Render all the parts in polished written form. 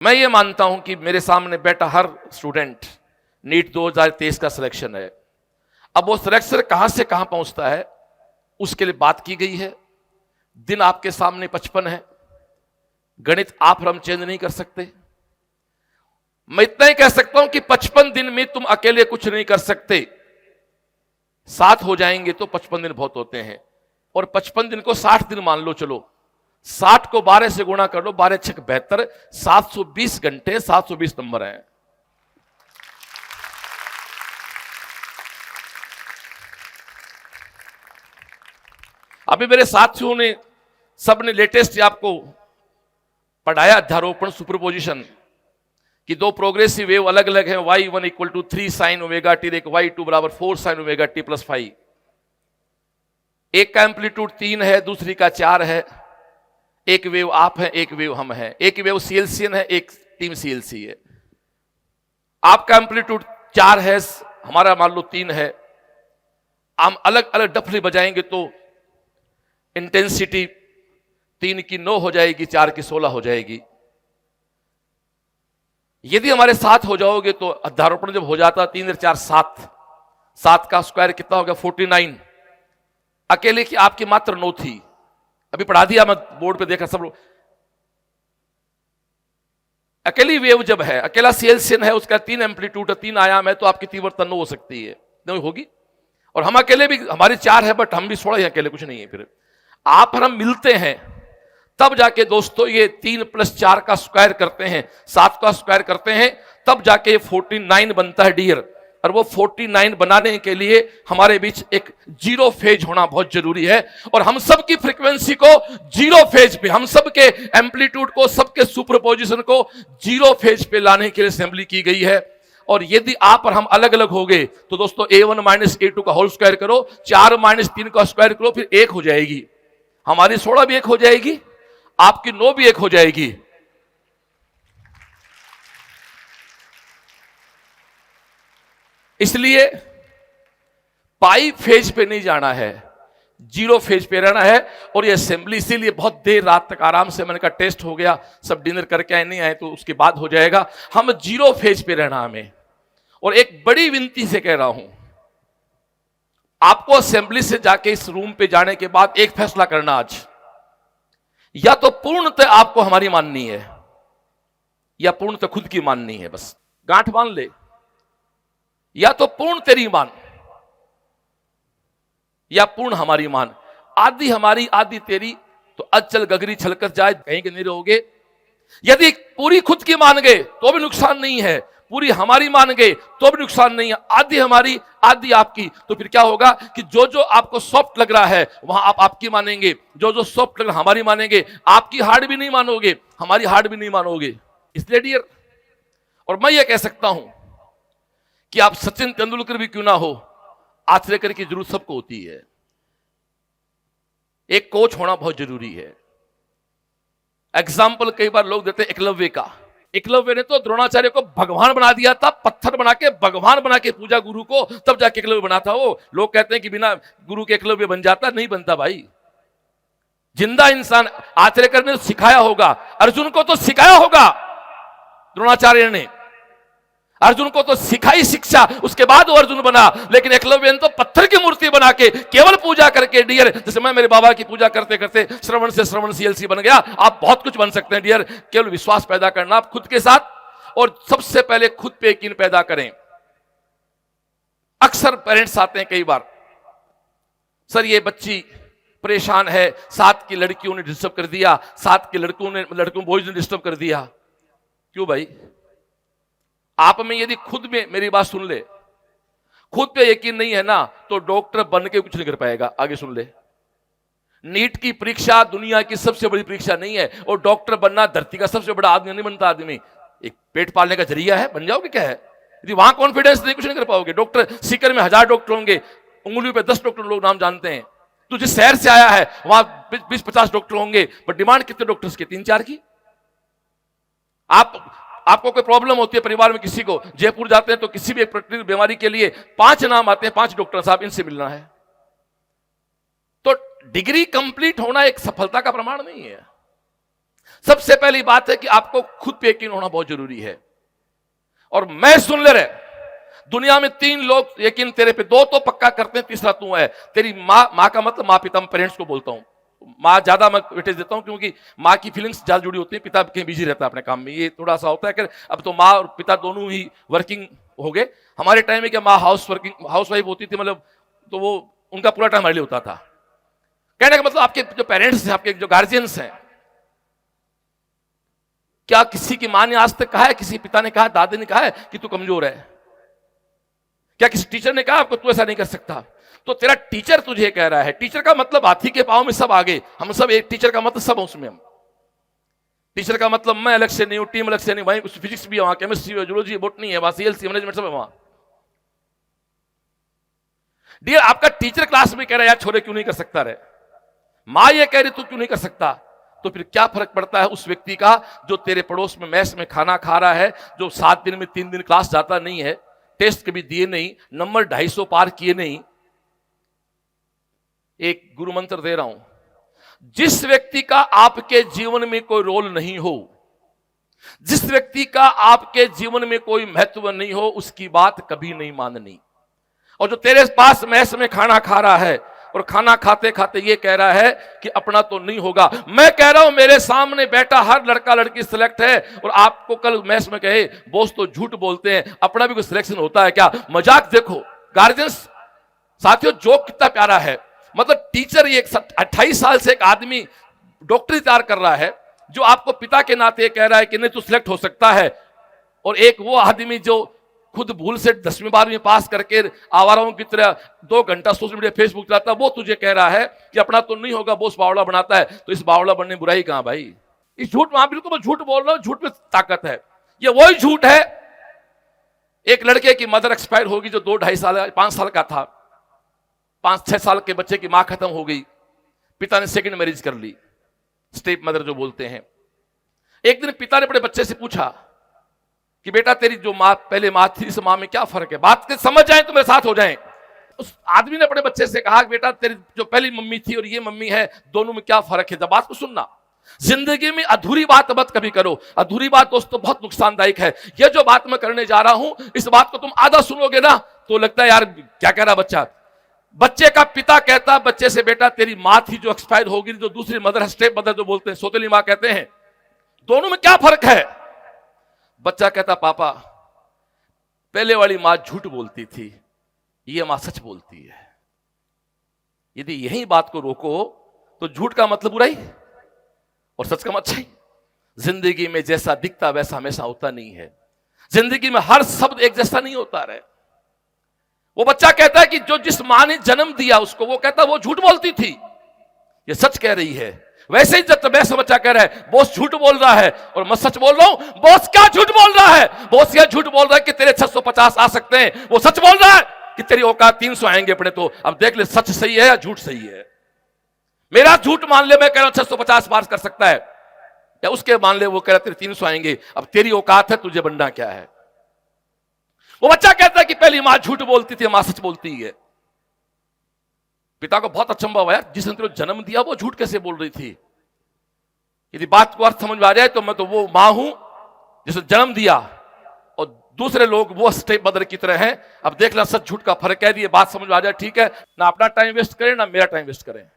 मैं ये मानता हूं कि मेरे सामने बैठा हर स्टूडेंट नीट 2023 का सिलेक्शन है। अब वो सिलेक्शन कहां से कहां पहुंचता है उसके लिए बात की गई है। दिन आपके सामने 55 है, गणित आप हम चेंज नहीं कर सकते। मैं इतना ही कह सकता हूं कि 55 दिन में तुम अकेले कुछ नहीं कर सकते, 7 हो जाएंगे तो 55 दिन बहुत होते हैं। और 55 दिन को 60 दिन मान लो, चलो 60 को 12 से गुणा कर लो, 12 6 72, 720 घंटे, 720 नंबर हैं। अभी मेरे साथियों ने सबने लेटेस्ट आपको पढ़ाया अध्यारोपण सुपरपोजिशन कि दो प्रोग्रेसिव वेव अलग अलग है, y1 equal to 3 sine omega T, एक y2 बराबर 4 साइन ओमेगा टी प्लस 5। एक का एम्पलीट्यूड 3 है, दूसरी का 4 है। एक वेव आप है, एक वेव हम है। एक वेव सीएलसीएन है, एक टीम सीएलसी है। आपका एम्पलीट्यूड 4 है, हमारा मान लो 3 है। हम अलग अलग डफली बजाएंगे तो इंटेंसिटी 3 की 9 हो जाएगी, 4 की 16 हो जाएगी। यदि हमारे 7 हो जाओगे तो अध्यारोपण जब हो जाता 3 4 7, 7 का स्क्वायर कितना हो गया 49। अकेले की आपकी मात्र 9 थी, अभी पढ़ा दिया, मैं बोर्ड पे देखा सब लोग। अकेली वेव जब है, अकेला सीएलसीएन है, उसका 3 एम्पलीट्यूड, 3 आयाम है, तो आपकी तीव्रता 9 हो सकती है, 9 होगी। और हम अकेले भी, हमारी 4 है बट हम भी 16 ही अकेले, कुछ नहीं है। फिर आप और हम मिलते हैं तब जाके दोस्तों ये 3 + 4 का स्क्वायर करते हैं, 7 का स्क्वायर करते हैं, तब जाके 49 बनता है डियर। और वो 49 बनाने के लिए हमारे बीच एक जीरो फेज होना बहुत जरूरी है। और हम सब की फ्रीक्वेंसी को जीरो फेज पे, हम सब के एम्पलीट्यूड को, सबके सुपरपोजिशन को जीरो फेज पे लाने के लिए असेंबली की गई है। और यदि आप और हम अलग अलग हो गए तो दोस्तों a1 - a2 का होल स्क्वायर करो, 4 - 3 का स्क्वायर करो, फिर 1 हो जाएगी। हमारी 16 भी 1 हो जाएगी, आपकी 9 भी 1 हो जाएगी। इसलिए पाई फेज पे नहीं जाना है, जीरो फेज पे रहना है। और ये असेंबली इसीलिए बहुत देर रात तक आराम से, मैंने कहा टेस्ट हो गया, सब डिनर करके आए, नहीं आए तो उसके बाद हो जाएगा। हम जीरो फेज पे रहना हमें। और एक बड़ी विनती से कह रहा हूं, आपको असेंबली से जाके इस रूम पे जाने के बाद एक फैसला करना आज, या तो पूर्णतः आपको हमारी माननी है या पूर्णतः खुद की माननी है। बस गांठ मान ले, या तो पूर्ण तेरी मान या पूर्ण हमारी मान। आधी हमारी आधी तेरी, तो अचल गगरी छलकर जाए, कहीं के नहीं रहोगे। यदि पूरी खुद की मान गए तो भी नुकसान नहीं है, पूरी हमारी मान गए तो भी नुकसान नहीं है। आधी हमारी आधी आपकी, तो फिर क्या होगा कि जो जो आपको सॉफ्ट लग रहा है वहां आप आपकी मानेंगे, जो जो सॉफ्ट लग रहा है हमारी मानेंगे। आपकी हार्ड भी नहीं मानोगे, हमारी हार्ड भी नहीं मानोगे। इसलिए डियर, और मैं ये कह सकता हूं कि आप सचिन तेंदुलकर भी क्यों ना हो, आचरेकर की जरूरत सबको होती है। एक कोच होना बहुत जरूरी है। एग्जाम्पल कई बार लोग देते हैं एकलव्य का। एकलव्य ने तो द्रोणाचार्य को भगवान बना दिया था, पत्थर बना के भगवान बना के पूजा गुरु को, तब जाके एकलव्य बना था वो। लोग कहते हैं कि बिना गुरु के एकलव्य बन जाता, नहीं बनता भाई। जिंदा इंसान आचरेकर ने सिखाया होगा, अर्जुन को तो सिखाया होगा द्रोणाचार्य ने, अर्जुन को तो सिखाई शिक्षा, उसके बाद वो अर्जुन बना। लेकिन एकलव्य ने तो पत्थर की मूर्ति बना के केवल पूजा करके, डियर, जैसे मैं मेरे बाबा की पूजा करते करते श्रवण से श्रवण सीएलसी बन गया। आप बहुत कुछ बन सकते हैं डियर, केवल विश्वास पैदा करना आप खुद के साथ, और सबसे पहले खुद पे यकीन पैदा करें। अक्सर पेरेंट्स आते हैं कई बार, सर ये बच्ची परेशान है, 7 की लड़कियों ने डिस्टर्ब कर दिया, 7 के लड़कों बॉयज ने डिस्टर्ब कर दिया। क्यों भाई? आप में यदि खुद में, मेरी बात सुन ले, खुद पे यकीन नहीं है ना, तो डॉक्टर बन के कुछ नहीं कर पाएगा। आगे सुन ले, नीट की परीक्षा दुनिया की सबसे बड़ी परीक्षा नहीं है, और डॉक्टर बनना धरती का सबसे बड़ा आदमी नहीं बनता। आदमी एक पेट पालने का जरिया है, बन जाओगे क्या है। यदि वहां कॉन्फिडेंस नहीं, कुछ नहीं कर पाओगे। डॉक्टर सीकर में 1000 डॉक्टर होंगे, उंगलियों पे 10 डॉक्टर लोग नाम जानते हैं। तो जिस शहर से आया है वहां 20-50 डॉक्टर होंगे, पर डिमांड कितने डॉक्टर्स की? 3-4 की। आपको कोई प्रॉब्लम होती है परिवार में, किसी को, जयपुर जाते हैं तो किसी भी एक पर्टिकुलर बीमारी के लिए 5 नाम आते हैं, 5 डॉक्टर साहब, इनसे मिलना है। तो डिग्री कंप्लीट होना एक सफलता का प्रमाण नहीं है। सबसे पहली बात है कि आपको खुद पे यकीन होना बहुत जरूरी है। और मैं सुन ले रहे, दुनिया में 3 लोग यकीन तेरे पे, 2 तो पक्का करते हैं, तीसरा तू है। तेरी माँ का मतलब माँ पिता, पेरेंट्स को बोलता हूं। माँ ज्यादा मैं वेटेज देता हूं क्योंकि माँ की फीलिंग्स ज्यादा जुड़ी होती है, पिता कहीं बिजी रहता है अपने काम में। ये थोड़ा सा होता है कि अब तो माँ और पिता दोनों ही वर्किंग हो गए। हमारे टाइम में क्या माँ हाउस वाइफ होती थी, मतलब तो वो उनका पूरा टाइम हमारे लिए होता था। कहने का मतलब आपके जो पेरेंट्स हैं, आपके जो गार्जियंस हैं, क्या किसी की मां ने आज तक कहा है, किसी पिता ने कहा, दादी ने कहा है कि तू कमजोर है? क्या किसी टीचर ने कहा आपको तू ऐसा नहीं कर सकता? तो तेरा टीचर तुझे कह रहा है। टीचर का मतलब हाथी के पांव में सब आगे, हम सब एक टीचर का मतलब सब उसमें हम। टीचर का मतलब मैं अलग से नहीं हूं, टीम अलग से नहीं, वहीं फिजिक्स भी है, वहां केमिस्ट्री है, जूलॉजी, बॉटनी है, वहां सीएलसी मैनेजमेंट सब है वहां। डियर, आपका टीचर क्लास में कह रहा है यार छोरे क्यों नहीं कर सकता रे, मां ये कह रही तू क्यों नहीं कर सकता, तो फिर क्या फर्क पड़ता है उस व्यक्ति का जो तेरे पड़ोस में मैस में खाना खा रहा है, जो 7 दिन में 3 दिन क्लास जाता नहीं है, टेस्ट कभी दिए नहीं, नंबर 250 पार किए नहीं। एक गुरु मंत्र दे रहा हूं, जिस व्यक्ति का आपके जीवन में कोई रोल नहीं हो, जिस व्यक्ति का आपके जीवन में कोई महत्व नहीं हो, उसकी बात कभी नहीं माननी। और जो तेरे पास मैस में खाना खा रहा है और खाना खाते खाते ये कह रहा है कि अपना तो नहीं होगा, मैं कह रहा हूं मेरे सामने बैठा हर लड़का लड़की सिलेक्ट है, और आपको कल मैस में कहे बॉस तो झूठ बोलते हैं, अपना भी कोई सिलेक्शन होता है क्या? मजाक देखो गार्जियंस, साथियों जोक कितना प्यारा है। मतलब टीचर, ये 28 साल से एक आदमी डॉक्टरी तैयार कर रहा है, जो आपको पिता के नाते कह रहा है कि नहीं तू सिलेक्ट हो सकता है, और एक वो आदमी जो खुद भूल से 10वीं 12वीं पास करके आवाराओं की तरह 2 घंटा सोशल मीडिया फेसबुक चलाता है, वो तुझे कह रहा है कि अपना तो नहीं होगा, बोस बावड़ा बनाता है। तो इस बावड़ा बनने में बुराई कहां भाई? इस झूठ में, बिल्कुल मैं झूठ बोल रहा हूं, झूठ में ताकत है। ये वही झूठ है, एक लड़के की मदर एक्सपायर होगी जो 5 साल का था, 5-6 साल के बच्चे की मां खत्म हो गई, पिता ने सेकंड मैरिज कर ली, स्टेप मदर जो बोलते हैं। एक दिन पिता ने अपने बच्चे से पूछा कि बेटा तेरी जो मां पहले मां थी, इस मां में क्या फर्क है, बात के समझ जाए तो मेरे साथ हो जाएं। उस आदमी ने अपने बच्चे से कहा बेटा तेरी जो पहली मम्मी थी और ये मम्मी है, दोनों में क्या फर्क है? जब बात को सुनना, जिंदगी में अधूरी बात मत कभी करो। अधूरी बात दोस्तों बहुत नुकसानदायक है। ये जो बात मैं करने जा रहा हूं, इस बात को तुम आधा सुनोगे ना तो लगता है यार क्या कह रहा बच्चा। बच्चे का पिता कहता बच्चे से बेटा तेरी मां थी जो एक्सपायर होगी, जो दूसरी मदर है, स्टेप मदर जो बोलते हैं, सौतेली मां कहते हैं, दोनों में क्या फर्क है? बच्चा कहता पापा पहले वाली मां झूठ बोलती थी, ये मां सच बोलती है। यदि यही बात को रोको तो झूठ का मतलब बुराई और सच का मतलब अच्छाई। जिंदगी में जैसा दिखता वैसा हमेशा होता नहीं है। जिंदगी में हर शब्द एक जैसा नहीं होता रहे। वो बच्चा कहता है कि जो जिस मां ने जन्म दिया उसको, वो कहता वो झूठ बोलती थी, ये सच कह रही है। वैसे ही जब मैं बच्चा कह रहा है बॉस झूठ बोल रहा है और मैं सच बोल रहा हूं, बॉस क्या झूठ बोल रहा है? बॉस यह झूठ बोल रहा है कि तेरे 650 आ सकते हैं, वो सच बोल रहा है कि तेरी औकात 300 आएंगे अपने। तो अब देख ले सच सही है या झूठ सही है। मेरा झूठ मान ले, मैं कह रहा हूं 650 पास कर सकता है, या उसके मान ले वो कह रहा है तेरे 300 आएंगे, अब तेरी औकात है, तुझे बनना क्या है? वो बच्चा कहता है कि पहली मां झूठ बोलती थी, मां सच बोलती है। पिता को बहुत अचंभा हुआ, जिसने तेरे जन्म दिया वो झूठ कैसे बोल रही थी? यदि बात को अर्थ समझ में आ जाए तो मैं तो वो मां हूं जिसने जन्म दिया, और दूसरे लोग वो स्टेप मदर की तरह हैं। अब देख लें सच झूठ का फर्क है। ये बात समझ में आ जाए ठीक है, ना अपना टाइम वेस्ट करें ना मेरा टाइम वेस्ट करें।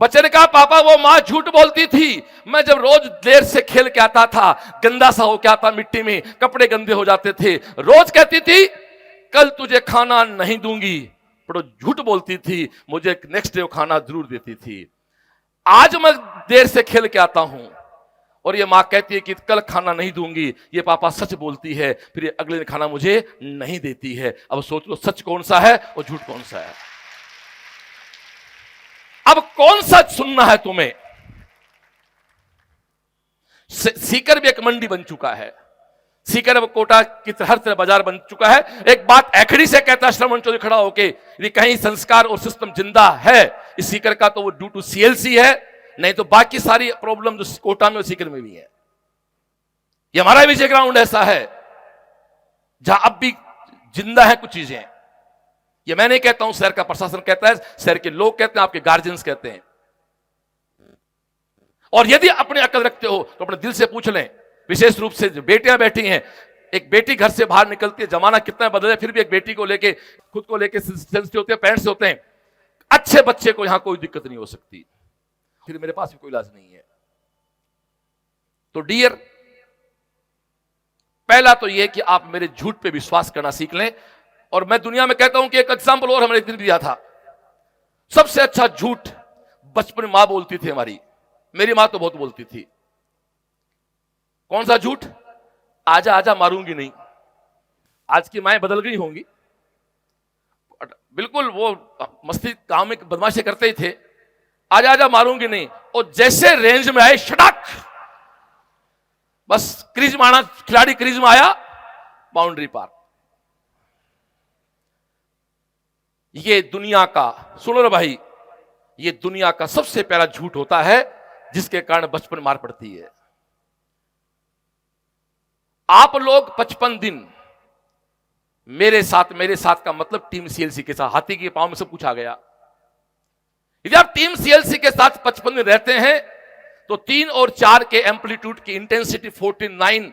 बच्चे ने कहा पापा वो मां झूठ बोलती थी, मैं जब रोज देर से खेल के आता था, गंदा सा हो के आता, मिट्टी में कपड़े गंदे हो जाते थे, रोज कहती थी कल तुझे खाना नहीं दूंगी, पर झूठ बोलती थी, मुझे नेक्स्ट डे खाना जरूर देती थी। आज मैं देर से खेल के आता हूं और ये मां कहती है कि कल खाना नहीं दूंगी, ये पापा सच बोलती है, फिर ये अगले दिन खाना मुझे नहीं देती है। अब सोच लो सच कौन सा है और झूठ कौन सा है। अब कौन सा सुनना है तुम्हें? सीकर भी एक मंडी बन चुका है, सीकर अब कोटा की हर तरह बाजार बन चुका है। एक बात एखड़ी से कहता श्रवण चौधरी खड़ा होके, यदि कहीं संस्कार और सिस्टम जिंदा है इस सीकर का तो वो ड्यू टू सीएलसी है, नहीं तो बाकी सारी प्रॉब्लम जो कोटा में और सीकर में भी है। ये हमारा विजय ग्राउंड ऐसा है जहां अब भी जिंदा है कुछ चीजें। ये मैं नहीं कहता हूं, शहर का प्रशासन कहता है, शहर के लोग कहते हैं, आपके गार्जियंस कहते हैं। और यदि अपने अकल रखते हो तो अपने दिल से पूछ लें, विशेष रूप से जो बेटियां बैठी हैं, एक बेटी घर से बाहर निकलती है, जमाना कितना बदले फिर भी एक बेटी को लेके, खुद को लेके सेंसिटिव होते हैं, पेरेंट्स होते हैं, अच्छे बच्चे को यहां कोई दिक्कत नहीं हो सकती, फिर मेरे पास भी कोई इलाज नहीं है। तो डियर, पहला तो यह कि आप मेरे झूठ पे विश्वास करना सीख लें। और मैं दुनिया में कहता हूं कि एक एग्जाम्पल और हमने एक दिन दिया था, सबसे अच्छा झूठ बचपन में मां बोलती थी हमारी, मेरी मां तो बहुत बोलती थी। कौन सा झूठ? आजा आजा मारूंगी नहीं। आज की माएं बदल गई होंगी, बिल्कुल वो मस्ती काम में बदमाशी करते ही थे, आजा आजा मारूंगी नहीं, और जैसे रेंज में आए शटाक, बस क्रीज मारना, खिलाड़ी क्रीज में आया, बाउंड्री पार। ये दुनिया का, सुनो रे भाई, ये दुनिया का सबसे प्यारा झूठ होता है जिसके कारण बचपन मार पड़ती है। आप लोग 55 दिन मेरे साथ का मतलब टीम सीएलसी के साथ, हाथी के पांव में सब कुछ आ गया। यदि आप टीम सीएलसी के साथ 55 दिन रहते हैं तो 3 और 4 के एम्पलीट्यूड की इंटेंसिटी 49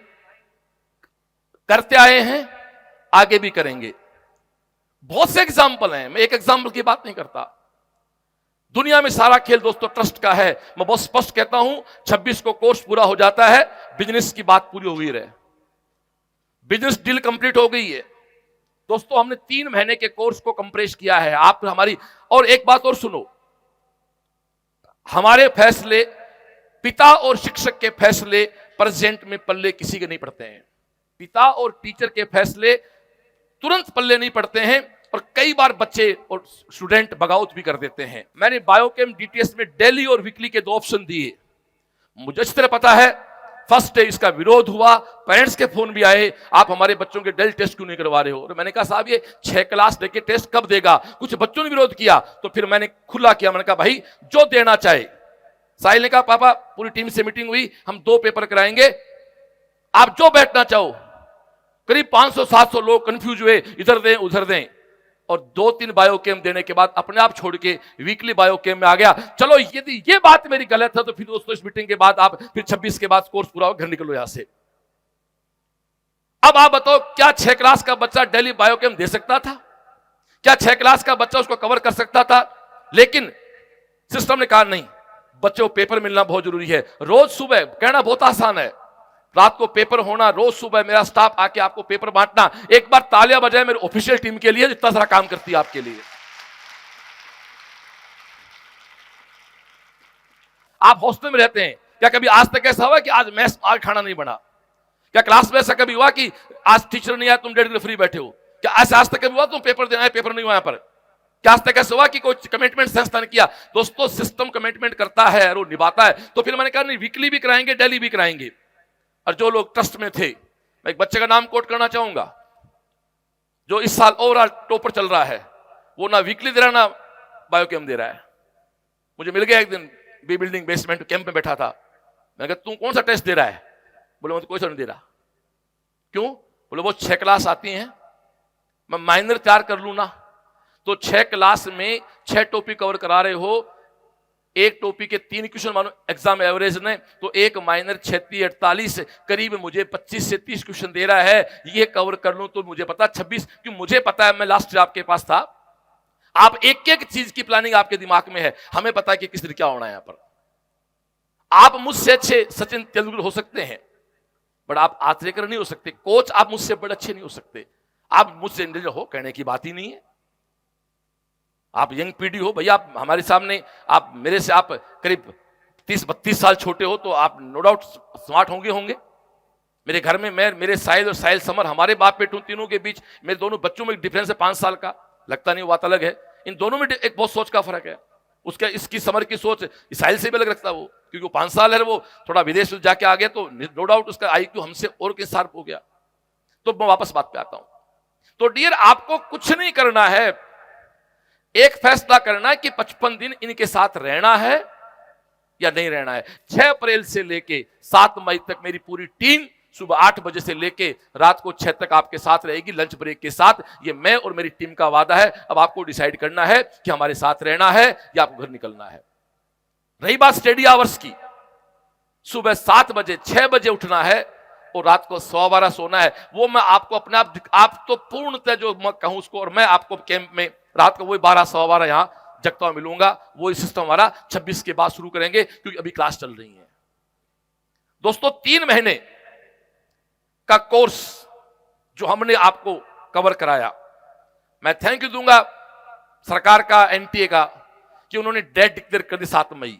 करते आए हैं, आगे भी करेंगे। बहुत से एग्जाम्पल हैं, मैं एक एग्जाम्पल की बात नहीं करता। दुनिया में सारा खेल दोस्तों ट्रस्ट का है। मैं बहुत स्पष्ट कहता हूं, 26 को कोर्स पूरा हो जाता है, बिजनेस की बात पूरी हो गई रहे, बिजनेस डील कंप्लीट हो गई है दोस्तों। हमने 3 महीने के कोर्स को कंप्रेस किया है। आप हमारी, और एक बात और सुनो, हमारे फैसले, पिता और शिक्षक के फैसले प्रेजेंट में पल्ले किसी के नहीं पड़ते हैं। पिता और टीचर के फैसले तुरंत पल्ले नहीं पड़ते हैं, और कई बार बच्चे और स्टूडेंट बगावत भी कर देते हैं। मैंने बायोकेम डीटीएस में डेली और वीकली के 2 ऑप्शन दिए। मुझे अच्छी तरह पता है, फर्स्ट डे इसका विरोध हुआ, पेरेंट्स के फोन भी आए, आप हमारे बच्चों के डेल टेस्ट क्यों नहीं करवा रहे हो। और मैंने कहा साहब ये 6 क्लास लेके टेस्ट कब देगा। कुछ बच्चों ने विरोध किया, तो फिर मैंने खुला किया, मैंने कहा भाई जो देना चाहे। साहिल ने कहा पापा पूरी टीम से मीटिंग हुई, हम 2 पेपर कराएंगे, आप जो बैठना चाहो। करीब 500-700 लोग कंफ्यूज हुए, इधर दें उधर दें, और 2-3 बायोकेम देने के बाद अपने आप छोड़ के वीकली बायोकेम में आ गया। चलो यदि ये बात मेरी गलत है तो फिर दोस्तों इस मीटिंग के बाद आप फिर 26 के बाद कोर्स पूरा हो, घर निकलो यहां से। अब आप बताओ, क्या 6 क्लास का बच्चा डेली बायोकेम दे सकता था? क्या 6 क्लास का बच्चा उसको कवर कर सकता था? लेकिन सिस्टम ने कहा नहीं, बच्चों को पेपर मिलना बहुत जरूरी है। रोज सुबह कहना बहुत आसान है, रात को पेपर होना, रोज सुबह मेरा स्टाफ आके आपको पेपर बांटना। एक बार तालियां बजाए मेरी ऑफिशियल टीम के लिए, इतना सारा काम करती है आपके लिए। आप हॉस्टल में रहते हैं, क्या कभी आज तक ऐसा हुआ कि आज मैस आज खाना नहीं बना? क्या क्लास में ऐसा कभी हुआ कि आज टीचर नहीं आया, तुम 1.5 घंटे फ्री बैठे हो? क्या ऐसा आज तक कभी हुआ तुम पेपर देना है, पेपर नहीं हुआ यहाँ पर? क्या आज तक ऐसा हुआ कि कोई कमिटमेंट संस्था ने किया? दोस्तों सिस्टम कमिटमेंट करता है और वो निभाता है। तो फिर मैंने कहा नहीं, वीकली भी कराएंगे, डेली भी कराएंगे। और जो लोग ट्रस्ट में थे, मैं एक बच्चे का नाम कोट करना चाहूंगा जो इस साल ओवरऑल टॉपर चल रहा है, वो ना वीकली दे रहा ना बायोकेम दे रहा है। मुझे मिल गया एक दिन, बी बिल्डिंग बेसमेंट कैंप में बैठा था। मैंने कहा तू कौन सा टेस्ट दे रहा है? बोले मैं तो कोई सा नहीं दे रहा। क्यों? बोले वो 6 क्लास आती हैं, मैं माइनर तैयार कर लू ना। तो 6 क्लास में 6 टॉपिक कवर करा रहे हो, एक टॉपिक के 3 क्वेश्चन मानो एग्जाम एवरेज ने, तो एक माइनर 36-48 करीब मुझे 25 से 30 क्वेश्चन दे रहा है। ये कवर कर लूं तो मुझे पता 26, क्योंकि मुझे पता है मैं लास्ट ईयर आपके पास था। आप एक एक चीज की प्लानिंग आपके दिमाग में है, हमें पता है कि किस दिन क्या होना है। यहां पर आप मुझसे अच्छे सचिन तेंदुलकर हो सकते हैं, बट आप आचरेकर नहीं हो सकते। कोच आप मुझसे बड़े अच्छे नहीं हो सकते। आप मुझसे इंटेलिजेंट हो, कहने की बात ही नहीं है। आप यंग पीढ़ी हो भैया, आप हमारे सामने, आप मेरे से आप करीब 30-32 साल छोटे हो, तो आप नो डाउट स्मार्ट होंगे। मेरे घर में मैं, मेरे साहिल और साहिल समर, हमारे बाप बेटों तीनों के बीच मेरे दोनों बच्चों में एक डिफरेंस है 5 साल का। लगता नहीं, बात अलग है। इन दोनों में एक बहुत सोच का फर्क है। उसका, इसकी समर की सोच साहिल से भी अलग रखता है वो, क्योंकि वो 5 साल है, वो थोड़ा विदेश जाके आ गया, तो नो डाउट उसका IQ हमसे और के साथ हो गया। तो मैं वापस बात पे आता हूं। तो डियर, आपको कुछ नहीं करना है, एक फैसला करना है कि 55 दिन इनके साथ रहना है या नहीं रहना है। 6 अप्रैल से लेके 7 मई तक मेरी पूरी टीम सुबह 8 बजे से लेके रात को 6 तक आपके साथ रहेगी, लंच ब्रेक के साथ। ये मैं और मेरी टीम का वादा है। अब आपको डिसाइड करना है कि हमारे साथ रहना है या आपको घर निकलना है। रही बात स्टडी आवर्स की, सुबह 7 बजे 6 बजे उठना है और रात को 12:15 सोना है। वो मैं आपको अपने आप तो पूर्णतः जो मैं कहूं उसको, और मैं आपको कैंप में रात को वही 12 12:15 यहां जगता हुआ मिलूंगा। वही सिस्टम हमारा 26 के बाद शुरू करेंगे, क्योंकि अभी क्लास चल रही है। दोस्तों 3 महीने का कोर्स जो हमने आपको कवर कराया, मैं थैंक यू दूंगा सरकार का, एनटीए का, कि उन्होंने डेट डिक्लेयर कर दी 7 मई।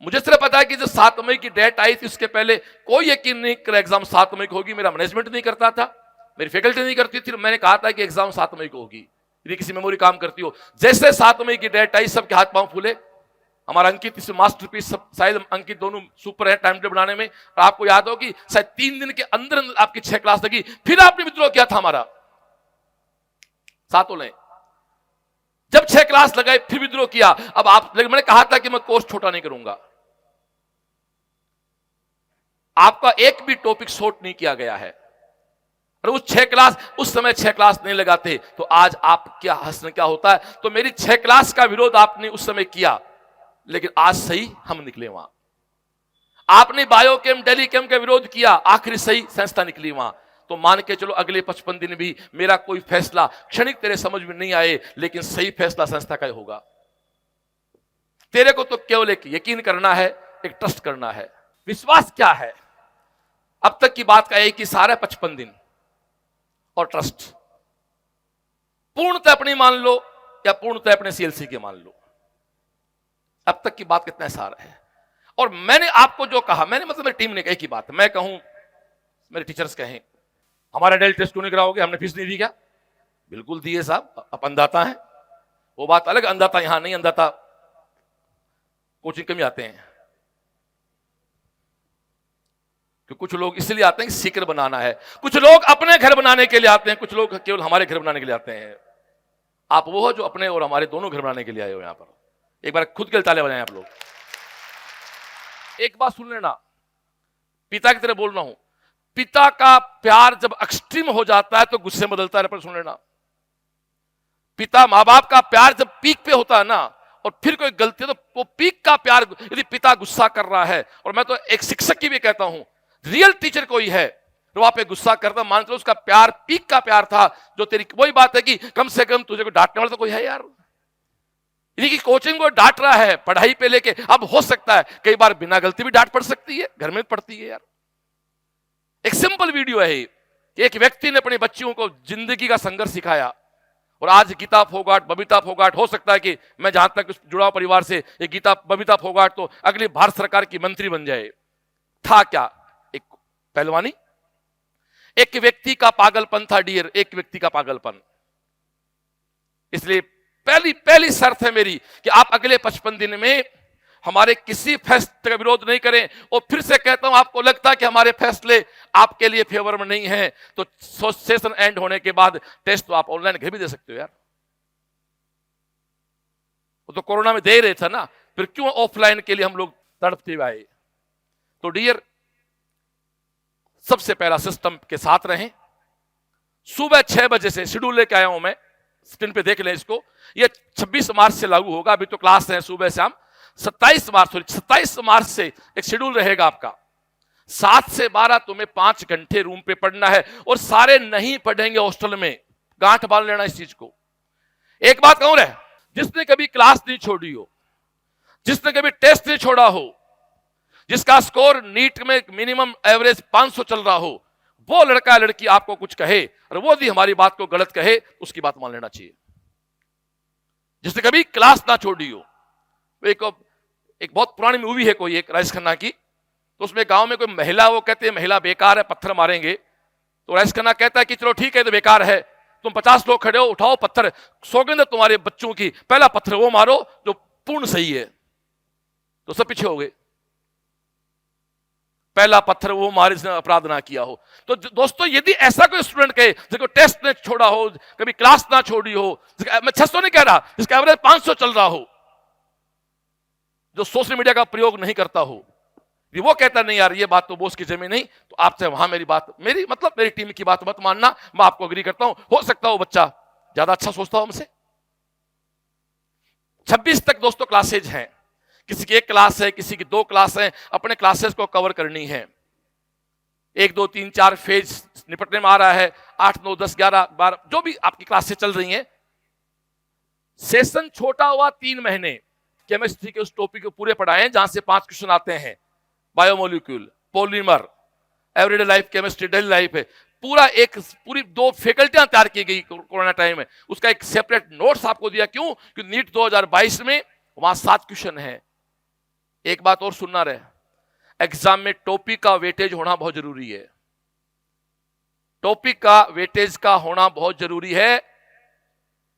मुझे सिर्फ पता है कि जब 7 मई की डेट आई थी उसके पहले कोई यकीन नहीं कर एग्जाम 7 मई को होगी। मेरा मैनेजमेंट नहीं करता था, मेरी फैकल्टी नहीं करती थी। मैंने कहा था कि एग्जाम 7 मई को होगी, यदि किसी मेमोरी काम करती हो। जैसे 7 मई की डेट आई सबके हाथ पांव फूले। हमारा अंकित इस मास्टरपीस, शायद अंकित दोनों सुपर है टाइम टेबल बनाने में। और आपको याद हो कि शायद 3 दिन के अंदर आपकी 6 क्लास लगी, फिर आपने विद्रोह किया था हमारा सातों ने। जब 6 क्लास लगाए फिर विद्रोह किया। अब आप, लेकिन मैंने कहा था कि मैं कोर्स छोटा नहीं करूंगा। आपका एक भी टॉपिक शॉर्ट नहीं किया गया है। और उस 6 क्लास, उस समय 6 क्लास नहीं लगाते तो आज आप क्या हंसने क्या होता है। तो मेरी 6 क्लास का विरोध आपने उस समय किया, लेकिन आज सही हम निकले वहां। आपने बायो कैम्प, डेली कैम्प का विरोध किया, आखिरी सही संस्था निकली वहां। तो मान के चलो अगले 55 दिन भी मेरा कोई फैसला क्षणिक तेरे समझ में नहीं आए, लेकिन सही फैसला संस्था का ही होगा। तेरे को तो केवल एक यकीन करना है, एक ट्रस्ट करना है। विश्वास क्या है? अब तक की बात का एक ही सारा 55 दिन और ट्रस्ट। पूर्णतः अपनी मान लो या पूर्णतः अपने सीएलसी के मान लो। अब तक की बात कितना सारा है। और मैंने आपको जो कहा, मैंने मतलब मेरी टीम ने कही की बात, मैं कहूं, मेरे टीचर्स कहें, हमारा डेल टेस्ट क्यों नहीं कराओगे, हमने फीस नहीं दी क्या? बिल्कुल दिए साहब, आप अंधाता है, वो बात अलग। अंधाता यहां नहीं, अंधाता कोचिंग कम आते हैं। कि कुछ लोग इसलिए आते हैं कि सीकर बनाना है, कुछ लोग अपने घर बनाने के लिए आते हैं, कुछ लोग केवल हमारे घर बनाने के लिए आते हैं। आप वो हो जो अपने और हमारे दोनों घर बनाने के लिए आए हो। यहां पर एक बार खुद के लिए ताले बजाएं आप लोग। एक बात सुन लेना, पिता की तरह बोल रहा हूं। पिता का प्यार जब एक्सट्रीम हो जाता है तो गुस्से में बदलता है। पर सुन लेना, पिता मां बाप का प्यार जब पीक पे होता है ना, और फिर कोई गलती है तो वो पीक का प्यार, यदि पिता गुस्सा कर रहा है, और मैं तो एक शिक्षक की भी कहता हूं, रियल टीचर कोई है तो वहां पे गुस्सा करता, मान लो उसका प्यार पीक का प्यार था। जो तेरी वही बात है कि कम से कम तुझे को डांटने वाला तो कोई है यार। यदि कोचिंग को डांट रहा है पढ़ाई पे लेके, अब हो सकता है कई बार बिना गलती भी डांट पड़ सकती है, घर में पड़ती है यार। एक सिंपल वीडियो है कि एक व्यक्ति ने अपने बच्चियों को जिंदगी का संघर्ष सिखाया, और आज गीता फोगाट, बबीता फोगाट, हो सकता है कि मैं जहां तक जुड़ा परिवार से, ये गीता बबीता फोगाट तो अगली भारत सरकार की मंत्री बन जाए। था क्या? एक पहलवानी, एक व्यक्ति का पागलपन था डियर, एक व्यक्ति का पागलपन। इसलिए पहली शर्त है मेरी कि आप अगले 55 दिन में हमारे किसी फैसले का विरोध नहीं करें। और फिर से कहता हूं, आपको लगता है कि हमारे फैसले आपके लिए फेवर में नहीं है, तो सेशन एंड होने के बाद टेस्ट तो आप ऑनलाइन घर भी दे सकते हो यार। वो तो कोरोना में दे रहे थे ना, फिर क्यों ऑफलाइन के लिए हम लोग तड़पते हुए आए? तो डियर, सबसे पहला सिस्टम के साथ रहें। सुबह 6 बजे से शेड्यूल लेके आया हूं मैं, स्क्रीन पे देख लें इसको। ये 26 मार्च से लागू होगा, अभी तो क्लास है सुबह शाम। 27 मार्च से एक शेड्यूल रहेगा आपका। 7 से 12 तुम्हें 5 घंटे रूम पे पढ़ना है, और सारे नहीं पढ़ेंगे हॉस्टल में। गांठ बांध लेना इस चीज को। एक बात कहूं रे, जिसने कभी क्लास नहीं छोड़ी हो, जिसने कभी टेस्ट नहीं छोड़ा हो, जिसका स्कोर नीट में मिनिमम एवरेज 500 चल रहा हो, वो लड़का लड़की आपको कुछ कहे और वो यदि हमारी बात को गलत कहे, उसकी बात मान लेना चाहिए। जिसने कभी क्लास ना छोड़ी हो। एक बहुत पुरानी मूवी है कोई, एक राजेश खन्ना की, तो उसमें गांव में कोई महिला, वो कहते हैं महिला बेकार है, पत्थर मारेंगे। तो राजेश खन्ना कहता है कि चलो ठीक है, तो बेकार है, तुम 50 लोग खड़े हो, उठाओ पत्थर, सौगंध तुम्हारे बच्चों की, पहला पत्थर वो मारो जो पूर्ण सही है। तो सब पीछे हो गए। पहला पत्थर वो मारे जिसने अपराध ना किया हो। तो दोस्तों, यदि ऐसा कोई स्टूडेंट कहे जिसको टेस्ट ने छोड़ा हो, कभी क्लास ना छोड़ी हो, मैं 600 नहीं कह रहा, जिसका एवरेज 500 चल रहा हो, जो सोशल मीडिया का प्रयोग नहीं करता हो, वो कहता नहीं यार ये बात तो बोस की जमीन नहीं, तो आपसे वहां मेरी बात, मेरी टीम की बात मत मानना, मैं आपको अग्री करता हूं। हो सकता हो बच्चा ज्यादा अच्छा सोचता हो हमसे। 26 तक दोस्तों क्लासेज हैं। किसी की 1 क्लास है, किसी की 2 क्लास है, अपने क्लासेस को कवर करनी है। 1 2 3 4 फेज निपटने में आ रहा है, 8 9 10 11 12 जो भी आपकी क्लासेस चल रही हैं। सेशन छोटा हुआ 3 महीने केमिस्ट्री के उस टॉपिक को पूरे पढ़ाएं जहां से 5 क्वेश्चन आते हैं। Biomolecule, polymer, everyday life chemistry, daily life है। पूरी 2 फैकल्टियां तैयार की गई कोरोना टाइम में। उसका एक सेपरेट नोट्स आपको दिया। क्यों? कि नीट 2022 में वहां 7 क्वेश्चन है। एक बात और सुनना रहे, एग्जाम में टॉपिक का वेटेज होना बहुत जरूरी है। टॉपिक का वेटेज का होना बहुत जरूरी है।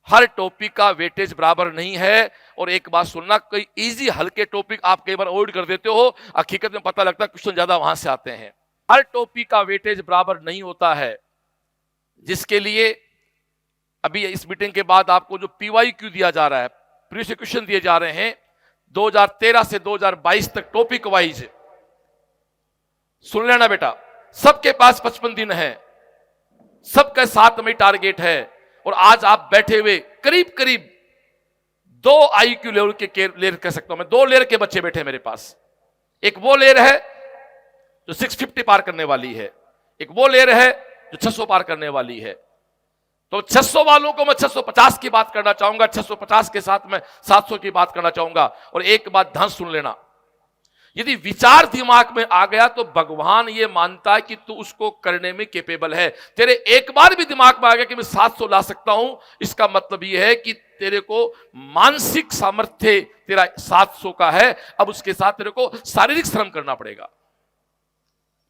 हर टॉपिक का वेटेज बराबर नहीं है। और एक बात सुनना, कोई इजी हल्के टॉपिक आप कई बार अवॉइड कर देते हो, हकीकत में पता लगता है क्वेश्चन ज्यादा वहां से आते हैं। हर टॉपिक का वेटेज बराबर नहीं होता है, जिसके लिए अभी इस मीटिंग के बाद आपको जो PYQ दिया जा रहा है, प्रीवियस क्वेश्चन दिए जा रहे हैं 2013 से 2022 तक टॉपिक वाइज, सुन लेना बेटा। सबके पास 55 दिन है, सबका 7 मई टारगेट है। और आज आप बैठे हुए करीब करीब 2 IQ लेवल के लेयर कह सकता हूं मैं, 2 लेयर के बच्चे बैठे मेरे पास। एक वो लेयर है जो 650 पार करने वाली है, एक वो लेयर है जो 600 पार करने वाली है। तो 600 वालों को मैं 650 की बात करना चाहूंगा, 650 के साथ मैं 700 की बात करना चाहूंगा। और एक बात ध्यान सुन लेना, यदि विचार दिमाग में आ गया तो भगवान ये मानता है कि तू उसको करने में कैपेबल है। तेरे एक बार भी दिमाग में आ गया कि मैं 700 ला सकता हूं, इसका मतलब यह है कि तेरे को मानसिक सामर्थ्य तेरा 700 का है। अब उसके साथ तेरे को शारीरिक श्रम करना पड़ेगा।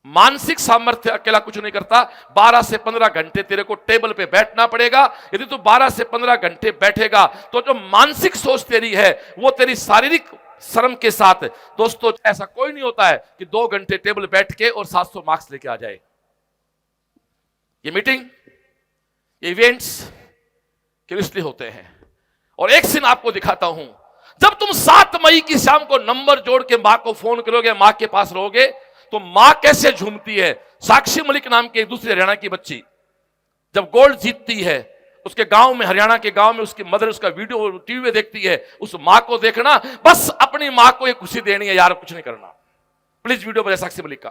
मानसिक सामर्थ्य अकेला कुछ नहीं करता। 12 से 15 घंटे तेरे को टेबल पे बैठना पड़ेगा। यदि तू 12 से 15 घंटे बैठेगा तो जो मानसिक सोच तेरी है वो तेरी शारीरिक श्रम के साथ। दोस्तों, ऐसा कोई नहीं होता है कि 2 घंटे टेबल बैठ के और 700 मार्क्स लेके आ जाए। ये मीटिंग, ये इवेंट्स किसलिए होते हैं? और एक सीन आपको दिखाता हूं। जब तुम 7 मई की शाम को नंबर जोड़ के मां को फोन करोगे, मां के पास रहोगे, तो मां कैसे झूमती है। साक्षी मलिक नाम की एक दूसरी हरियाणा की बच्ची जब गोल्ड जीतती है, उसके गांव में, हरियाणा के गांव में उसकी मदर उसका वीडियो टीवी में देखती है। उस मां को देखना, बस अपनी मां को ये खुशी देनी है यार, कुछ नहीं करना। प्लीज वीडियो बजाए साक्षी मलिक का।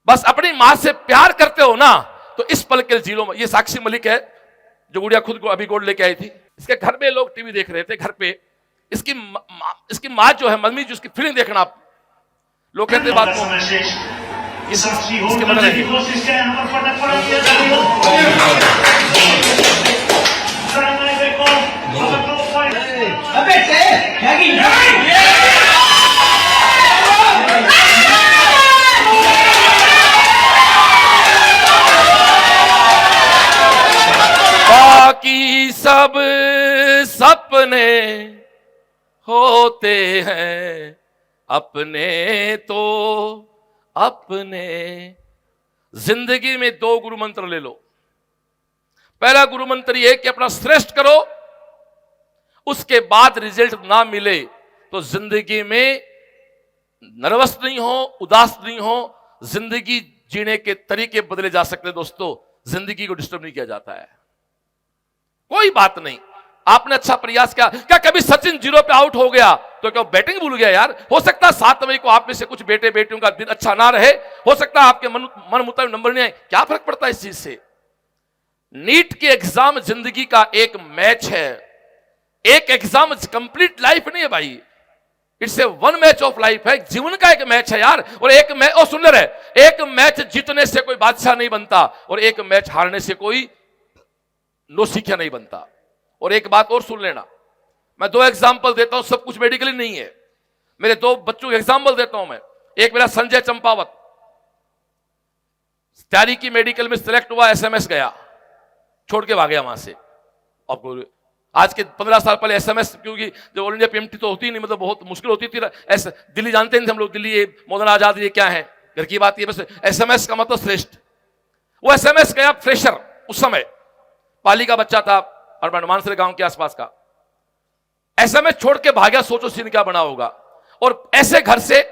बस अपनी मां से प्यार करते हो ना, तो इस पल के जिलों में, ये साक्षी मलिक है जो गुड़िया खुद को अभी गोल्ड लेके आई थी। इसके घर में लोग टीवी देख रहे थे, घर पे इसकी मां जो है, मम्मी जो, उसकी फीलिंग देखना आप। लोग कहते बात को इसके मतलब है। बाकी सब सपने होते हैं, अपने तो अपने। जिंदगी में 2 गुरु मंत्र ले लो। पहला गुरु मंत्र यह कि अपना श्रेष्ठ करो, उसके बाद रिजल्ट ना मिले तो जिंदगी में नर्वस नहीं हो, उदास नहीं हो। जिंदगी जीने के तरीके बदले जा सकते हैं दोस्तों, जिंदगी को डिस्टर्ब नहीं किया जाता है। कोई बात नहीं, आपने अच्छा प्रयास किया। क्या कभी सचिन 0 पे आउट हो गया तो क्या बैटिंग भूल गया यार? हो सकता है 7 मई को आप में से कुछ बेटे बेटियों का दिन अच्छा ना रहे, हो सकता है आपके मन मुताबिक नंबर नहीं आए। क्या फर्क पड़ता है इस चीज से? नीट के एग्जाम जिंदगी का एक मैच है। एक एग्जाम कंप्लीट लाइफ नहीं है भाई, it's a 1 match of life है। जीवन का एक मैच है यार। और एक मैच, और सुन रहे, एक मैच जीतने से कोई बादशाह नहीं बनता, और एक मैच हारने से कोई नौसिखिया नहीं बनता। और एक बात और सुन लेना, मैं 2 एग्जाम्पल देता हूं, सब कुछ मेडिकली नहीं है। मेरे 2 बच्चों के एग्जाम्पल देता हूं मैं। एक मेरा संजय चंपावत, तैयारी की मेडिकल में सिलेक्ट हुआ, SMS गया, छोड़ के भाग गया वहां से। आपको आज के 15 साल पहले SMS, क्योंकि जब ऑल इंडिया PMT तो होती नहीं, मतलब बहुत मुश्किल होती थी। ऐसे दिल्ली जानते नहीं थे हम लोग, दिल्ली ये मौलाना आजाद ये क्या है, घर की बात ये। बस SMS का मतलब श्रेष्ठ। वो SMS गया फ्रेशर, उस समय पाली का बच्चा था, और मानसरे गांव के आसपास का। SMS छोड़ के भाग्या, सोचो सीन क्या बना होगा। और ऐसे घर से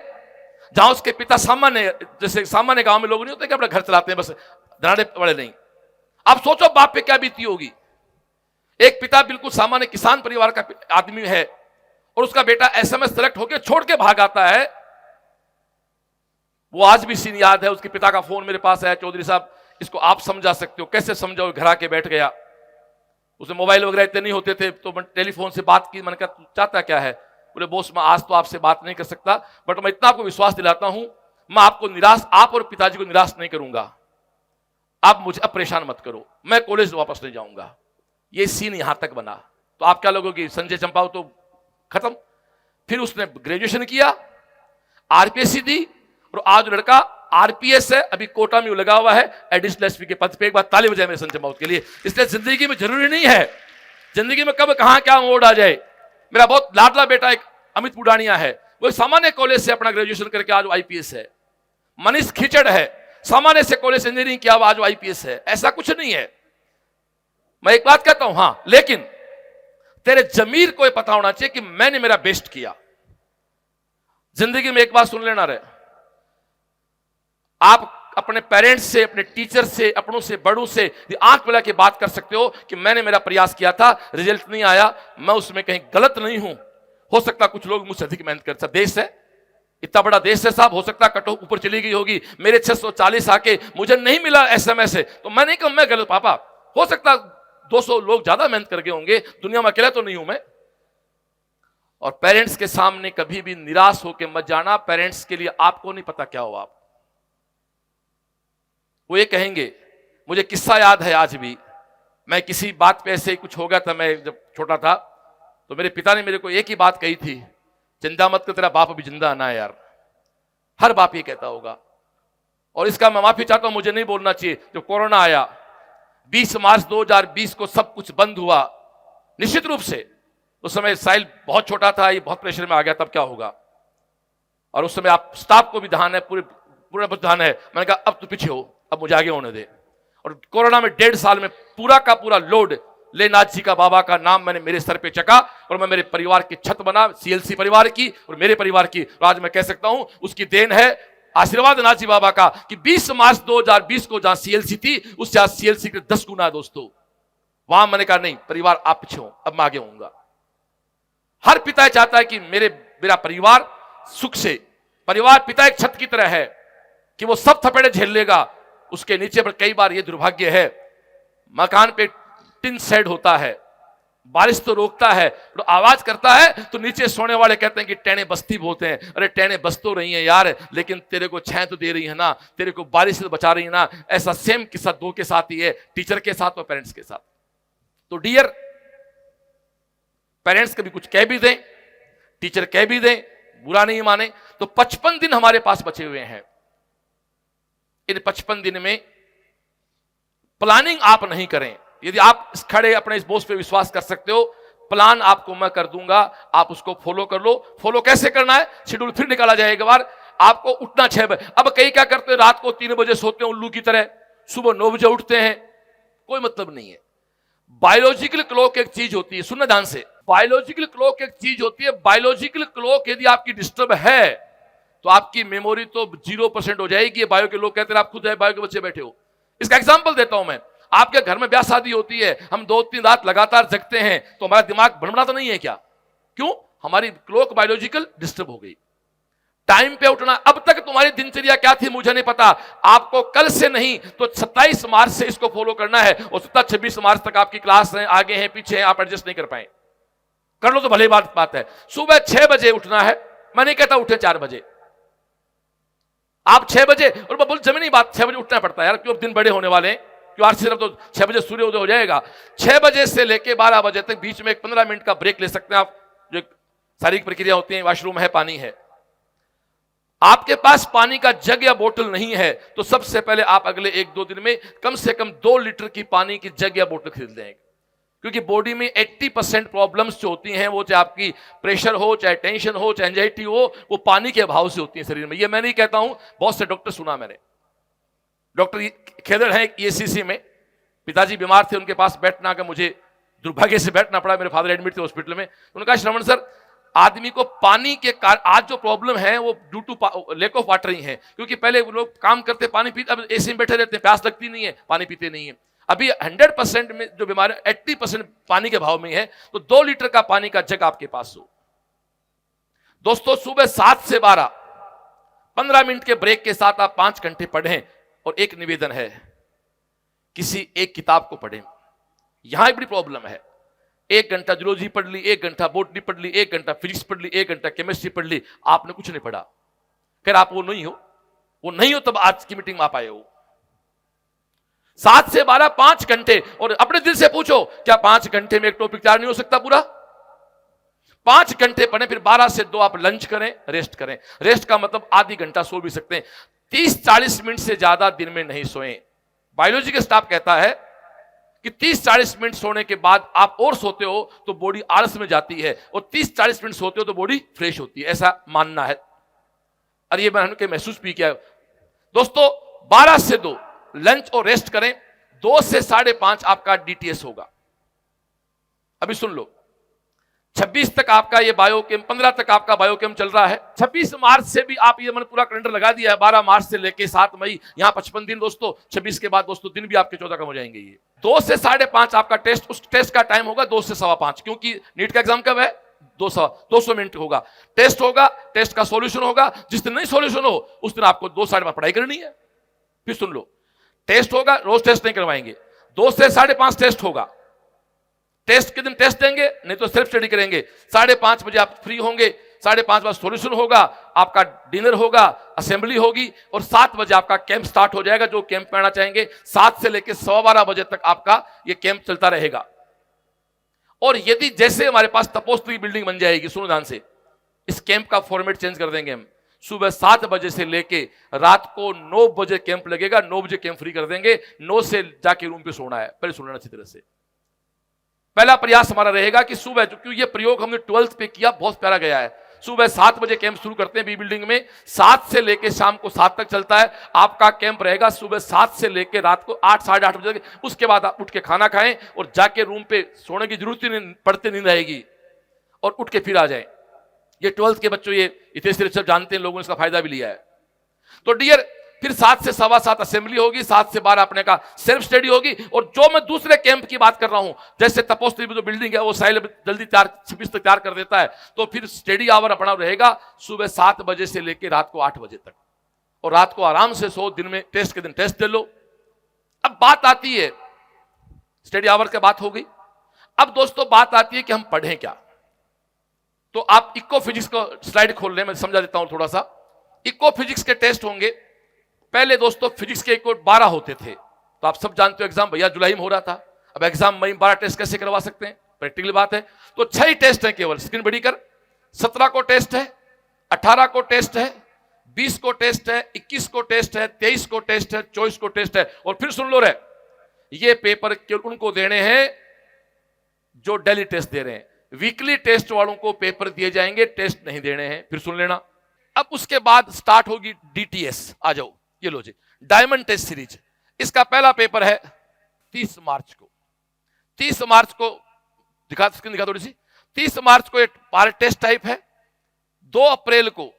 जहां उसके पिता सामान्य, जैसे सामान्य गांव में लोग नहीं होते कि अपना घर चलाते हैं, बस धनाढ़े पड़े नहीं। आप सोचो बाप पे क्या बीती होगी। एक पिता बिल्कुल सामान्य किसान परिवार का आदमी है, और उसका बेटा एसएमएस सेलेक्ट होकर छोड़ के भाग आता है। वो आज भी सीन याद है। उसके पिता का फोन मेरे पास है, चौधरी साहब इसको आप समझा सकते हो? कैसे समझाओ? घर आके बैठ गया। उसे मोबाइल वगैरह इतने नहीं होते थे, तो टेलीफोन से बात की। मैंने कहा तू चाहता क्या है? बोले बॉस मैं आज तो आपसे बात नहीं कर सकता, बट मैं इतना आपको विश्वास दिलाता हूं, मैं आपको निराश, आप और पिताजी को निराश नहीं करूंगा। आप मुझे अब परेशान मत करो, मैं कॉलेज वापस नहीं जाऊंगा। ये सीन यहां तक बना। तो आप क्या लोगों की संजय चंपाव तो खत्म। फिर उसने ग्रेजुएशन किया, आरपीएससी दी, और आज लड़का आरपीएस है, अभी कोटा में लगा हुआ है एडिशनल एसपी के पद पे। एक बार ताली बजाए मेरे संजय चंपाव के लिए। इसलिए जिंदगी में जरूरी नहीं है जिंदगी में कब कहां क्या मोड़ आ जाए। मेरा बहुत लाडला बेटा एक अमित बुडानिया है, वो सामान्य कॉलेज से अपना ग्रेजुएशन करके आज आईपीएस है। मनीष खिचड़ है, सामान्य से कॉलेज इंजीनियरिंग किया, आज आईपीएस है। ऐसा कुछ नहीं है। मैं एक बात कहता हूं, हां, लेकिन तेरे जमीर को पता होना चाहिए कि मैंने मेरा बेस्ट किया। जिंदगी में एक बात सुन लेना रहे, आप अपने पेरेंट्स से, अपने टीचर से, अपनों से, बड़ों से आंख मिला के बात कर सकते हो कि मैंने मेरा प्रयास किया था, रिजल्ट नहीं आया, मैं उसमें कहीं गलत नहीं हूं। हो सकता कुछ लोग मुझसे अधिक मेहनत करते। देश है, इतना बड़ा देश है साहब, हो सकता कट ऑफ ऊपर चली गई होगी। मेरे 640 आके मुझे नहीं मिला एसएमएस से, तो मैं नहीं कहूं मैं गलत पापा। हो सकता 200 लोग ज्यादा मेहनत करके होंगे, दुनिया में अकेला तो नहीं हूं मैं। और पेरेंट्स के सामने कभी भी निराश होकर मत जाना। पेरेंट्स के लिए आपको नहीं पता क्या हो आप। वो ये कहेंगे, मुझे किस्सा याद है आज भी, मैं किसी बात पे ऐसे ही कुछ हो गया था, मैं जब छोटा था, तो मेरे पिता ने मेरे को एक ही बात कही थी, चिंता मत कर, तेरा बाप अभी जिंदा ना है यार। हर बाप ये कहता होगा, और इसका मैं माफी चाहता हूं, मुझे नहीं बोलना चाहिए। जब कोरोना आया 20 मार्च 2020 को सब कुछ बंद हुआ निश्चित रूप से। उस समय साहिल बहुत छोटा था, ये बहुत प्रेशर में आ गया, तब क्या होगा। और उस समय आप स्टाफ को भी ध्यान है, पूरा ध्यान है। मैंने कहा अब तो पीछे हो, अब मुझे आगे होने दे। और कोरोना में 1.5 साल में पूरा का पूरा लोड लेनाथ जी का बाबा का नाम मैंने मेरे सर पे चका, और मैं मेरे परिवार की छत बना, सीएलसी परिवार की और मेरे परिवार की। और आज मैं कह सकता हूं उसकी देन है, आशीर्वाद नाथ जी बाबा का, कि 20 मार्च 2020 को जहां सीएलसी थी, उससे आज सीएलसी के 10 गुना है दोस्तों। वहां मैंने कहा नहीं, परिवार आप पीछे हो, अब मैं आगे होऊंगा। हर पिता चाहता है कि मेरा परिवार सुख से, परिवार पिता एक छत की तरह है कि वो सब थपेड़े झेल लेगा, उसके नीचे पर कई बार ये दुर्भाग्य है, मकान पे टिन शेड होता है, बारिश तो रोकता है, तो आवाज करता है, तो नीचे सोने वाले कहते हैं कि टेने बस्ती बोलते हैं। अरे टेने बस तो रही है यार, लेकिन तेरे को छाया तो दे रही है ना, तेरे को बारिश से तो बचा रही है ना। ऐसा सेम किस्सा दो के साथ ही है, टीचर के साथ और पेरेंट्स के साथ। तो डियर पेरेंट्स कभी कुछ कह भी दें, टीचर कह भी दें, बुरा नहीं माने। तो 55 दिन हमारे पास बचे हुए हैं। इन 55 दिन में प्लानिंग आप नहीं करें, यदि आप खड़े अपने इस बोझ पे विश्वास कर सकते हो, प्लान आपको मैं कर दूंगा, आप उसको फॉलो कर लो। फॉलो कैसे करना है, शेड्यूल फिर निकाला जाए एक बार। आपको उठना 6 बजे। अब कई क्या करते हैं, रात को 3 बजे सोते हैं उल्लू की तरह, सुबह 9 बजे उठते हैं, कोई मतलब नहीं है। बायोलॉजिकल क्लॉक एक चीज होती है, सुनना ध्यान से, बायोलॉजिकल क्लॉक एक चीज होती है। बायोलॉजिकल क्लॉक यदि आपकी डिस्टर्ब है तो आपकी मेमोरी तो 0% हो जाएगी। बायो के लोग कहते हैं, आप खुद है बायो के बच्चे बैठे हो। इसका एग्जांपल देता हूं मैं। आपके घर में ब्याह शादी होती है, हम 2-3 रात लगातार जगते हैं, तो हमारा दिमाग भड़बड़ा तो नहीं है क्या? क्यों? हमारी क्लॉक बायोलॉजिकल डिस्टर्ब हो गई। टाइम पे उठना, अब तक तुम्हारी दिनचर्या क्या थी मुझे नहीं पता, आपको कल से नहीं तो 27 मार्च से इसको फॉलो करना है। और 26 मार्च तक आपकी क्लास है, आगे है पीछे है, आप एडजस्ट नहीं कर पाए, कर लो तो भले बात है। सुबह 6 बजे उठना है, मैं नहीं कहता उठे 4 बजे, आप 6 बजे, और मैं बोल जमीनी बात, 6 बजे उठना पड़ता है यार, क्यों? दिन बड़े होने वाले हैं, क्यों? आज सिर्फ तो 6 बजे सूर्योदय हो जाएगा। 6 बजे से लेके 12 बजे तक बीच में एक 15 मिनट का ब्रेक ले सकते हैं आप, जो शारीरिक प्रक्रिया होती है, वॉशरूम है, पानी है। आपके पास पानी का जग या बोतल नहीं है तो सबसे पहले आप अगले 1-2 दिन में कम से कम 2 लीटर की पानी की जग या बोतल खरीद लेंगे, क्योंकि बॉडी में 80% प्रॉब्लम्स जो होती हैं, वो चाहे आपकी प्रेशर हो, चाहे टेंशन हो, चाहे एंजाइटी हो, वो पानी के अभाव से होती है शरीर में। ये मैं नहीं कहता हूं, बहुत से डॉक्टर सुना मैंने। डॉक्टर खेदड़ है ESCC में, पिताजी बीमार थे, उनके पास बैठना का मुझे दुर्भाग्य से बैठना पड़ा, मेरे फादर एडमिट थे हॉस्पिटल में। उन्होंने कहा श्रवण सर, आदमी को पानी के कारण आज जो प्रॉब्लम है वो due to lack of water ही है, क्योंकि पहले लोग काम करते पानी पीते, अब एसी में बैठे रहते हैं, प्यास लगती नहीं है, पानी पीते नहीं है। अभी 100% में जो बीमारी 80% पानी के भाव में है, तो 2 लीटर का पानी का जग आपके पास हो। दोस्तों सुबह 7 से 12 15 मिनट के ब्रेक के साथ आप 5 घंटे पढ़ें। और एक निवेदन है, किसी एक किताब को पढ़ें। यहां एक बड़ी प्रॉब्लम है, 1 घंटा जूलॉजी पढ़ ली, 1 घंटा बॉटनी पढ़ ली, 1 घंटा फिजिक्स पढ़ ली, 1 घंटा केमिस्ट्री पढ़ ली, आपने कुछ नहीं पढ़ा। खैर आप वो नहीं हो तब आज की मीटिंग में आप आए हो। 7 से 12 5 घंटे। और अपने दिल से पूछो, क्या 5 घंटे में एक टॉपिक तैयार नहीं हो सकता पूरा? 5 घंटे पढ़े, फिर 12 से 2 आप लंच करें, रेस्ट करें। रेस्ट का मतलब आधी घंटा सो भी सकते हैं। 30-40 मिनट से ज्यादा दिन में नहीं सोएं। बायोलॉजी का स्टाफ कहता है कि 30-40 मिनट सोने के बाद आप और सोते हो तो बॉडी आलस में जाती है, और 30-40 मिनट सोते हो तो बॉडी फ्रेश होती है, ऐसा मानना है। और ये मैंने महसूस भी किया। दोस्तों 12 से 2 लंच और रेस्ट करें। 2 से 5:30 आपका डीटीएस होगा। अभी सुन लो, 26 तक आपका ये बायोकेम, 15 तक आपका बायोकेम चल रहा है। 26 मार्च से भी आप ये मैंने पूरा कैलेंडर लगा दिया है, 12 मार्च से लेके 7 मई, यहां 55 दिन दोस्तों। 26 के बाद दोस्तों दिन भी आपके 14 कम हो जाएंगे। ये 2 से 5:30 आपका टेस्ट, उस टेस्ट का टाइम होगा 2 से 5:15, क्योंकि नीट का एग्जाम कब है? 200 मिनट होगा टेस्ट होगा। टेस्ट का सॉल्यूशन होगा। जिस दिन नहीं सॉल्यूशन हो उस दिन आपको 2 साढ़े 5 पढ़ाई करनी है। फिर सुन लो, टेस्ट होगा, रोज टेस्ट नहीं करवाएंगे। 2 से 5:30 टेस्ट होगा। टेस्ट के दिन टेस्ट देंगे, नहीं तो सेल्फ स्टडी करेंगे। 5:30 बजे आप फ्री होंगे। 5:30 बजे सॉल्यूशन होगा, आपका डिनर होगा, असेंबली होगी, और 7 बजे आपका कैंप स्टार्ट हो जाएगा। जो कैंप में आना चाहेंगे 7 से लेकर 12:15 बजे तक आपका ये कैंप चलता रहेगा। और यदि जैसे हमारे पास तपोस्तु की बिल्डिंग बन जाएगी, सुनो ध्यान से, इस कैंप का फॉर्मेट चेंज कर देंगे हम। सुबह 7 बजे से लेके रात को 9 बजे कैंप लगेगा। 9 बजे कैंप फ्री कर देंगे। 9 से जाके रूम पे सोना है। पहले सुन लेना अच्छी तरह से। पहला प्रयास हमारा रहेगा कि सुबह, क्योंकि ये प्रयोग हमने 12th पे किया, बहुत प्यारा गया है। सुबह 7 बजे कैंप शुरू करते हैं बी बिल्डिंग में। 7 से लेके शाम को 7 तक चलता है। आपका कैंप रहेगा सुबह 7 से लेके रात को 8 साढ़े 8 बजे तक। उसके बाद आप उठ के खाना खाएं और जाके रूम पे सोने की जरूरत ही नहीं, पड़ते नींद आएगी, और उठ के फिर आ जाएं। ये 12th के बच्चों ये इतने सिर्फ सब जानते हैं, लोगों ने इसका फायदा भी लिया है। तो डियर, फिर 7 से 7:15 असेंबली होगी। 7 से 12 अपने का सेल्फ स्टडी होगी। और जो मैं दूसरे कैंप की बात कर रहा हूं, जैसे तपोस्तु में जो बिल्डिंग है वो साहिल जल्दी 26 तक तैयार कर देता है, तो फिर स्टडी आवर अपना रहेगा सुबह 7 बजे से लेकर रात को 8 बजे तक। और रात को आराम से सो, दिन में टेस्ट के दिन टेस्ट दे लो। अब बात आती है, स्टडी आवर की बात हो गई। अब दोस्तों बात आती है कि हम पढ़ें क्या। तो आप इको फिजिक्स को स्लाइड खोल रहे हैं, मैं समझा देता हूं थोड़ा सा। इको फिजिक्स के टेस्ट होंगे। पहले दोस्तों फिजिक्स के इको 12 होते थे, तो आप सब जानते हो एग्जाम भैया जुलाई में हो रहा था। अब एग्जाम मई 12 टेस्ट कैसे करवा सकते हैं? प्रैक्टिकल बात है। तो 6 ही टेस्ट है केवल, स्क्रीन बड़ी कर। 17 को टेस्ट है, 18 को टेस्ट है, 20 को टेस्ट है, 21 को टेस्ट है, 23 को टेस्ट है, 24 को टेस्ट है। और फिर सुन लो रे, ये पेपर केवल उनको देने हैं जो डेली टेस्ट दे रहे हैं। वीकली टेस्ट वालों को पेपर दिए जाएंगे, टेस्ट नहीं देने हैं। फिर सुन लेना। अब उसके बाद स्टार्ट होगी डीटीएस। आ जाओ, ये लो जी, डायमंड टेस्ट सीरीज। इसका पहला पेपर है 30 मार्च को। 30 मार्च को दिखा थोड़ी सी। 30 मार्च को एक पार्ट टेस्ट टाइप है। 2 अप्रैल को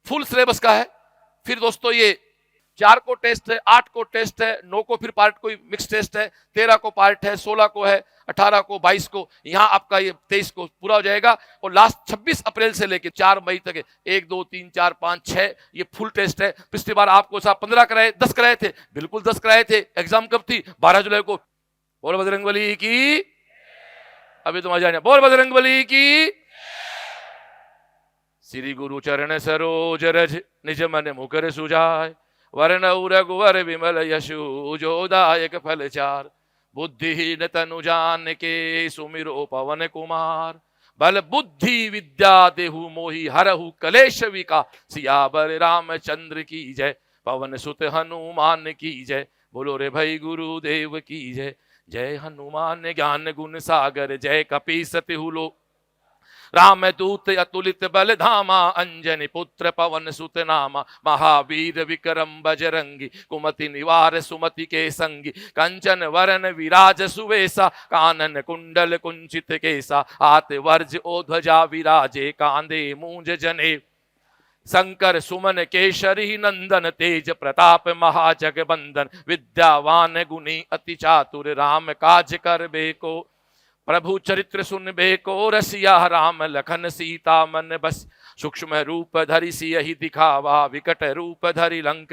फुल सिलेबस का है। फिर दोस्तों ये 4 को टेस्ट है, 8 को टेस्ट है, 9 को फिर पार्ट कोई मिक्स टेस्ट है, 13 को पार्ट है, 16 को है, 18 को, 22 को, यहां आपका ये 23 को पूरा हो जाएगा। और लास्ट 26 अप्रैल से लेकर 4 मई तक 1 2 3 4 5 6 ये फुल टेस्ट है। पिछली बार आपको साहब 15 कराए, 10 कराए थे, बिल्कुल 10 कराए थे। एग्जाम कब थी? 12 जुलाई को। बोल बजरंगबली की। अभी तुम आ जाने। बोल बजरंगबली की। श्री गुरु चरण सरोज रज निज मन मुकर सुजाय, वरण रघुवर विमल यशु जोदायक फल चार, बुद्धिहीन तनु जान के सुमिरो पवन कुमार, बल बुद्धि विद्या देहु मोहि हरहु कलेश विका, सियावर रामचंद्र की जय, पवन सुत हनुमान की जय। बोलो रे भाई गुरुदेव की जय। जय हनुमान ज्ञान गुण सागर, जय कपीस तिहु लोक, राम दूत अतुलित बल धामा, अंजनी पुत्र पवन सुत नामा, महावीर विक्रम बजरंगी, कुमति निवार सुमति के संगी, कंचन वरन विराज सुवेसा, कानन कुंडल कुंचित केसा, हाथ वर्ज ओ ध्वजा विराजे, कांधे मूंज जने, शंकर सुमन केशरी नंदन, तेज प्रताप महाजगबंदन, विद्यावान गुणी अति चातुर, राम काज कर बेको, प्रभु चरित्र सुन बेको रसिया, राम लखन सीता मन बस। सूक्ष्म रूप धरि सियहि दिखावा, विकट रूप धरि लंक।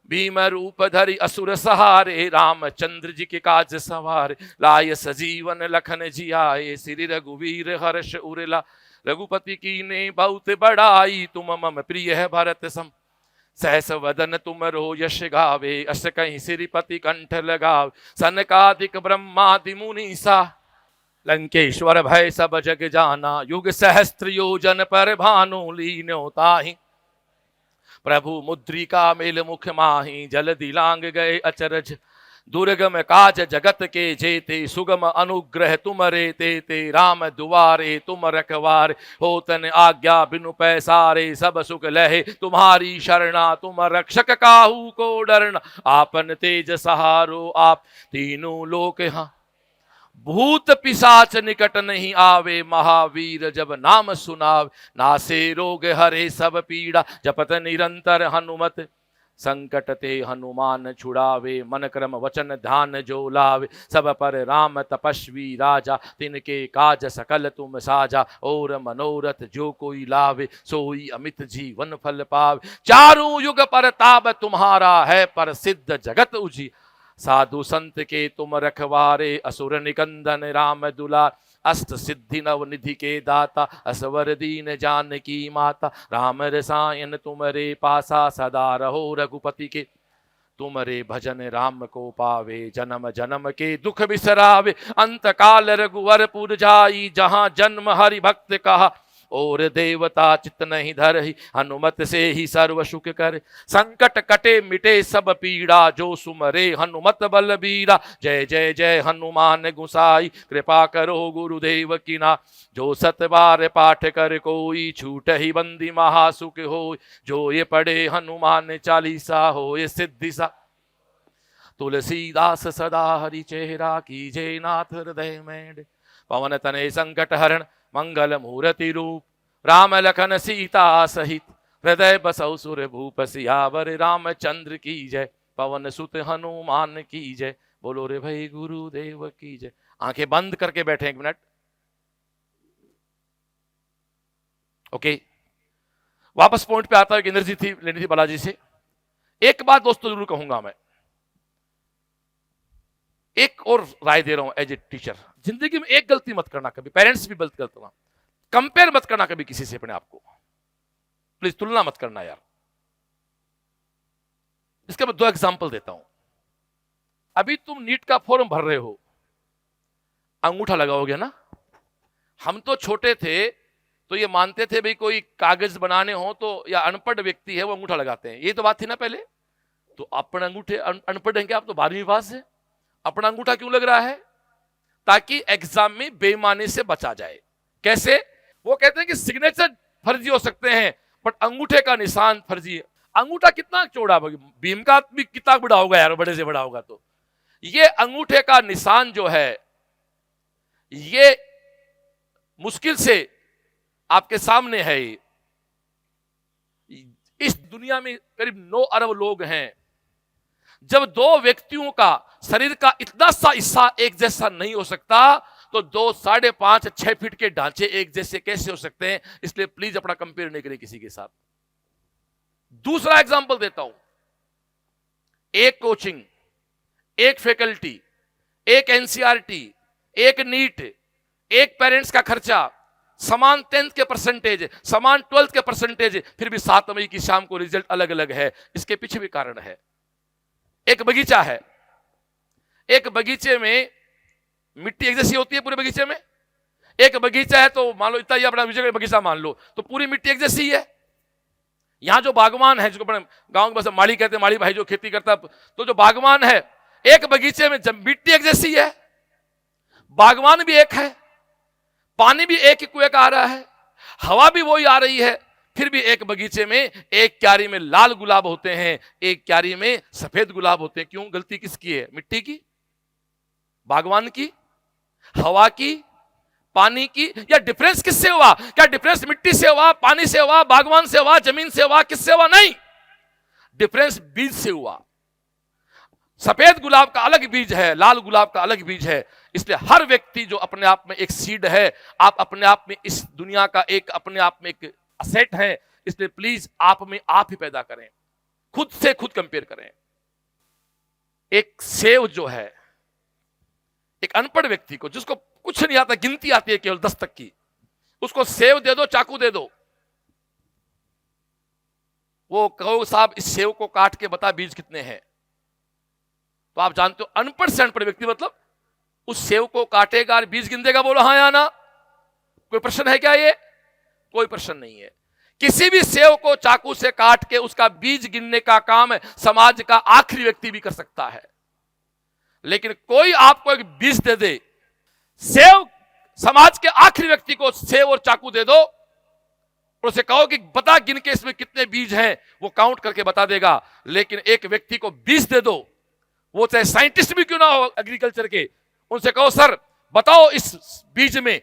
भीम रूप धरि असुर सहारे, रामचंद्र जी के काज सवारे। लाय सजीवन लखन जियाए, श्री रघुवीर हर्ष उरला। रघुपति की ने बहुत बड़ाई, तुम मम प्रिय है भरत सम। सहस वदन तुम रो यश गावे, अस कहीं श्रीपति कंठ लगावे। सनकादिक ब्रह्मादि मुनीसा, लंकेश्वर भय सब जग जाना। युग सहस्त्र योजन पर भानु, लीन्यो ताहि। प्रभु मुद्रिका मेल मुख माही, जलदि लांग गए अचरज। दुर्गम काज जगत के जेते, सुगम अनुग्रह तुमरे तेते। राम दुआरे तुम रखवारे, होतन आज्ञा बिनु पैसारे। सब सुख लहे तुम्हारी शरणा, तुम रक्षक काहू को डरना। आपन तेज सहारो आप, तीनों लोक हाँ। भूत पिशाच निकट नहीं आवे, महावीर जब नाम सुनावे। नासे रोग हरे सब पीड़ा, जपत निरंतर हनुमत। संकट ते हनुमान छुड़ावे, मन क्रम वचन ध्यान जो लावे। सब पर राम तपस्वी राजा, तिनके काज सकल तुम साजा। और मनोरथ जो कोई लावे, सोई अमित जीवन फल पावे। चारों युग पर ताब तुम्हारा है, पर सिद्ध जगत उजी। साधु संत के तुम रखवारे, असुर निकंदन राम दुलार। अष्ट सिद्धि नव निधि के दाता, असवर दीन जानकी माता। राम रसायन तुमरे पासा, सदा रहो रघुपति के। तुमरे भजन राम को पावे, जन्म जन्म के दुख बिसरावे। अंत काल रघुवर पुर जाई, जहाँ जन्म हरि भक्त कहा। और देवता चित नहीं धरहि, हनुमत से ही सर्व सुख करे। संकट कटे मिटे सब पीड़ा, जो सुमरे हनुमत बलबीरा। जय जय जय हनुमान गुसाई, कृपा करो गुरुदेव की ना। जो सत बार पाठ कर कोई, छूट ही बंदी महासुख हो। जो ये पढ़े हनुमान चालीसा, हो ये सिद्धि सा। तुलसीदास सदा हरि चेहरा, कीजे नाथ हृदय में। पवन तनय संकट हरण, मंगल मूर्ति रूप। राम लखन सीता सहित, हृदय बसौ सुर भूप। सियावर रामचंद्र की जय, पवन सुत हनुमान की जय। बोलो रे भाई गुरुदेव की जय। आंखें बंद करके बैठे 1 मिनट। ओके, वापस पॉइंट पे आता है। एनर्जी थी लेनी थी बालाजी से। एक बात दोस्तों जरूर कहूंगा मैं, एक और राय दे रहा हूं एज ए टीचर। जिंदगी में एक गलती मत करना कभी, पेरेंट्स भी गलत करना, कंपेयर मत करना कभी किसी से अपने आप को। प्लीज तुलना मत करना यार। इसका मैं 2 एग्जांपल देता हूं। अभी तुम नीट का फॉर्म भर रहे हो, अंगूठा लगाओगे ना। हम तो छोटे थे तो ये मानते थे भाई कोई कागज बनाने हो तो, या अनपढ़ व्यक्ति है वो अंगूठा लगाते हैं, ये तो बात थी ना पहले। तो अपने अंगूठे, अनपढ़ हैं क्या आप तो 12वीं पास है, अपना अंगूठा क्यों लग रहा है? ताकि एग्जाम में बेईमानी से बचा जाए। कैसे? वो कहते हैं कि सिग्नेचर फर्जी हो सकते हैं, बट अंगूठे का निशान फर्जी है। अंगूठा कितना चौड़ा होगा, भीम का भी कितना बड़ा होगा यार, बड़े से बड़ा होगा। तो ये अंगूठे का निशान जो है, ये मुश्किल से आपके सामने है। इस दुनिया में करीब 9 अरब लोग हैं। जब 2 व्यक्तियों का शरीर का इतना सा हिस्सा एक जैसा नहीं हो सकता, तो 2, 5.5, 6 फीट के ढांचे एक जैसे कैसे हो सकते हैं? इसलिए प्लीज अपना कंपेयर नहीं करें किसी के साथ। दूसरा एग्जांपल देता हूं। एक कोचिंग, एक फैकल्टी, एक एनसीईआरटी, एक नीट, एक पेरेंट्स का खर्चा, समान 10th के परसेंटेज, समान 12th के परसेंटेज, फिर भी 7 मई की शाम को रिजल्ट अलग अलग है। इसके पीछे भी कारण है। एक बगीचा है, एक बगीचे में मिट्टी एक जैसी होती है पूरे बगीचे में। एक बगीचा है तो मान लो इतना ही अपना विजय बगीचा मान लो, तो पूरी मिट्टी एक जैसी है। यहां जो बागवान है, जिसको अपने गांव में बस माली कहते हैं, माली भाई जो खेती करता है, तो जो बागवान है, एक बगीचे में जब मिट्टी एक जैसी है, बागवान भी एक है, पानी भी एक ही कुएं का आ रहा है, हवा भी वही आ रही है, फिर भी एक बगीचे में एक क्यारी में लाल गुलाब होते हैं, एक क्यारी में सफेद गुलाब होते हैं। क्यों? गलती किसकी है? मिट्टी की, बागवान की, हवा की, पानी की? या डिफरेंस किससे हुआ? क्या डिफरेंस मिट्टी से हुआ, पानी से हुआ, बागवान से हुआ, जमीन से हुआ? किससे हुआ? नहीं, डिफरेंस बीज से हुआ। सफेद गुलाब का अलग बीज है, लाल गुलाब का अलग बीज है। इसलिए हर व्यक्ति जो अपने आप में एक सीड है, आप अपने आप में इस दुनिया का एक अपने आप में एक असेट है। इसलिए प्लीज आप में आप ही पैदा करें, खुद से खुद कंपेयर करें। एक सेव जो है, एक अनपढ़ व्यक्ति को जिसको कुछ नहीं आता, गिनती आती है केवल 10 तक की, उसको सेव दे दो, चाकू दे दो, वो कहो साहब इस सेव को काट के बता बीज कितने हैं, तो आप जानते हो अनपढ़ से अनपढ़ व्यक्ति मतलब उस सेव को काटेगा और बीज गिन देगा। बोलो हाँ या ना? कोई प्रश्न है क्या? ये कोई प्रश्न नहीं है। किसी भी सेव को चाकू से काट के उसका बीज गिनने का काम समाज का आखिरी व्यक्ति भी कर सकता है, लेकिन कोई आपको एक बीज दे दे, सेव समाज के आखिरी व्यक्ति को सेव और चाकू दे दो और उसे कहो कि बता गिन के इसमें कितने बीज हैं, वो काउंट करके बता देगा। लेकिन एक व्यक्ति को बीज दे दो, वो चाहे साइंटिस्ट भी क्यों ना हो एग्रीकल्चर के, उनसे कहो सर बताओ इस बीज में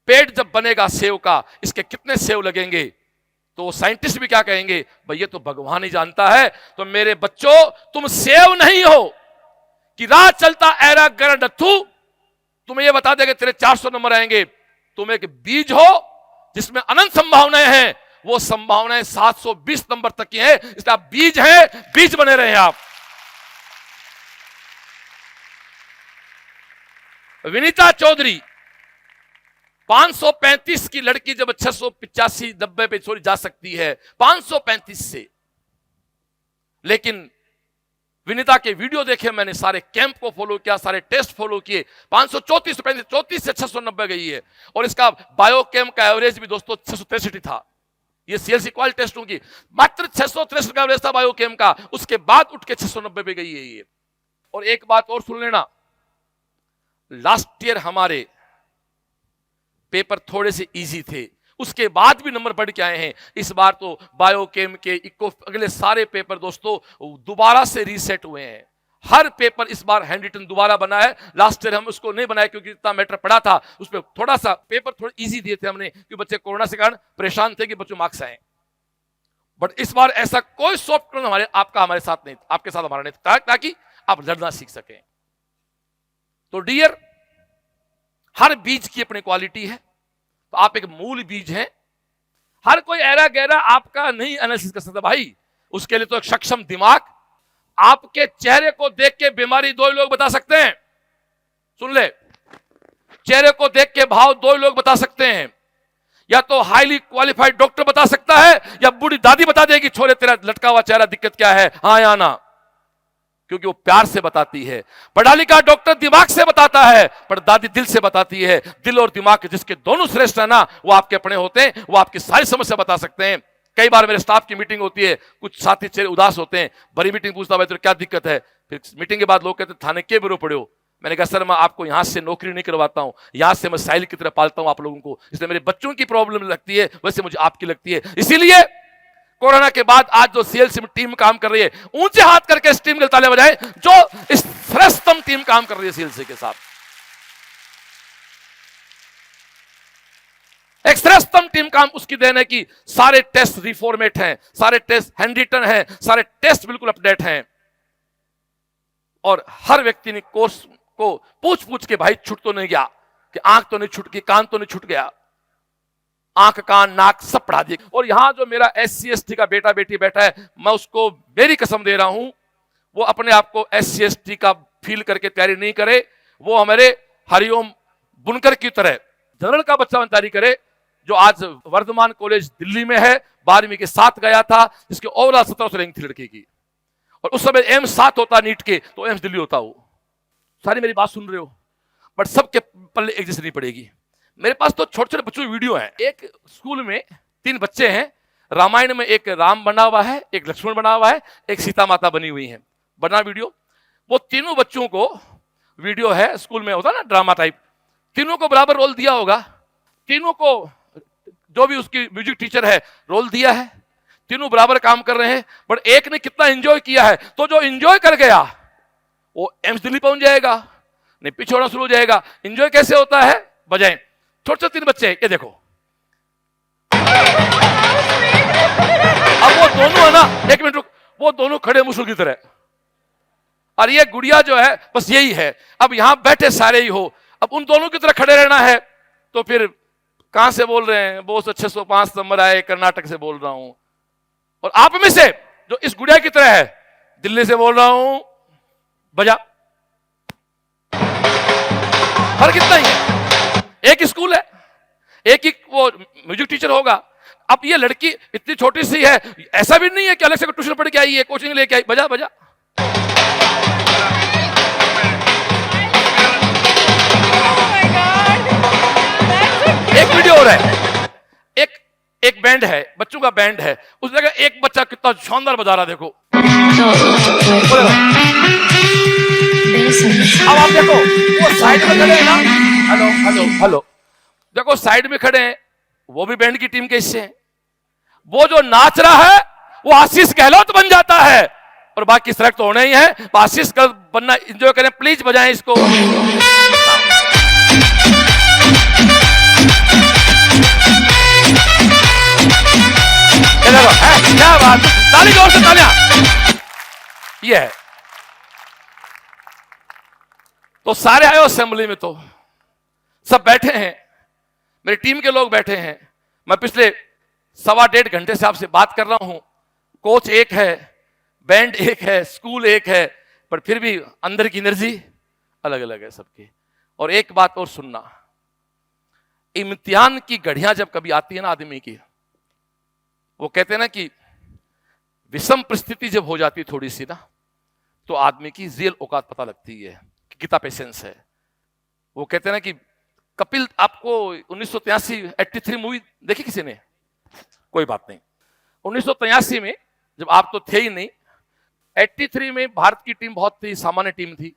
पेड़ जब बनेगा सेव का, इसके कितने सेव लगेंगे, तो वो साइंटिस्ट भी क्या कहेंगे, भाई ये तो भगवान ही जानता है। तो मेरे बच्चों, तुम सेव नहीं हो कि राह चलता ऐरा गर डथू तुम्हें ये बता देगा तेरे 400 नंबर आएंगे। तुम एक बीज हो जिसमें अनंत संभावनाएं हैं, वो संभावनाएं 720 नंबर तक की हैं। इसलिए आप बीज हैं, बीज बने रहे आप। विनीता चौधरी 535 की लड़की जब 685 90 पे छोड़ी जा सकती है 535 से, लेकिन विनीता के वीडियो देखे मैंने, सारे कैंप को फॉलो किया, सारे टेस्ट फॉलो किए, 534 से 690 गई है। और इसका बायो कैंप का एवरेज भी दोस्तों 663 था। ये सीएलसी क्वाल टेस्ट होंगी, मात्र 663 का एवरेज था बायो कैंप का, उसके बाद उठ के 690 पे गई है ये। और एक बात और सुन लेना, लास्ट ईयर हमारे पेपर थोड़े से इजी थे, उसके बाद भी नंबर बढ़ के आए हैं। इस बार तो बायोकेम के इको अगले सारे पेपर दोस्तों दोबारा से रीसेट हुए हैं। हर पेपर इस बार हैंड रिटन दोबारा बना है। लास्ट ईयर हम उसको नहीं बनाए क्योंकि इतना मैटर पड़ा था, उस पर थोड़ा सा पेपर थोड़े इजी दिए थे हमने, क्योंकि बच्चे कोरोना के कारण परेशान थे कि बच्चों मार्क्स आए। बट इस बार ऐसा कोई सॉफ्टवेयर हमारे साथ नहीं, आपके साथ हमारा नहीं, ताकि आप लड़ना सीख सकें। तो डियर, हर बीज की अपनी क्वालिटी है, तो आप एक मूल बीज हैं। हर कोई ऐरा गहरा आपका नहीं एनालिसिस कर सकता भाई, उसके लिए तो एक सक्षम दिमाग। आपके चेहरे को देख के बीमारी 2 लोग बता सकते हैं, सुन ले, चेहरे को देख के भाव 2 लोग बता सकते हैं, या तो हाईली क्वालिफाइड डॉक्टर बता सकता है, या बूढ़ी दादी बता देगी छोरे तेरा लटका हुआ चेहरा दिक्कत क्या है, हाँ या ना, क्योंकि वो प्यार से बताती है। पढ़ा लिखा डॉक्टर दिमाग से बताता है, पर दादी दिल से बताती है। दिल और दिमाग जिसके दोनों श्रेष्ठ है ना, वो आपके अपने होते हैं, वो आपकी सारी समस्या बता सकते हैं। कई बार मेरे स्टाफ की मीटिंग होती है, कुछ साथी चेहरे उदास होते हैं, बड़ी मीटिंग पूछता भाई तो क्या दिक्कत है, फिर मीटिंग के बाद लोग कहते थाने के ब्यूरो पड़े हो। मैंने कहा सर मैं आपको यहां से नौकरी नहीं करवाता हूं, यहां से मैं साहिल की तरह पालता हूं आप लोगों को, इसलिए मेरे बच्चों की प्रॉब्लम लगती है वैसे मुझे आपकी लगती है। इसीलिए कोरोना के बाद आज जो सीएलसी टीम काम कर रही है, ऊंचे हाथ करके इस टीम के तालियां बजाएं जो इस श्रेष्ठतम टीम काम कर रही है सीएलसी के साथ। एक श्रेष्ठतम टीम काम उसकी देन है कि सारे टेस्ट रिफॉर्मेट हैं, सारे टेस्ट हैंड रिटन हैं, सारे टेस्ट बिल्कुल अपडेट हैं, और हर व्यक्ति ने कोर्स को पूछ पूछ के भाई छूट तो नहीं गया, कि आंख तो नहीं छूट गई, कान तो नहीं छूट गया, आंख कान नाक सब पढ़ा दिए। और यहां जो मेरा SC ST का बेटा बेटी बैठा है, मैं उसको मेरी कसम दे रहा हूं, वो अपने आप को SC ST का फील करके तैयारी नहीं करे, वो हमारे हरिओम बुनकर की तरह जनरल का बच्चा तैयारी करे, जो आज वर्धमान कॉलेज दिल्ली में है, 12वीं के साथ गया था, जिसके ओवरऑल 1700 रैंक थी लड़के की, और उस समय एम्स 7 होता नीट के, तो एम्स दिल्ली होता। वो सारी मेरी बात सुन रहे हो, बट सबके पल्ले एक जैसे नहीं पड़ेगी। मेरे पास तो छोटे छोटे बच्चों की वीडियो है। एक स्कूल में 3 बच्चे हैं, रामायण में एक राम बना हुआ है, एक लक्ष्मण बना हुआ है, एक सीता माता बनी हुई है, बना वीडियो। वो तीनों बच्चों को वीडियो है, स्कूल में होता ना ड्रामा टाइप, तीनों को बराबर रोल दिया होगा, तीनों को जो भी उसकी म्यूजिक टीचर है रोल दिया है, तीनों बराबर काम कर रहे हैं, बट एक ने कितना एंजॉय किया है, तो जो एंजॉय कर गया वो एम्स दिल्ली पहुंच जाएगा, नहीं पीछे होना शुरू हो जाएगा। एंजॉय कैसे होता है, बजाएं। छोटे छोटे 3 बच्चे, ये देखो, अब वो दोनों है ना, 1 मिनट रुक, वो दोनों खड़े मुसुल की तरह, और ये गुड़िया जो है बस यही है। अब यहां बैठे सारे ही हो, अब उन दोनों की तरह खड़े रहना है, तो फिर कहां से बोल रहे हैं? वो 605 नंबर आए, कर्नाटक से बोल रहा हूं। और आप में से जो इस गुड़िया की तरह है, दिल्ली से बोल रहा हूं, बजा। फर्क इतना ही है, एक स्कूल है, एक ही वो म्यूजिक टीचर होगा। अब ये लड़की इतनी छोटी सी है, ऐसा भी नहीं है कि अलग से ट्यूशन पढ़ के आई है, कोचिंग लेके आई, बजा बजा। एक वीडियो हो रहा है, एक बैंड है, बच्चों का बैंड है, उस जगह एक बच्चा कितना शानदार बजा रहा, देखो। अब आप देखो, वो साइड में खड़े हैं ना, हेलो हेलो हेलो, देखो साइड में खड़े हैं, वो भी बैंड की टीम के हिस्से हैं। वो जो नाच रहा है वो आशीष गहलोत बन जाता है, और बाकी सिलेक्ट तो होना ही है। आशीष का बनना एंजॉय करें, प्लीज बजाएं इसको। क्या बात, ताली जोर से तालियां। ये है, तो सारे आए असेंबली में, तो सब बैठे हैं, मेरी टीम के लोग बैठे हैं। मैं पिछले 1.25 घंटे से आपसे बात कर रहा हूं। कोच एक है, बैंड एक है, स्कूल एक है, पर फिर भी अंदर की एनर्जी अलग अलग है सबकी। और एक बात और सुनना, इम्तिहान की घड़ियां जब कभी आती है ना आदमी की, वो कहते हैं ना कि विषम परिस्थिति जब हो जाती थोड़ी सी ना, तो आदमी की रियल औकात पता लगती है कि कितना पेशेंस है। वो कहते हैं ना कि कपिल, आपको 1983 83 मूवी देखी किसी ने? कोई बात नहीं। 1983 में जब आप तो थे ही नहीं, 83 में भारत की टीम बहुत ही सामान्य टीम थी।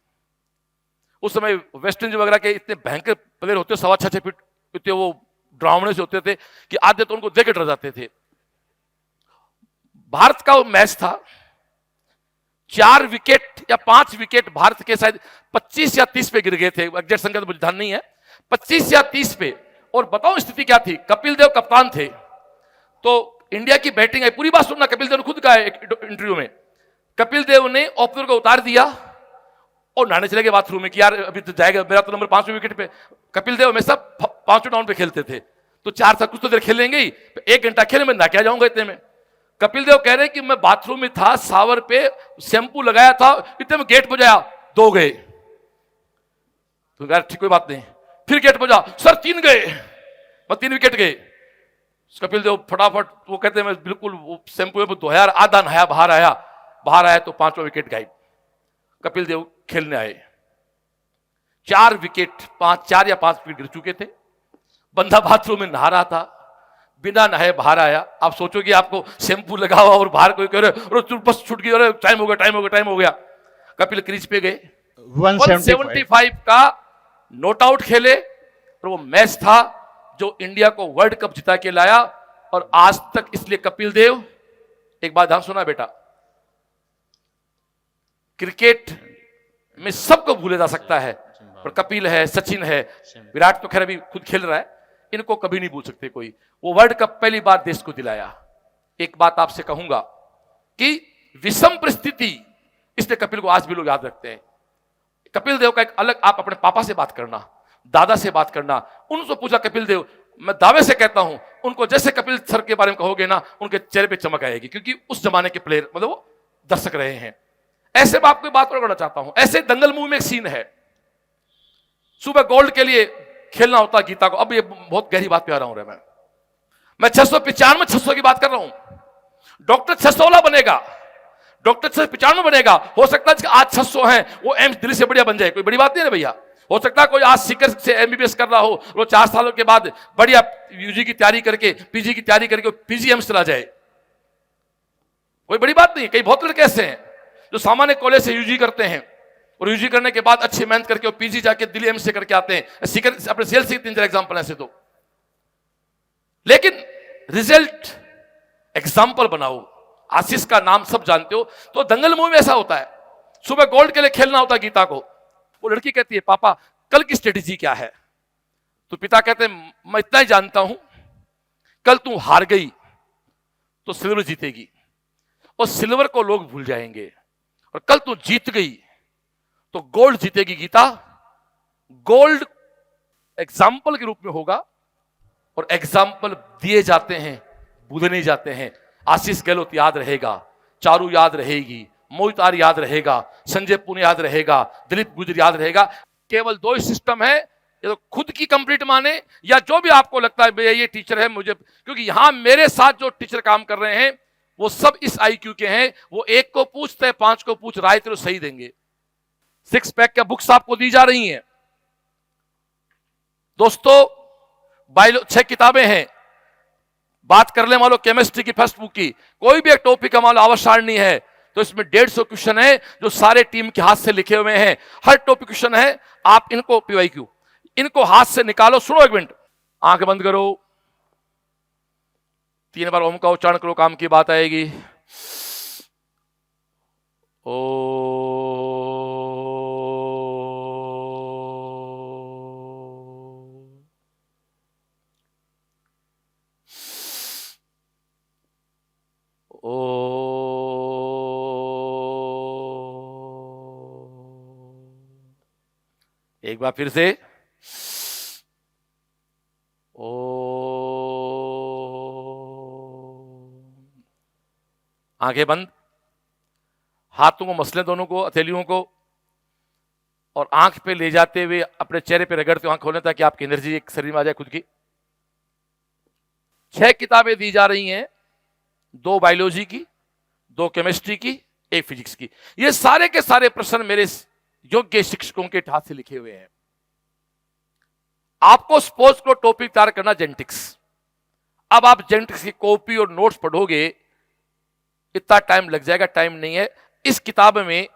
उस समय वेस्ट इंडीज वगैरह के इतने भयंकर प्लेयर होते, 6.25 फीट इतने वो ड्रामणे से होते थे कि आधे तो उनको देख के डर जाते थे। भारत का वो मैच था, 4 विकेट या 5 विकेट भारत के शायद 25 या 30 पे गिर गए थे, एग्जैक्ट संख्या तो मुझे ध्यान नहीं है, 25 या 30 पे। और बताओ स्थिति क्या थी, कपिल देव कप्तान थे, तो इंडिया की बैटिंग आई। पूरी बात सुनना, कपिल देव ने खुद कहा एक इंटरव्यू में, कपिल देव ने ओपनर को उतार दिया और नहाने चले गए बाथरूम में कि यार अभी तो जाएगा, मेरा तो नंबर 5वें विकेट पे। कपिल देव हमेशा 5वें डाउन पे खेलते थे, तो 4 था, कुछ तो देर खेलेंगे ही, 1 घंटा खेले, मैं नहा के आ जाऊंगा इतने में। कपिल देव कह रहे कि मैं बाथरूम में था, शावर पे शैम्पू लगाया था, इतने में गेट बजाया, 2 गए। तो यार ठीक, कोई बात नहीं। फिर गेट बजा, सर 3 गए, 3 विकेट गए। कपिल देव फटाफट, वो कहते हैं मैं बिल्कुल शैम्पू में धोया, आधा नहाया, बाहर आया तो 5वां विकेट गायब। कपिल देव खेलने आए, 4 विकेट, 4 या 5 विकेट गिर चुके थे। बंदा बाथरूम में नहा रहा था, बिना नहाए बाहर आया। आप सोचोगे आपको शैम्पू लगा हुआ और बाहर कोई कह रहे बस छूट गई, टाइम हो गया। कपिल क्रीज पे गए, 175 का नॉट आउट खेले, और वो मैच था जो इंडिया को वर्ल्ड कप जिता के लाया। और आज तक इसलिए कपिल देव, एक बात ध्यान सुना बेटा, क्रिकेट में सबको भूला जा सकता है, पर कपिल है, सचिन है, विराट तो खैर अभी खुद खेल रहा है, इनको कभी नहीं भूल सकते कोई। वो वर्ल्ड कप पहली बार देश को दिलाया। एक बात आपसे कहूंगा कि विषम परिस्थिति, इसलिए कपिल को आज भी लोग याद रखते हैं। कपिल देव का एक अलग, आप अपने पापा से बात करना, दादा से बात करना, उनसे पूछा कपिल देव, मैं दावे से कहता हूं उनको जैसे कपिल सर के बारे में कहोगे ना, उनके चेहरे पे चमक आएगी, क्योंकि उस जमाने के प्लेयर, मतलब वो दर्शक रहे हैं। ऐसे मैं आपको बात करना चाहता हूं, ऐसे दंगल मूवी में एक सीन है, सुबह गोल्ड के लिए खेलना होता गीता को। अब ये बहुत गहरी बात पे आ रहा हूं मैं 695 600 की बात कर रहा हूं। डॉक्टर 616 बनेगा, डॉक्टर 695 बनेगा। हो सकता है आज 600 हैं, वो एम्स दिल्ली से बढ़िया बन जाए, कोई बड़ी बात नहीं है भैया। हो सकता है कोई आज सीकर से एमबीबीएस कर रहा हो, वो 4 सालों के बाद बढ़िया यूजी की तैयारी करके, पीजी की तैयारी करके पीजी एम्स चला जाए, कोई बड़ी बात नहीं। कई बहुत लड़के ऐसे हैं जो सामान्य कॉलेज से यूजी करते हैं, और यूजी करने के बाद अच्छी मेहनत करके और पीजी जाके दिल्ली एम्स से करके आते हैं। सीकर अपने सेल से 3-4 एग्जाम्पल ऐसे तो, लेकिन रिजल्ट एग्जाम्पल बनाओ। आशीष का नाम सब जानते हो, तो दंगल मूवी में ऐसा होता है, सुबह गोल्ड के लिए खेलना होता है गीता को। वो लड़की कहती है पापा कल की स्ट्रेटेजी क्या है? तो पिता कहते हैं मैं इतना ही जानता हूं, कल तू हार गई तो सिल्वर जीतेगी, और सिल्वर को लोग भूल जाएंगे, और कल तू जीत गई तो गोल्ड जीतेगी गीता। गोल्ड एग्जाम्पल के रूप में होगा, और एग्जाम्पल दिए जाते हैं, भूले नहीं जाते हैं। आशीष गहलोत याद रहेगा, चारू याद रहेगी, मोहित आर्य याद रहेगा, संजय पुनिया याद रहेगा, दिलीप गुजर याद रहेगा। केवल दो ही सिस्टम है, ये तो खुद की कंप्लीट माने, या जो भी आपको लगता है भैया ये टीचर है मुझे, क्योंकि यहां मेरे साथ जो टीचर काम कर रहे हैं वो सब इस आईक्यू के हैं। वो एक को पूछते हैं, 5 को पूछ राय तो सही देंगे। 6 पैक क्या बुक्स आपको दी जा रही हैं दोस्तों। बायो 6 किताबें हैं। बात कर ले मान लो केमिस्ट्री की फर्स्ट बुक की, कोई भी एक टॉपिक का मान लो आवर्त सारणी है, तो इसमें 150 क्वेश्चन है जो सारे टीम के हाथ से लिखे हुए हैं। हर टॉपिक क्वेश्चन है। आप इनको पीवाईक्यू, इनको हाथ से निकालो। सुनो एक मिनट, आंख बंद करो, 3 बार ओम का उच्चारण करो, काम की बात आएगी। ओ एक बार फिर से ओ। आंखें बंद, हाथों को मसले दोनों को, हथेलियों को, और आंख पे ले जाते हुए अपने चेहरे पे रगड़ते हुए आंख खोलें ताकि आपकी एनर्जी एक शरीर में आ जाए खुद की। 6 किताबें दी जा रही हैं, 2 बायोलॉजी की, 2 केमिस्ट्री की, 1 फिजिक्स की। ये सारे के सारे प्रश्न मेरे योग्य शिक्षकों के हाथ से लिखे हुए हैं। आपको सपोज को टॉपिक तैयार करना जेनेटिक्स। अब आप जेनेटिक्स की कॉपी और नोट्स पढ़ोगे, इतना टाइम लग जाएगा, टाइम नहीं है। इस किताब में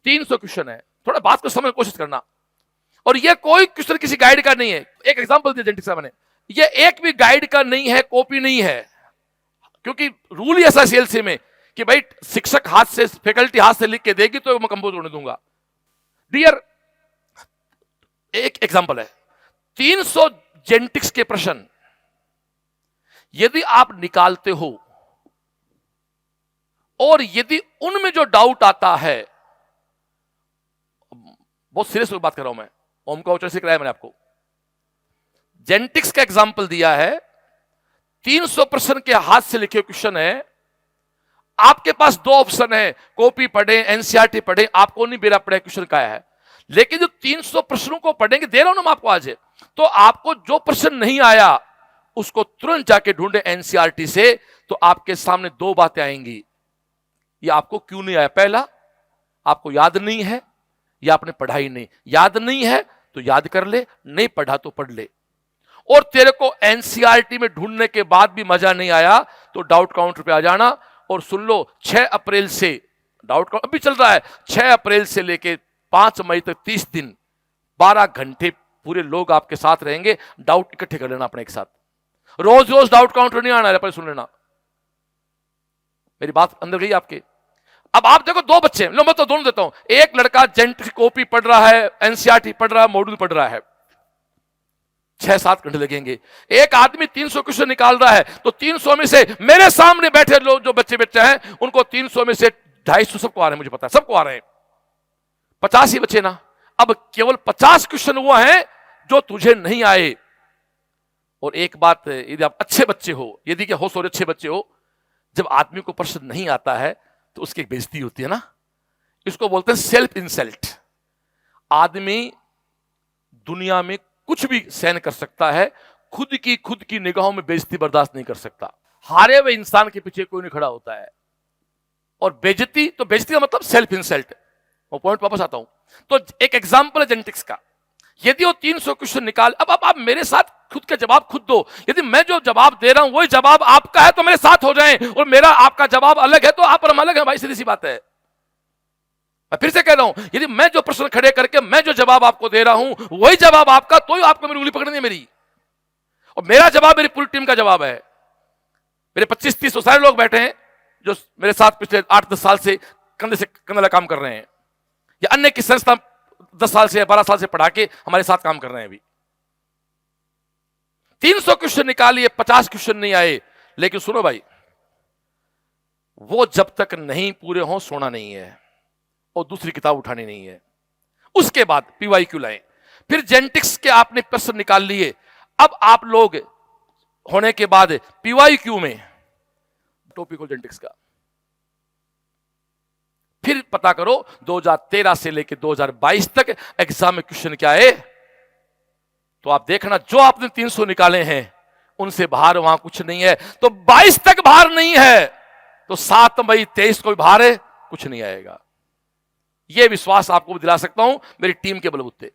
300 क्वेश्चन है, थोड़ा बात को समझने की कोशिश करना। और ये कोई क्वेश्चन किसी गाइड का नहीं है। एक एग्जांपल दिया जेनेटिक्स का मैंने, ये एक भी गाइड का नहीं है, कॉपी नहीं है, क्योंकि रूल ही ऐसा सीएलसी में कि भाई शिक्षक हाथ से, फैकल्टी हाथ से लिख के देगी तो मैं कंपोज होने दूंगा। डियर, एक एग्जांपल है, 300 जेनेटिक्स के प्रश्न यदि आप निकालते हो और यदि उनमें जो डाउट आता है, बहुत सीरियस बात कर रहा हूं मैं, ओम का उच्चारण सिखाया मैंने आपको, जेनेटिक्स का एग्जांपल दिया है, 300 प्रश्न के हाथ से लिखे क्वेश्चन है। आपके पास 2 ऑप्शन है, कॉपी पढ़े, एनसीईआरटी पढ़े, आपको नहीं बेरा पड़े क्वेश्चन क्या है। लेकिन जो 300 प्रश्नों को पढ़ेंगे, दे रहा हूं ना मैं आपको आज, तो आपको जो प्रश्न नहीं आया उसको तुरंत जाके ढूंढे एनसीईआरटी से, तो आपके सामने 2 बातें आएंगी। ये आपको क्यों नहीं आया? पहला, आपको याद नहीं है या आपने पढ़ाई नहीं। याद नहीं है तो याद कर ले, नहीं पढ़ा तो पढ़ ले। और तेरे को एनसीईआरटी में ढूंढने के बाद भी मजा नहीं आया तो डाउट काउंटर पे आ जाना। और सुन लो, 6 अप्रैल से डाउट काउंटर अभी चल रहा है, 6 अप्रैल से लेके 5 मई तक 30 दिन 12 घंटे पूरे लोग आपके साथ रहेंगे। डाउट इकट्ठे कर लेना अपने एक साथ, रोज रोज डाउट काउंटर नहीं आना है, पर सुन लेना, मेरी बात अंदर गई आपके। अब आप देखो 2 बच्चे, लो मैं तो दोनों देता हूं, एक लड़का जेनेटिक्स कॉपी पढ़ रहा है, एनसीईआरटी पढ़ रहा है, मॉड्यूल पढ़ रहा है, 6-7 घंटे लगेंगे। एक आदमी 300 क्वेश्चन निकाल रहा है, तो 300 में से मेरे सामने बैठे लोग जो बच्चे हैं उनको 300 में से 250 सबको आ रहे हैं, मुझे पता है सबको आ रहे हैं, 50 ही बचे ना। अब केवल 50 क्वेश्चन हुआ है जो तुझे नहीं आए। और एक बात, यदि आप अच्छे बच्चे हो, यदि क्या हो सो अच्छे बच्चे हो, जब आदमी को प्रश्न नहीं आता है तो उसकी एक बेइज्जती होती है ना, इसको बोलते हैं सेल्फ इंसल्ट। आदमी दुनिया में कुछ भी सहन कर सकता है, खुद की निगाहों में बेइज्जती बर्दाश्त नहीं कर सकता। हारे हुए इंसान के पीछे कोई नहीं खड़ा होता है। और बेइज्जती, तो बेइज्जती का मतलब सेल्फ इंसल्ट। वो पॉइंट वापस आता हूं। तो एक एग्जांपल है जेनेटिक्स का, यदि वो 300 क्वेश्चन निकाल, अब आप मेरे साथ खुद का जवाब खुद दो। यदि मैं जो जवाब दे रहा हूं वही जवाब आपका है तो मेरे साथ हो जाएं, और मेरा आपका जवाब अलग है तो आप और हम अलग है भाई, सीधी सी बात है। मैं फिर से कह रहा हूं, यदि मैं जो प्रश्न खड़े करके मैं जो जवाब आपको दे रहा हूं वही जवाब आपका, तो ही आपको मेरी उंगली पकड़नी है मेरी, और मेरा जवाब मेरी पूरी टीम का जवाब है। मेरे 25-30 सारे लोग बैठे हैं जो मेरे साथ पिछले 8-10 साल से कंधे से कंधा काम कर रहे हैं, या अन्य की संस्था 10 साल से 12 साल से पढ़ा के हमारे साथ काम कर रहे हैं। अभी 300 क्वेश्चन निकालिए, 50 क्वेश्चन नहीं आए। लेकिन सुनो भाई, वो जब तक नहीं पूरे हों सोना नहीं है और दूसरी किताब उठानी नहीं है। उसके बाद पीवाईक्यू लाएं। फिर जेनेटिक्स के आपने प्रश्न निकाल लिए। अब आप लोग होने के बाद पीवाईक्यू में टॉपिकल जेनेटिक्स का फिर पता करो 2013 से लेकर 2022 तक एग्जाम में क्वेश्चन क्या है। तो आप देखना जो आपने 300 निकाले हैं उनसे बाहर वहां कुछ नहीं है। तो 22 तक बाहर नहीं है तो 7 मई 23 को भी बाहर है, कुछ नहीं आएगा। यह विश्वास आपको दिला सकता हूं मेरी टीम के बलबूते।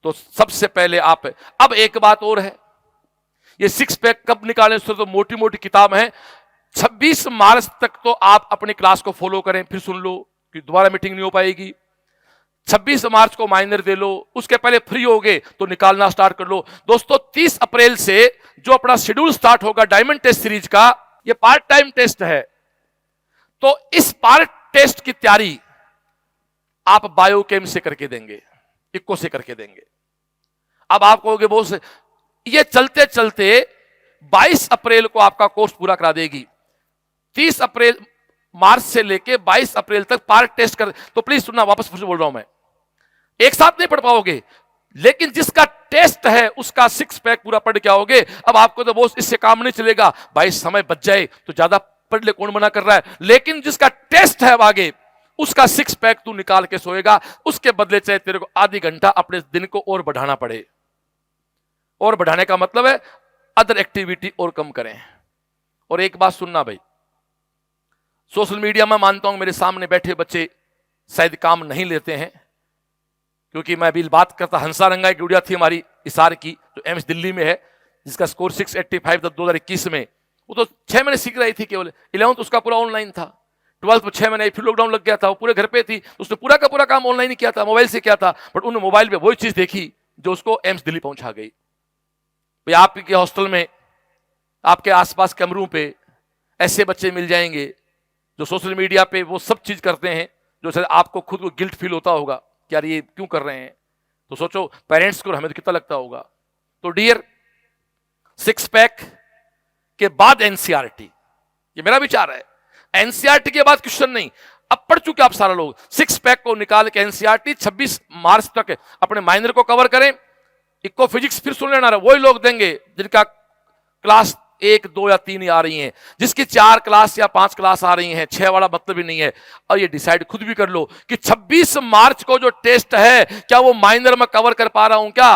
तो सबसे पहले आप, अब एक बात और है, ये 6 पैक कब निकालें, उससे तो मोटी मोटी किताब है। 26 मार्च तक तो आप अपनी क्लास को फॉलो करें, फिर सुन लो कि दोबारा मीटिंग नहीं हो पाएगी। 26 मार्च को माइनर दे लो, उसके पहले फ्री हो गए तो निकालना स्टार्ट कर लो। दोस्तों 30 अप्रैल से जो अपना शेड्यूल स्टार्ट होगा डायमंड टेस्ट सीरीज का, ये पार्ट टाइम टेस्ट है। तो इस पार्ट टेस्ट की तैयारी आप बायोकेम से करके देंगे, इक्को से करके देंगे। अब आप कहोगे बोस ये चलते चलते 22 अप्रैल को आपका कोर्स पूरा करा देगी। 30 अप्रैल मार्च से लेके 22 अप्रैल तक पार्ट टेस्ट कर, तो प्लीज सुनना, वापस फिर से बोल रहा हूं मैं, एक साथ नहीं पढ़ पाओगे, लेकिन जिसका टेस्ट है उसका 6 पैक पूरा पढ़ के आओगे। अब आपको तो बोस इससे काम नहीं चलेगा, भाई समय बच जाए तो ज्यादा पढ़ ले, कौन मना कर रहा है, लेकिन जिसका टेस्ट है अब आगे उसका 6 पैक तू निकाल के सोएगा। उसके बदले चाहे तेरे को आधी घंटा अपने दिन को और बढ़ाना पड़े, और बढ़ाने का मतलब है अदर एक्टिविटी और कम करें। और एक बात सुनना भाई, सोशल मीडिया में मानता हूं मेरे सामने बैठे बच्चे शायद काम नहीं लेते हैं, क्योंकि मैं अभी बात करता, हंसा रंगा एक गुड़िया थी हमारी इसार की जो एम्स दिल्ली में है, जिसका स्कोर 685 था 2021 में। वो तो 6 महीने सीख रही थी केवल, 11th उसका पूरा ऑनलाइन था, 12th में 6 महीने, फिर लॉकडाउन लग गया था, वो पूरे घर पे थी, तो उसने पूरा का पूरा काम ऑनलाइन ही किया था, मोबाइल से किया था। बट उन्होंने मोबाइल पे वही चीज देखी जो उसको एम्स दिल्ली पहुंचा गई। भाई आपके हॉस्टल में, आपके आसपास कमरों पे ऐसे बच्चे मिल जाएंगे जो सोशल मीडिया पे वो सब चीज करते हैं जो शायद आपको खुद को गिल्ट फील होता होगा कि यार ये क्यों कर रहे हैं। तो सोचो पेरेंट्स को हमें तो कितना लगता होगा। तो डियर, 6 पैक के बाद एनसीईआरटी, ये मेरा विचार है, एनसीईआरटी के बाद क्वेश्चन नहीं। अब पढ़ चुके आप सारा लोग, 6 पैक को निकाल के एनसीईआरटी 26 मार्च तक अपने माइनर को कवर करें। इको फिजिक्स फिर सुन लेना, वही लोग देंगे जिनका क्लास 1, 2 या 3 ही आ रही हैं, जिसकी 4 क्लास या 5 क्लास आ रही हैं, 6 वाला मतलब ही नहीं है। और ये डिसाइड खुद भी कर लो कि 26 मार्च को जो टेस्ट है क्या वो माइनर में कवर कर पा रहा हूं क्या।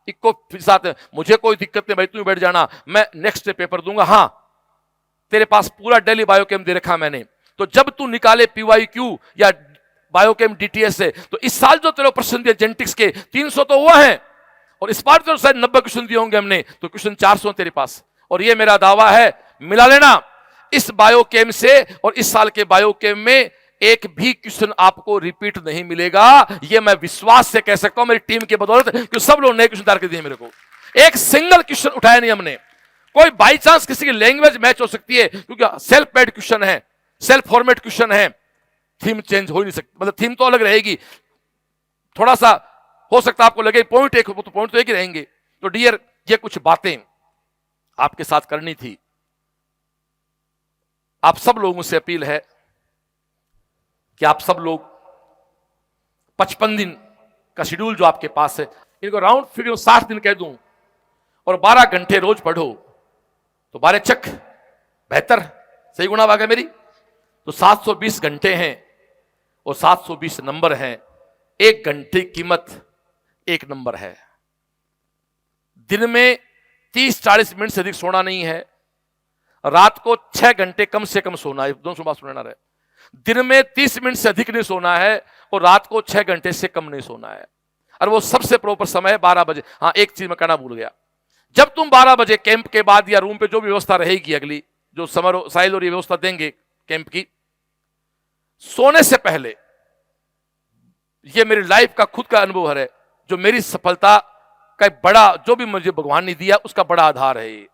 इको साथ मुझे कोई दिक्कत नहीं भाई, तू बैठ जाना, मैं नेक्स्ट पेपर दूंगा। हां, तेरे पास पूरा डेली बायोकेम दे रखा मैंने, तो जब तू निकाले पीवाईक्यू या बायोकेम डीटीएस से, तो इस साल जो तेरे प्रश्न दिए जेनेटिक्स के 300 तो हुआ है, और इस बार तो शायद 90 क्वेश्चन दिए होंगे हमने, तो क्वेश्चन 400 तेरे पास। और ये मेरा दावा है, मिला लेना इस बायोकेम से, और इस साल के बायोकेम में एक भी क्वेश्चन आपको रिपीट नहीं मिलेगा। ये मैं विश्वास से कह सकता हूं मेरी टीम के बदौलत, कि सब लोग नए क्वेश्चन तैयार कर दिए मेरे को, एक सिंगल क्वेश्चन उठाया नहीं हमने। कोई बाई चांस किसी की लैंग्वेज मैच हो सकती है, क्योंकि सेल्फ मेड क्वेश्चन है, सेल्फ फॉर्मेट क्वेश्चन है, थीम चेंज हो नहीं सकती, मतलब थीम तो अलग रहेगी, थोड़ा सा हो सकता है आपको लगे पॉइंट एक, तो पॉइंट तो एक ही रहेंगे। तो डियर, ये कुछ बातें आपके साथ करनी थी। आप सब लोगों से अपील है कि आप सब लोग 55 दिन का शेड्यूल जो आपके पास है, इनको राउंड फिगर 60 दिन कह दूं और 12 घंटे रोज पढ़ो, तो 12 चक 72, सही गुणा भाग है मेरी, तो 720 घंटे हैं और 720 नंबर हैं। 1 घंटे की कीमत 1 नंबर है। दिन में 30-40 मिनट से अधिक सोना नहीं है, रात को 6 घंटे कम से कम सोना है, दोनों बात सुनना रहे। दिन में 30 मिनट से अधिक नहीं सोना है और रात को 6 घंटे से कम नहीं सोना है, और वो सबसे प्रॉपर समय है 12 बजे। हाँ, एक चीज मैं कहना भूल गया, जब तुम 12 बजे कैंप के बाद या रूम पे जो भी व्यवस्था रहेगी, अगली जो समर साहिल और ये व्यवस्था देंगे कैंप की, सोने से पहले, ये मेरी लाइफ का खुद का अनुभव है, जो मेरी सफलता का बड़ा, जो भी मुझे भगवान ने दिया उसका बड़ा आधार है।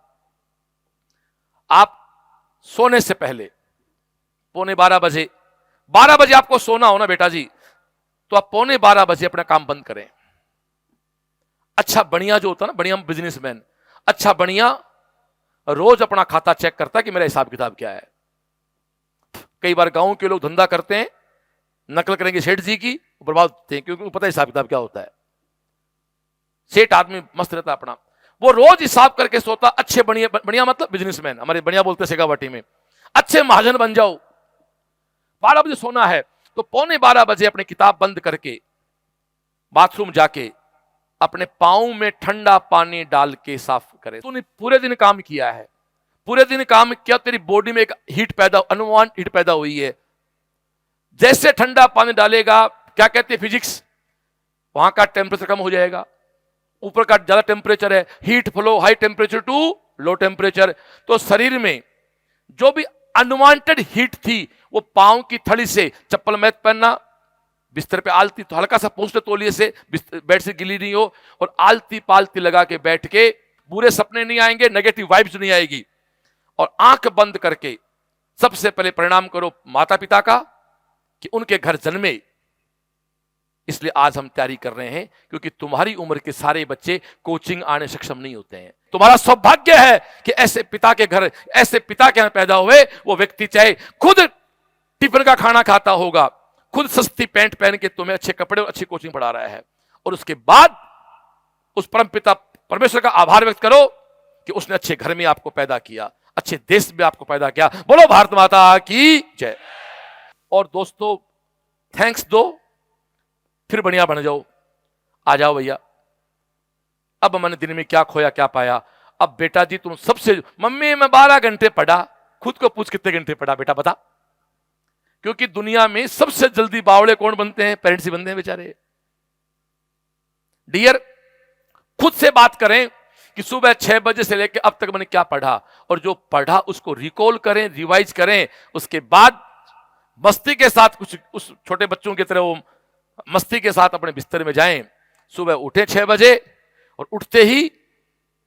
आप सोने से पहले 11:45 12 बजे आपको सोना हो ना बेटा जी, तो आप 11:45 बजे अपना काम बंद करें। अच्छा बढ़िया जो होता है ना, बढ़िया बिजनेसमैन, अच्छा बढ़िया रोज अपना खाता चेक करता है कि मेरा हिसाब किताब क्या है। कई बार गांव के लोग धंधा करते हैं, नकल करेंगे सेठ जी की, बर्बाद होते हैं, क्योंकि उनको पता है हिसाब किताब क्या होता है। सेठ आदमी मस्त रहता अपना, वो रोज हिसाब करके सोता। अच्छे बढ़िया बढ़िया मतलब बिजनेसमैन, हमारे बढ़िया बोलते शेखावाटी में, अच्छे महाजन बन जाओ। 12 बजे सोना है तो 11:15 अपनी किताब बंद करके बाथरूम जाके अपने पांव में ठंडा पानी डाल के साफ करे। तूने पूरे दिन काम किया है, पूरे दिन काम किया, तेरी बॉडी में एक हीट पैदा, अनुमान हीट पैदा हुई है। जैसे ठंडा पानी डालेगा, क्या कहते हैं फिजिक्स, वहां का टेम्परेचर कम हो जाएगा। ऊपर का ज्यादा टेम्परेचर है, heat flow high temperature to low temperature. तो शरीर में जो भी अनवांटेड हीट थी वो पांव की थड़ी से, चप्पल मत पहनना, बिस्तर पे आलती तो हल्का सा पोंछते तौलिए से, बेड से गिली नहीं हो, और आलती पालती लगा के बैठ के, बुरे सपने नहीं आएंगे, नेगेटिव वाइब्स नहीं आएगी। और आंख बंद करके सबसे पहले प्रणाम करो माता पिता का कि उनके घर जन्मे। इसलिए आज हम तैयारी कर रहे हैं, क्योंकि तुम्हारी उम्र के सारे बच्चे कोचिंग आने सक्षम नहीं होते हैं। तुम्हारा सौभाग्य है कि ऐसे पिता के घर, ऐसे पिता के यहां पैदा हुए। वो व्यक्ति चाहे खुद टिफिन का खाना खाता होगा, खुद सस्ती पैंट पहन के तुम्हें अच्छे कपड़े और अच्छी कोचिंग पढ़ा रहा है, और उसके बाद उस परम पिता परमेश्वर का आभार व्यक्त करो कि उसने अच्छे घर में आपको पैदा किया, अच्छे देश में आपको पैदा किया। बोलो भारत माता की जय। और दोस्तों थैंक्स दो, फिर बढ़िया बन जाओ। आ जाओ भैया, अब मैंने दिन में क्या खोया क्या पाया। अब बेटा जी तुम सबसे, मम्मी मैं 12 घंटे पढ़ा, खुद को पूछ कितने घंटे पढ़ा बेटा बता। क्योंकि दुनिया में सबसे जल्दी बावड़े कौन बनते हैं? पेरेंट्स ही बनते हैं बेचारे। डियर, खुद से बात करें कि सुबह 6 बजे से लेकर अब तक मैंने क्या पढ़ा, और जो पढ़ा उसको रिकॉल करें, रिवाइज करें। उसके बाद मस्ती के साथ, कुछ उस छोटे बच्चों की तरह वो मस्ती के साथ अपने बिस्तर में जाएं। सुबह उठे 6 बजे, और उठते ही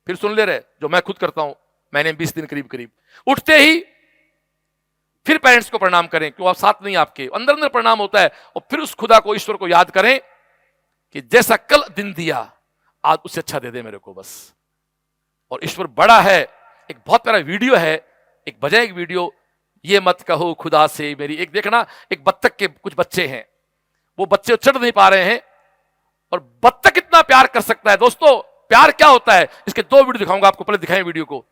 फिर सुन ले रहे, जो मैं खुद करता हूं, मैंने 20 दिन करीब उठते ही फिर पेरेंट्स को प्रणाम करें, क्यों आप साथ नहीं, आपके अंदर अंदर प्रणाम होता है। और फिर उस खुदा को, ईश्वर को याद करें कि जैसा कल दिन दिया आज उससे अच्छा दे दे मेरे को बस। और ईश्वर बड़ा है। एक बहुत प्यारा वीडियो है, एक बजाय एक वीडियो, ये मत कहो खुदा से मेरी, एक देखना, एक बत्तख के कुछ बच्चे हैं, वो बच्चे चढ़ नहीं पा रहे हैं, और बत्तख कितना प्यार कर सकता है। दोस्तों प्यार क्या होता है, इसके 2 वीडियो दिखाऊंगा आपको। पहले दिखाएं वीडियो को।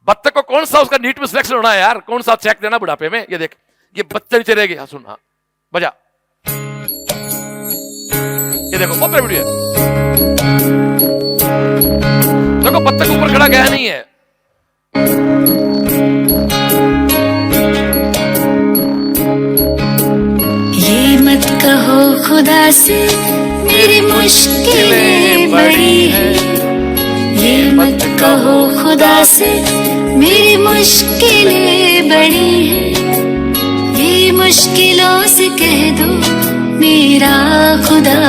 बत्तख को कौन सा उसका नीट में सिलेक्शन होना है यार, कौन सा चेक देना बुढ़ापे में। ये देख, ये बच्चे नीचे रह गए। हाँ सुन, हाँ बजा, ये देखो बहुत वीडियो है। देखो बत्तख ऊपर खड़ा गया नहीं है। ये मत कहो खुदा से मेरी मुश्किलें बड़ी है, ये मत कहो खुदा से मेरी मुश्किलें बड़ी है, ये मुश्किलों से कह दो मेरा खुदा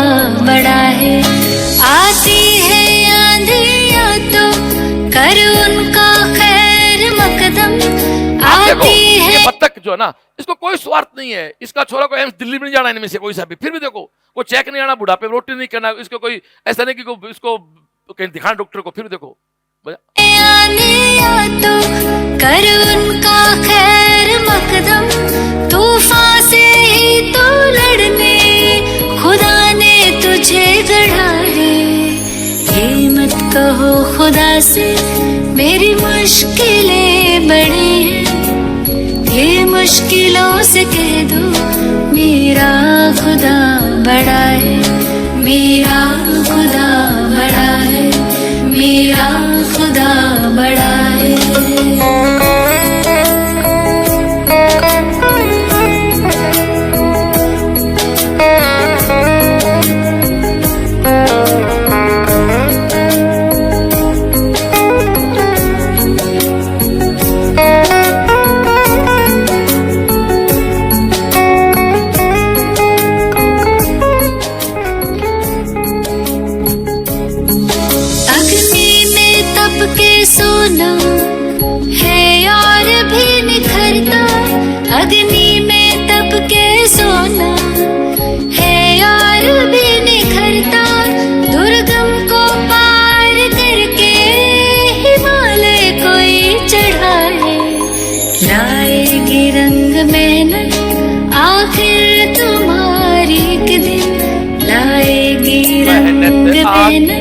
बड़ा है। आती है आंधियां तो कर उनका खैर मकदम, आती है। ये बत्तख जो है ना, इसको कोई स्वार्थ नहीं है। इसका छोरा को एम्स दिल्ली में नहीं जाना, इनमें से कोई सा भी, फिर भी देखो वो चेक नहीं आना, बुढ़ापे रोटी नहीं करना, इसको कोई ऐसा नहीं कि इसको कहीं दिखाना डॉक्टर को। फिर देखो तो कर उनका खैर मकदम, तूफान से ही तो लड़ने खुदा ने तुझे गढ़ा है। ये मत कहो खुदा से मेरी मुश्किलें बड़ी हैं, ये मुश्किलों से कह दो मेरा खुदा बड़ा है, मेरा खुदा बड़ा है, मेरा खुदा बड़ा है। रंग बहना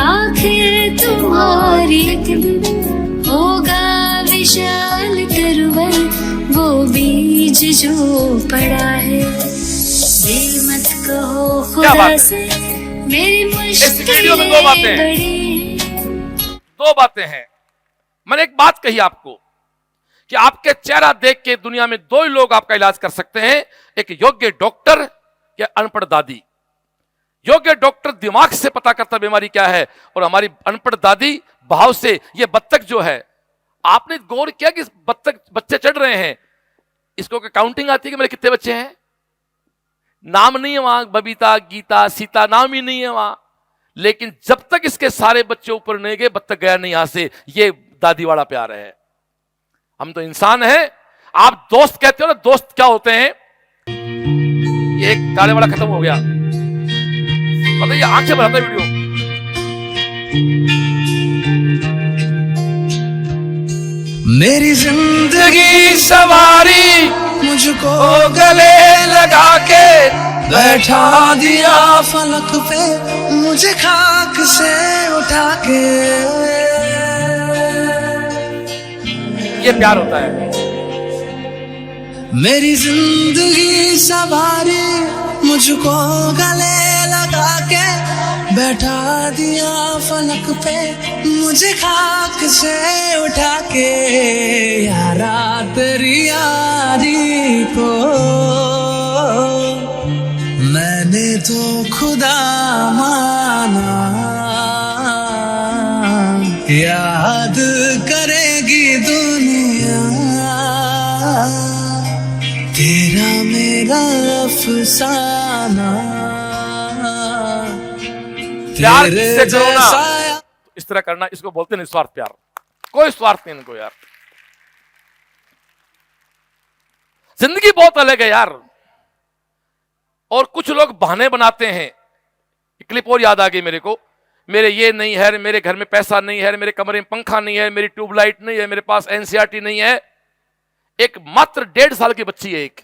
आखिर तुम्हारी एक दिन होगा विशाल तरुवन वो बीज जो पड़ा है। दिल मत कहो क्या बात खुदा है? से मेरी इस वीडियो में दो बातें हैं। बड़ी दो बातें हैं। मैंने एक बात कही आपको कि आपके चेहरा देख के दुनिया में दो ही लोग आपका इलाज कर सकते हैं, एक योग्य डॉक्टर या अनपढ़ दादी। योग्य डॉक्टर दिमाग से पता करता बीमारी क्या है, और हमारी अनपढ़ दादी भाव से। ये बत्तख जो है, आपने गौर किया कि बत्तख बच्चे चढ़ रहे हैं, इसको काउंटिंग आती है कि मेरे कितने बच्चे हैं? नाम नहीं है वहां, बबीता, गीता, सीता, नाम ही नहीं है वहां। लेकिन जब तक इसके सारे बच्चे ऊपर नहीं गए, बत्तख गया नहीं यहां से। ये दादी वाला प्यार है। हम तो इंसान हैं। आप दोस्त कहते हो ना, दोस्त क्या होते हैं? ये एक गाने वाला खत्म हो गया, बताइए, आंखें बनाता है वीडियो। मेरी जिंदगी सवारी मुझको गले लगा के बैठा दिया फलक पे मुझे खाक से उठा के। ये प्यार होता है। मेरी जिंदगी सवारी मुझको गले लगा के बैठा दिया फलक पे मुझे खाक से उठा के। यारा तेरी यारी को मैंने तो खुदा माना, याद करेगी दुनिया तेरा मेरा अफसाना। प्यार किससे करो ना, तो इस तरह करना, इसको बोलते हैं निस्वार्थ प्यार। कोई स्वार्थ नहीं इनको यार। जिंदगी बहुत अलग है यार। और कुछ लोग बहाने बनाते हैं। क्लिप और याद आ गई मेरे को, मेरे ये नहीं है, मेरे घर में पैसा नहीं है, मेरे कमरे में पंखा नहीं है, मेरी ट्यूबलाइट नहीं है, मेरे पास एनसीईआरटी नहीं है। एक मात्र 1.5 साल की बच्ची है, एक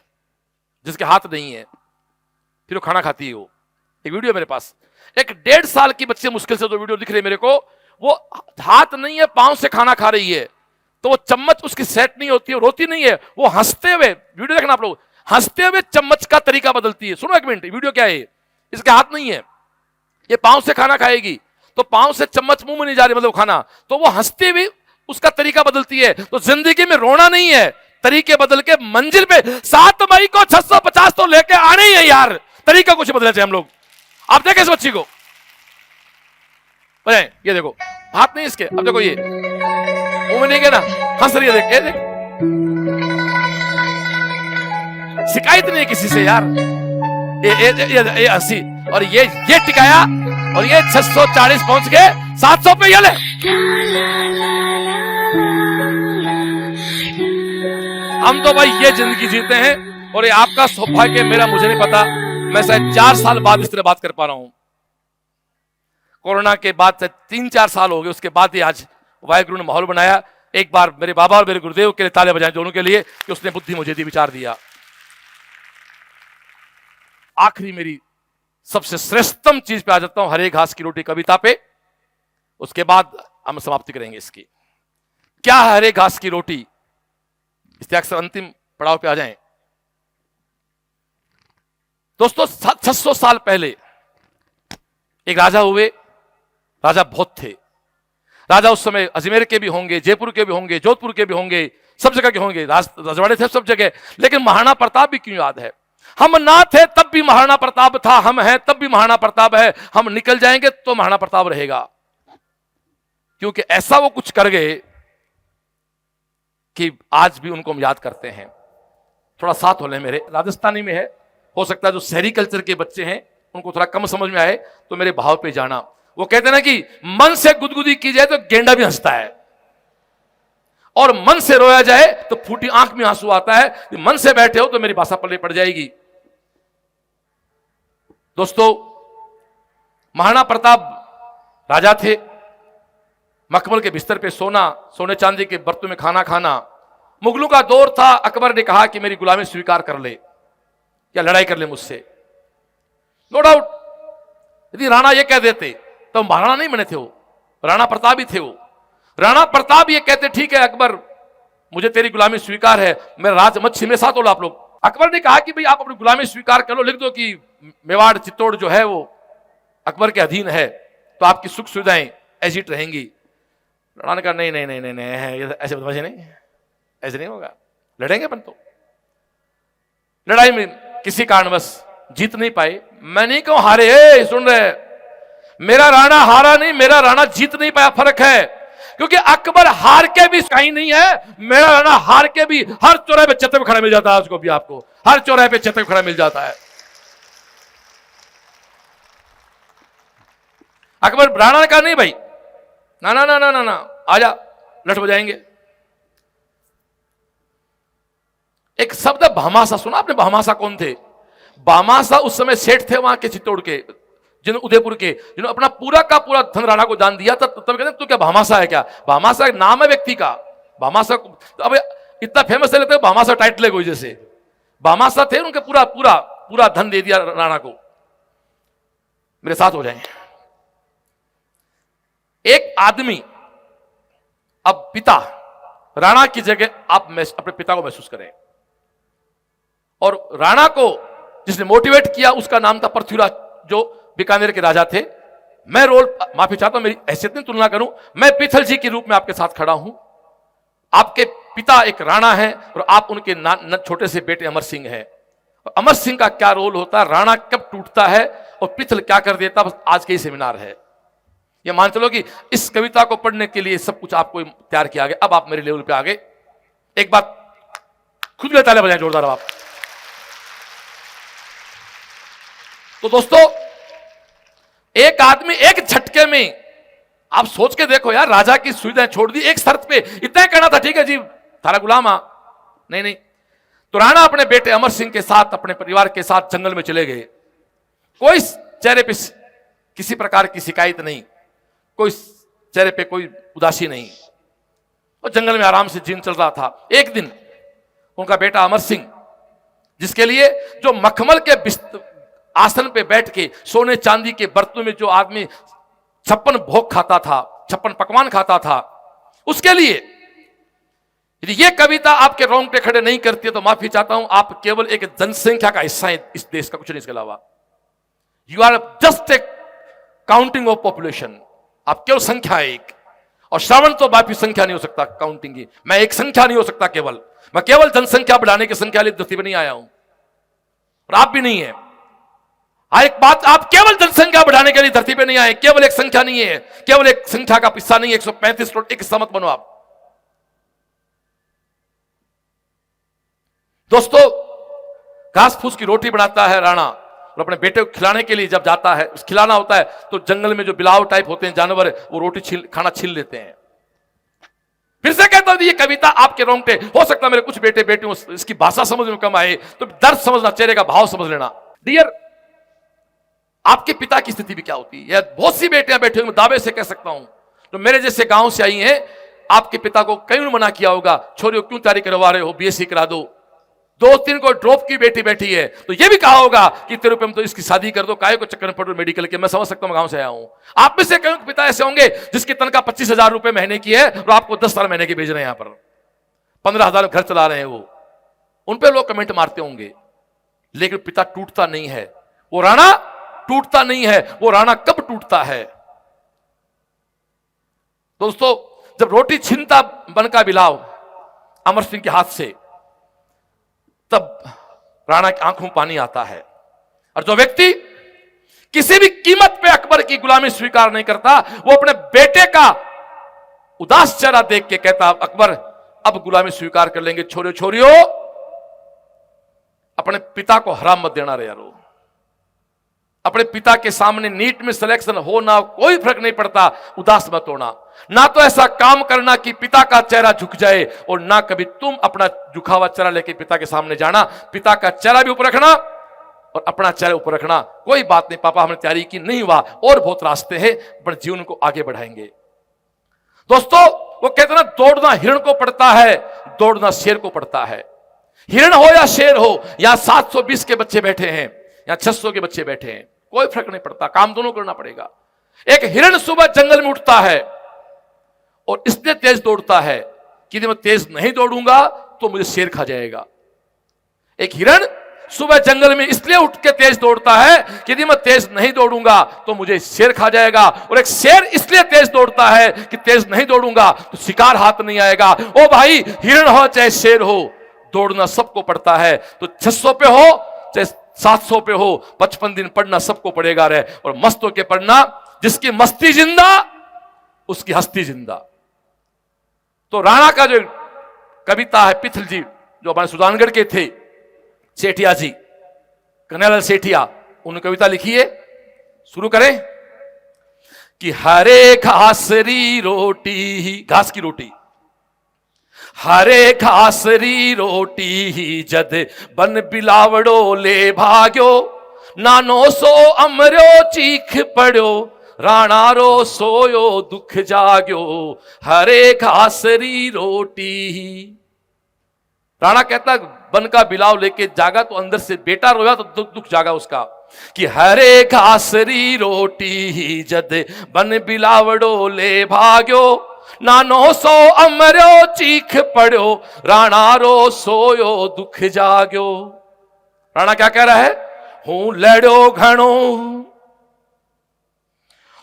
जिसके हाथ नहीं है, फिर वो खाना खाती है। वो एक वीडियो मेरे पास, एक 1.5 साल की बच्ची, मुश्किल से 2 वीडियो दिख रही है मेरे को, वो हाथ नहीं है, पांव से खाना खा रही है, तो वो चम्मच उसकी सेट नहीं होती है, रोती नहीं है, वो हंसते हुए, वीडियो देखना आप लोग, हंसते हुए चम्मच का तरीका बदलती है। सुनो एक मिनट, वीडियो क्या है? इसके हाथ नहीं है, ये पांव से खाना खाएगी, तो पांव से चम्मच मुंह में नहीं जा रही, मतलब खाना, तो वो हंसते हुए उसका तरीका बदलती है। तो जिंदगी में रोना नहीं है, तरीके बदल के मंजिल पे 7 मई को 650 तो लेके आने ही है यार। तरीका कुछ बदले थे हम लोग। आप देखें इस बच्ची को, ये देखो हाथ नहीं इसके, अब देखो ये मुंह में नहीं गया ना, हंस रही है, देख, ये देख, शिकायत नहीं है किसी से यार। ये हंसी, और ये टिकाया, और ये 640 पहुंच गए 700 पे। ये ले, हम तो भाई ये जिंदगी जीते हैं, और ये आपका सौभाग्य, मेरा मुझे नहीं पता। मैं शायद 4 साल बाद इस तरह बात कर पा रहा हूं। कोरोना के बाद से 3-4 साल हो गए, उसके बाद ही आज वाहिगुरु ने माहौल बनाया। एक बार मेरे बाबा और मेरे गुरुदेव के लिए ताले बजाएं, दोनों के लिए, कि उसने बुद्धि मुझे दी, विचार दिया। आखिरी मेरी सबसे श्रेष्ठतम चीज पे आ जाता हूं, हरे घास की रोटी कविता पे। उसके बाद हम समाप्ति करेंगे इसकी। क्या है हरे घास की रोटी? इसके अक्सर अंतिम पड़ाव पे आ जाएं। दोस्तों, 600 साल पहले एक राजा हुए। राजा बहुत थे। राजा उस समय अजमेर के भी होंगे, जयपुर के भी होंगे, जोधपुर के भी होंगे, सब जगह के होंगे, राजवाड़े थे सब जगह। लेकिन महाराणा प्रताप भी क्यों याद है? हम ना थे तब भी महाराणा प्रताप था, हम हैं तब भी महाराणा प्रताप है, हम निकल जाएंगे तो महाराणा प्रताप रहेगा। क्योंकि ऐसा वो कुछ कर गए कि आज भी उनको हम याद करते हैं। थोड़ा साथ हो ले मेरे, राजस्थानी में है, हो सकता है जो शहरी कल्चर के बच्चे हैं उनको थोड़ा कम समझ में आए, तो मेरे भाव पे जाना। वो कहते हैं ना कि मन से गुदगुदी की जाए तो गेंडा भी हंसता है, और मन से रोया जाए तो फूटी आंख में आंसू आता है। कि मन से बैठे हो तो मेरी भाषा पल्ले पड़ जाएगी। दोस्तों, महाराणा प्रताप राजा थे। मखमल के बिस्तर पे सोना, सोने चांदी के बर्तन में खाना खाना। मुगलों का दौर था। अकबर ने कहा कि मेरी गुलामी स्वीकार कर ले या लड़ाई कर ले मुझसे। नो डाउट, यदि राणा ये कह देते तो महाराणा नहीं बने थे, वो राणा प्रताप ही थे। वो राणा प्रताप ये कहते ठीक है अकबर मुझे तेरी गुलामी स्वीकार है, मेरा राज मत छीन, मेरे साथ हो आप लोग। अकबर ने कहा कि भाई आप अपनी गुलामी स्वीकार कर लो, लिख दो कि मेवाड़ चित्तौड़ जो है वो अकबर के अधीन है, तो आपकी सुख सुविधाएं ऐसी रहेंगी। राणा ने कहा नहीं नहीं नहीं नहीं नहीं, ऐसे बदमाशी नहीं, ऐसे नहीं होगा, लड़ेंगे अपन। तो लड़ाई में किसी कारणवश जीत नहीं पाए। मैं नहीं कहूं हारे, सुन रहे, मेरा राणा हारा नहीं, मेरा राणा जीत नहीं पाया, फर्क है। क्योंकि अकबर हार के भी कहीं नहीं है, मेरा राणा हार के भी हर चौराहे पे छत्र पे खड़ा मिल जाता है उसको भी, आपको हर चौराहे पे छत्र पे खड़ा मिल जाता है। अकबर राणा ने कहा नहीं भाई, ना ना ना ना ना ना, आजा लठ बजाएंगे। एक शब्द भामाशा सुना आपने? भामाशा कौन थे? भामाशा उस समय सेठ थे वहां के चित्तौड़ के, जिन्होंने उदयपुर के, जिन्होंने अपना पूरा का पूरा धन राणा को दान दिया था। तब कहते तू क्या भामाशा है क्या? भामाशा एक नाम है व्यक्ति का। भामाशा अब इतना फेमस है, लेते हैं भामाशा टाइटल है कोई जैसे। भामाशा थे, उनके पूरा पूरा पूरा धन दे दिया राणा को, मेरे साथ हो जाए। एक आदमी, अब पिता राणा की जगह आप अपने पिता को महसूस करें। और राणा को जिसने मोटिवेट किया उसका नाम था पृथ्वीराज, जो बीकानेर के राजा थे। मैं रोल माफी चाहता हूं, मेरी हैसियत नहीं तुलना करूं, मैं पीथल जी के रूप में आपके साथ खड़ा हूं। आपके पिता एक राणा हैं और आप उनके छोटे से बेटे अमर सिंह हैं। अमर सिंह का क्या रोल होता है, राणा कब टूटता है और पीथल क्या कर देता, बस आज के ही सेमिनार है। ये मान चलो कि इस कविता को पढ़ने के लिए सब कुछ आपको तैयार किया गया। अब आप मेरे लेवल पे आ गए। एक बात खुद में तालियां बजाएं जोरदार आप। तो दोस्तों, एक आदमी एक झटके में, आप सोच के देखो यार, राजा की सुविधाएं छोड़ दी एक शर्त पे, इतना कहना था ठीक है जी थारा गुलाम आ, नहीं नहीं। तो राणा अपने बेटे अमर सिंह के साथ, अपने परिवार के साथ जंगल में चले गए। कोई चेहरे पे किसी प्रकार की शिकायत नहीं, कोई चेहरे पे कोई उदासी नहीं, और जंगल में आराम से जीवन चल रहा था। एक दिन उनका बेटा अमर सिंह, जिसके लिए जो मखमल के आसन पे बैठ के सोने चांदी के बर्तनों में जो आदमी 56 भोग खाता था, 56 पकवान खाता था, उसके लिए यदि ये कविता आपके रोंगटे खड़े नहीं करती है तो माफी चाहता हूं, आप केवल एक जनसंख्या का हिस्सा है इस देश का, कुछ नहीं इसके अलावा। You are just a counting of population. आप केवल संख्या एक, और श्रावण तो माफी संख्या नहीं हो सकता काउंटिंग की। मैं एक संख्या नहीं हो सकता केवल, मैं केवल जनसंख्या बढ़ाने की संख्या लिए धरती पर नहीं आया हूं, और आप भी नहीं है। एक बात, आप केवल जनसंख्या बढ़ाने के लिए धरती पे नहीं आए, केवल एक संख्या नहीं है, केवल एक संख्या का हिस्सा नहीं है। 135 करोड़ एक हिस्सा मत बनो आप। दोस्तों, घास फूस की रोटी बनाता है राणा, और अपने बेटे को खिलाने के लिए जब जाता है, खिलाना होता है, तो जंगल में जो बिलाव टाइप होते हैं जानवर, वो रोटी खाना छीन लेते हैं। फिर से कहता हूं ये कविता आपके रोंगटे, हो सकता है मेरे कुछ बेटे बेटियों इसकी भाषा समझ में कम आए, तो दर्द समझना, चेहरे का भाव समझ लेना। डियर, आपके पिता की स्थिति भी क्या होती है, बहुत सी बेटियां बैठे हुए, दावे से कह सकता हूं, तो मेरे जैसे गांव से आई हैं। आपके पिता को कई ने मना किया होगा, छोरियों क्यों तैयारी करवा रहे हो, बीएससी करा दो। 2-3 को ड्रॉप की बेटी बैठी है, तो ये भी कहा होगा कि तेरे रुपये में तो इसकी शादी कर दो, काहे को चक्कर में पड़ रहे मेडिकल के। मैं समझ सकता हूं, गांव से आया हूं। आप में से कई पिता ऐसे होंगे जिसकी तनख्वाह 25,000 रुपए महीने की है, और आपको 10 साल महीने की भेज रहे हैं, यहां पर 15,000 घर चला रहे हैं वो। उन पे लोग कमेंट मारते होंगे, लेकिन पिता टूटता नहीं है, वो राणा टूटता नहीं है। वो राणा कब टूटता है दोस्तों, जब रोटी छीनता बन का बिलाव अमर सिंह के हाथ से, तब राणा की आंखों में पानी आता है। और जो व्यक्ति किसी भी कीमत पे अकबर की गुलामी स्वीकार नहीं करता, वो अपने बेटे का उदास चेहरा देख के कहता, अकबर अब गुलामी स्वीकार कर लेंगे। छोरियों छोरियों, अपने पिता को हराम मत देना रे यारो। अपने पिता के सामने नीट में सिलेक्शन हो ना, कोई फर्क नहीं पड़ता, उदास मत होना। ना तो ऐसा काम करना कि पिता का चेहरा झुक जाए, और ना कभी तुम अपना झुका हुआ चेहरा लेके पिता के सामने जाना। पिता का चेहरा भी ऊपर रखना और अपना चेहरा ऊपर रखना। कोई बात नहीं पापा, हमने तैयारी की, नहीं हुआ, और बहुत रास्ते हैं, पर जीवन को आगे बढ़ाएंगे। दोस्तों, वो कहते ना, दौड़ना हिरण को पड़ता है, दौड़ना शेर को पड़ता है। हिरण हो या शेर हो, यहां 720 के बच्चे बैठे हैं, यहां 600 के बच्चे बैठे हैं। कोई फर्क नहीं पड़ता, काम दोनों करना पड़ेगा। एक हिरण सुबह जंगल में उठता है और इसलिए तेज दौड़ता है कि यदि मैं तेज नहीं दौड़ूंगा तो मुझे शेर खा जाएगा। एक हिरण सुबह जंगल में इसलिए उठ के तेज दौड़ता है कि यदि मैं तेज नहीं दौड़ूंगा तो मुझे शेर खा जाएगा। और एक शेर इसलिए तेज दौड़ता है कि तेज नहीं दौड़ूंगा तो शिकार हाथ नहीं आएगा। ओ भाई, हिरण हो चाहे शेर हो, दौड़ना सबको पड़ता है। तो 600 पे हो चाहे 700 पे हो, 55 दिन पढ़ना सबको पड़ेगा रे। और मस्त होके पढ़ना, जिसकी मस्ती जिंदा उसकी हस्ती जिंदा। तो राणा का जो कविता है, पिथल जी जो हमारे सुजानगढ़ के थे, सेठिया जी, कन्हैयालाल सेठिया, उन्होंने कविता लिखी है। शुरू करें कि हरे घासरी रोटी, घास की रोटी, हरे घासरी रोटी जद बन बिलावड़ो ले भाग्यो, नानो सो अमरो चीख पड़ो, राणा रो सोयो दुख जाग्यो, हरे घासरी रोटी। राणा कहता बन का बिलाव लेके जागा तो अंदर से बेटा रोया तो दुख जागा उसका, कि हरे घासरी रोटी जद बन बिलावड़ो ले भाग्यो, नानो सो अमरो चीख पड़ो, राणा रो सोयो दुख जाग्यो। राणा क्या कह रहा है? हूं लड़ो घणो,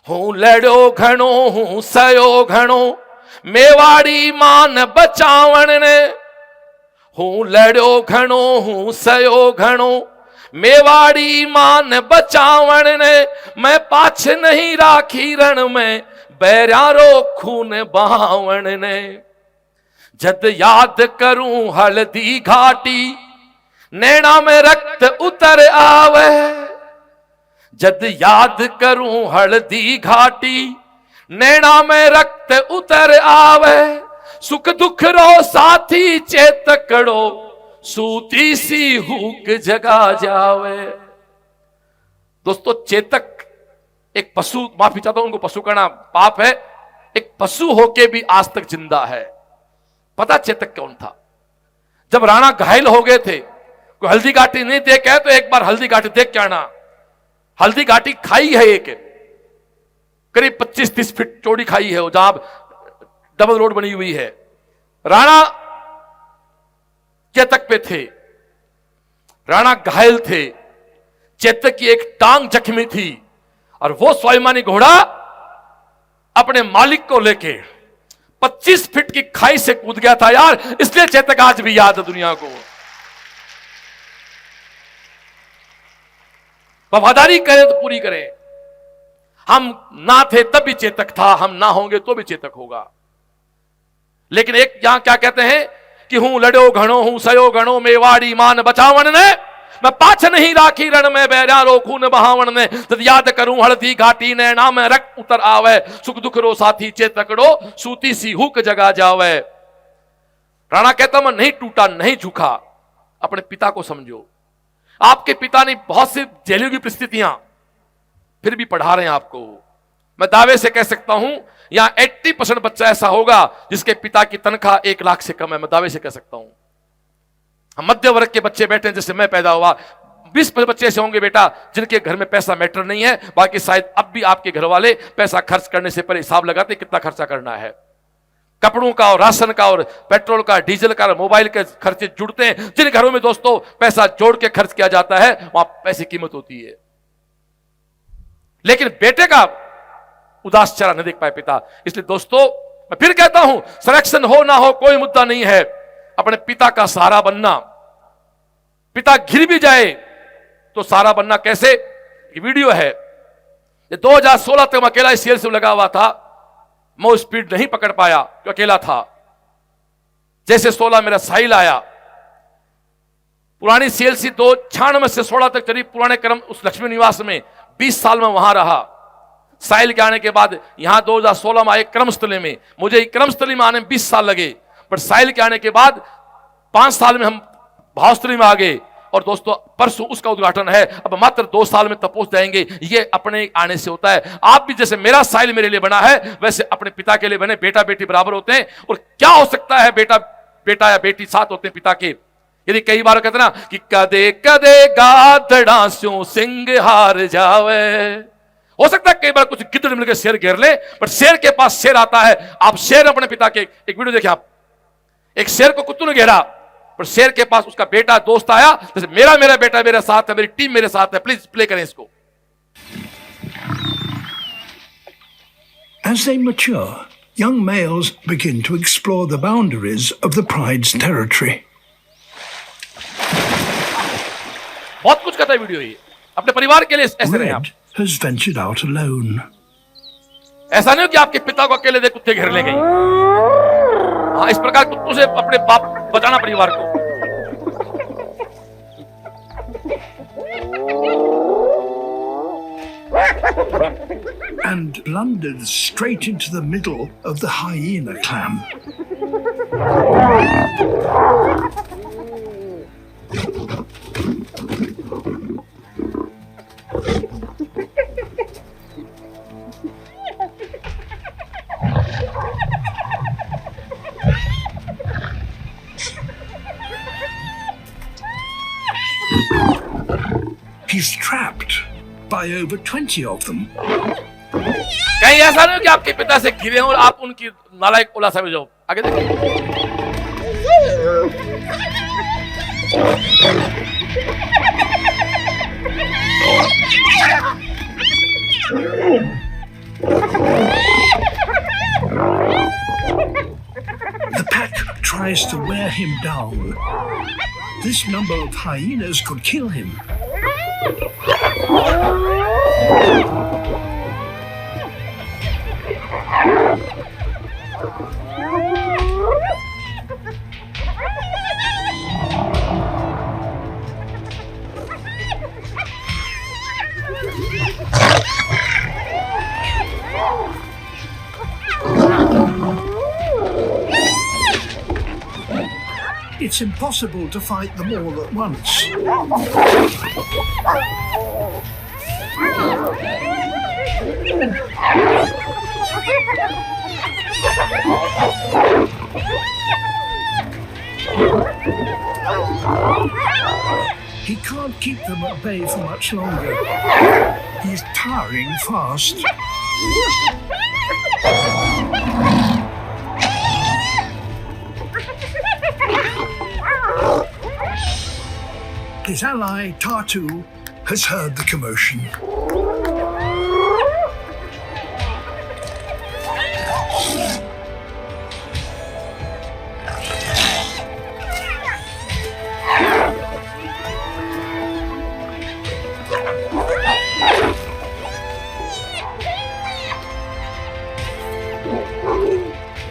हूं लड़ो घणो, हूं सयो घणो, मेवाड़ी मान बचावण ने, हूं लड़ो घणो, हूं सयो घणो, मेवाड़ी मान बचावण ने, मैं पाछ नहीं राखी रण में, बैरारो खून बहावण ने, जद याद करूं हल्दी घाटी, नैना में रक्त उतर आवे, जद याद करूं हल्दी घाटी, नैना में रक्त उतर आवे, सुख दुख रो साथी चेतकड़ो, सूती सी हुक जगा जावे। दोस्तों, चेतक एक पशु, माफी चाहता हूं, उनको पशु कहना पाप है, एक पशु होके भी आज तक जिंदा है। पता चेतक कौन था? जब राणा घायल हो गए थे, कोई हल्दी घाटी नहीं देख है तो एक बार हल्दी घाटी देख के आना। हल्दी घाटी खाई है, एक करीब 25-30 फीट चौड़ी खाई है, जहां डबल रोड बनी हुई है। राणा चेतक पे थे, राणा घायल थे, चेतक की एक टांग जख्मी थी और वो स्वाभिमानी घोड़ा अपने मालिक को लेके 25 फीट की खाई से कूद गया था यार। इसलिए चेतक आज भी याद है दुनिया को। वफादारी करें तो पूरी करें। हम ना थे तब भी चेतक था, हम ना होंगे तो भी चेतक होगा। लेकिन एक यहां क्या कहते हैं कि हूं लड़ो घणो, हूं सयो घणो, मेवाड़ी मान बचावन ने, मैं पाछ नहीं राखी रण में, बैरारो खून बहावन ने, जद याद करूं हल्दी घाटी, नैना में रक्त उतर आवे, सुख दुख रो साथी चेतकड़ो, सूती सी हुक जगा जावे। राणा कहता मैं नहीं टूटा, नहीं झुका। अपने पिता को समझो। आपके पिता ने बहुत सी झेली हुई परिस्थितियां, फिर भी पढ़ा रहे हैं आपको। मैं दावे से कह सकता हूं यहां 80% बच्चा ऐसा होगा जिसके पिता की तनख्वाह 1 लाख से कम है। मैं दावे से कह सकता हूं। हम मध्य वर्ग के बच्चे बैठे हैं, जैसे मैं पैदा हुआ, 20 बच्चे ऐसे होंगे बेटा जिनके घर में पैसा मैटर नहीं है। बाकी शायद अब भी आपके घर वाले पैसा खर्च करने से पहले हिसाब लगाते कितना खर्चा करना है। कपड़ों का और राशन का और पेट्रोल का, डीजल का, मोबाइल के खर्चे जुड़ते हैं। जिन घरों में दोस्तों पैसा जोड़ के खर्च किया जाता है वहां पैसे की कीमत होती है। लेकिन बेटे का उदास चेहरा नहीं देख पाए पिता। इसलिए दोस्तों मैं फिर कहता हूं, सिलेक्शन हो ना हो कोई मुद्दा नहीं है, अपने पिता का सहारा बनना। पिता गिर भी जाए तो सहारा बनना कैसे, ये वीडियो है। ये 2016 तक मैं अकेला सीएल से लगा हुआ था। मैं स्पीड नहीं पकड़ पाया क्योंकि अकेला था। जैसे 16 मेरा साहिल आया, पुरानी सीएलसी 96 से 16 तक चली, पुराने क्रम उस लक्ष्मी निवास में 20 साल में वहां रहा। साहिल के आने के बाद यहां 2016 में आए क्रमस्थली में। मुझे क्रमस्थली में आने में 20 साल लगे, पर साहिल के आने के बाद 5 साल में हम भावस्थली में आ गए। और दोस्तों परसों उसका उद्घाटन है। अब मात्र 2 साल में तब पहुंच जाएंगे। ये अपने आने से होता है। आप भी जैसे मेरा साहिल मेरे लिए बना है, वैसे अपने पिता के लिए बने। बेटा बेटी बराबर होते हैं। और क्या हो सकता है, बेटा बेटा या बेटी साथ होते हैं पिता के। यदि कई बार कहते ना कि कदे कदे गाधड़ा स्यों सिंह हार जावे, हो सकता है कई बार कुछ गिद्ध मिलकर शेर घेर ले, पर शेर के पास शेर आता है। आप शेर अपने पिता के एक वीडियो देखें, आप एक शेर को कुत्तों ने घेरा, पर शेर के पास उसका बेटा दोस्त आया, जैसे मेरा बेटा मेरे साथ है, मेरी टीम मेरे साथ है, प्लीज प्ले करें इसको। As they mature, young males begin to explore the boundaries of the pride's territory. बहुत कुछ कहता है वीडियो ये, अपने परिवार के लिए ऐसे रहे आप। Red has ventured out alone. ऐसा नहीं हो कि आपके पिता को अकेले दे कुत्ते घेर ले गए। हाँ, इस प्रकार कुत्तों से अपने बाप बचाना परिवार को। And blundered straight into the middle of the hyena clan. He's trapped by over 20 of them. कहीं ऐसा नहीं हो कि आपके पिता से घिरे हो और आप उनकी नालायक ओला समझ जाओ। आगे देखिए। The pack tries to wear him down. This number of hyenas could kill him. It's impossible to fight them all at once. He can't keep them at bay for much longer. He's tiring fast. His ally, Tartu, has heard the commotion.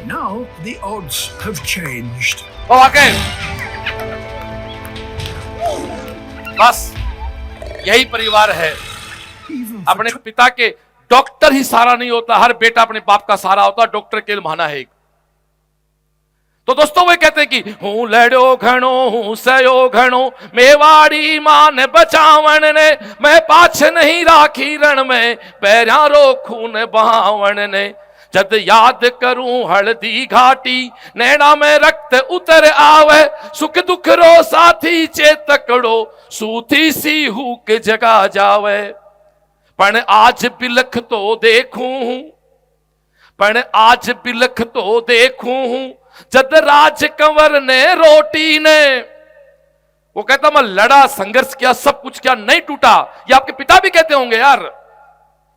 Now the odds have changed. वाकई बस यही परिवार है। Even for अपने पिता के doctor ही सहारा नहीं होता, हर बेटा अपने बाप का सहारा होता। डॉक्टर के माना है एक। तो दोस्तों वो कहते हैं कि हूं लड़ो घणो हूं सयो घणो मेवाड़ी मान बचावन ने, मैं पाछ नहीं राखी रण में पैरा रो खून बहावन ने। जद याद करूं हल्दी घाटी नैना में रक्त उतर आवे, सुख दुख रो साथी चेतकड़ो सूथी सी हुक जगा जावे। पण आज बिलख तो देखूं, पण आज बिलख तो देखूं जद राज कंवर ने रोटी ने। वो कहता मैं लड़ा संघर्ष किया सब कुछ किया नहीं टूटा। ये आपके पिता भी कहते होंगे यार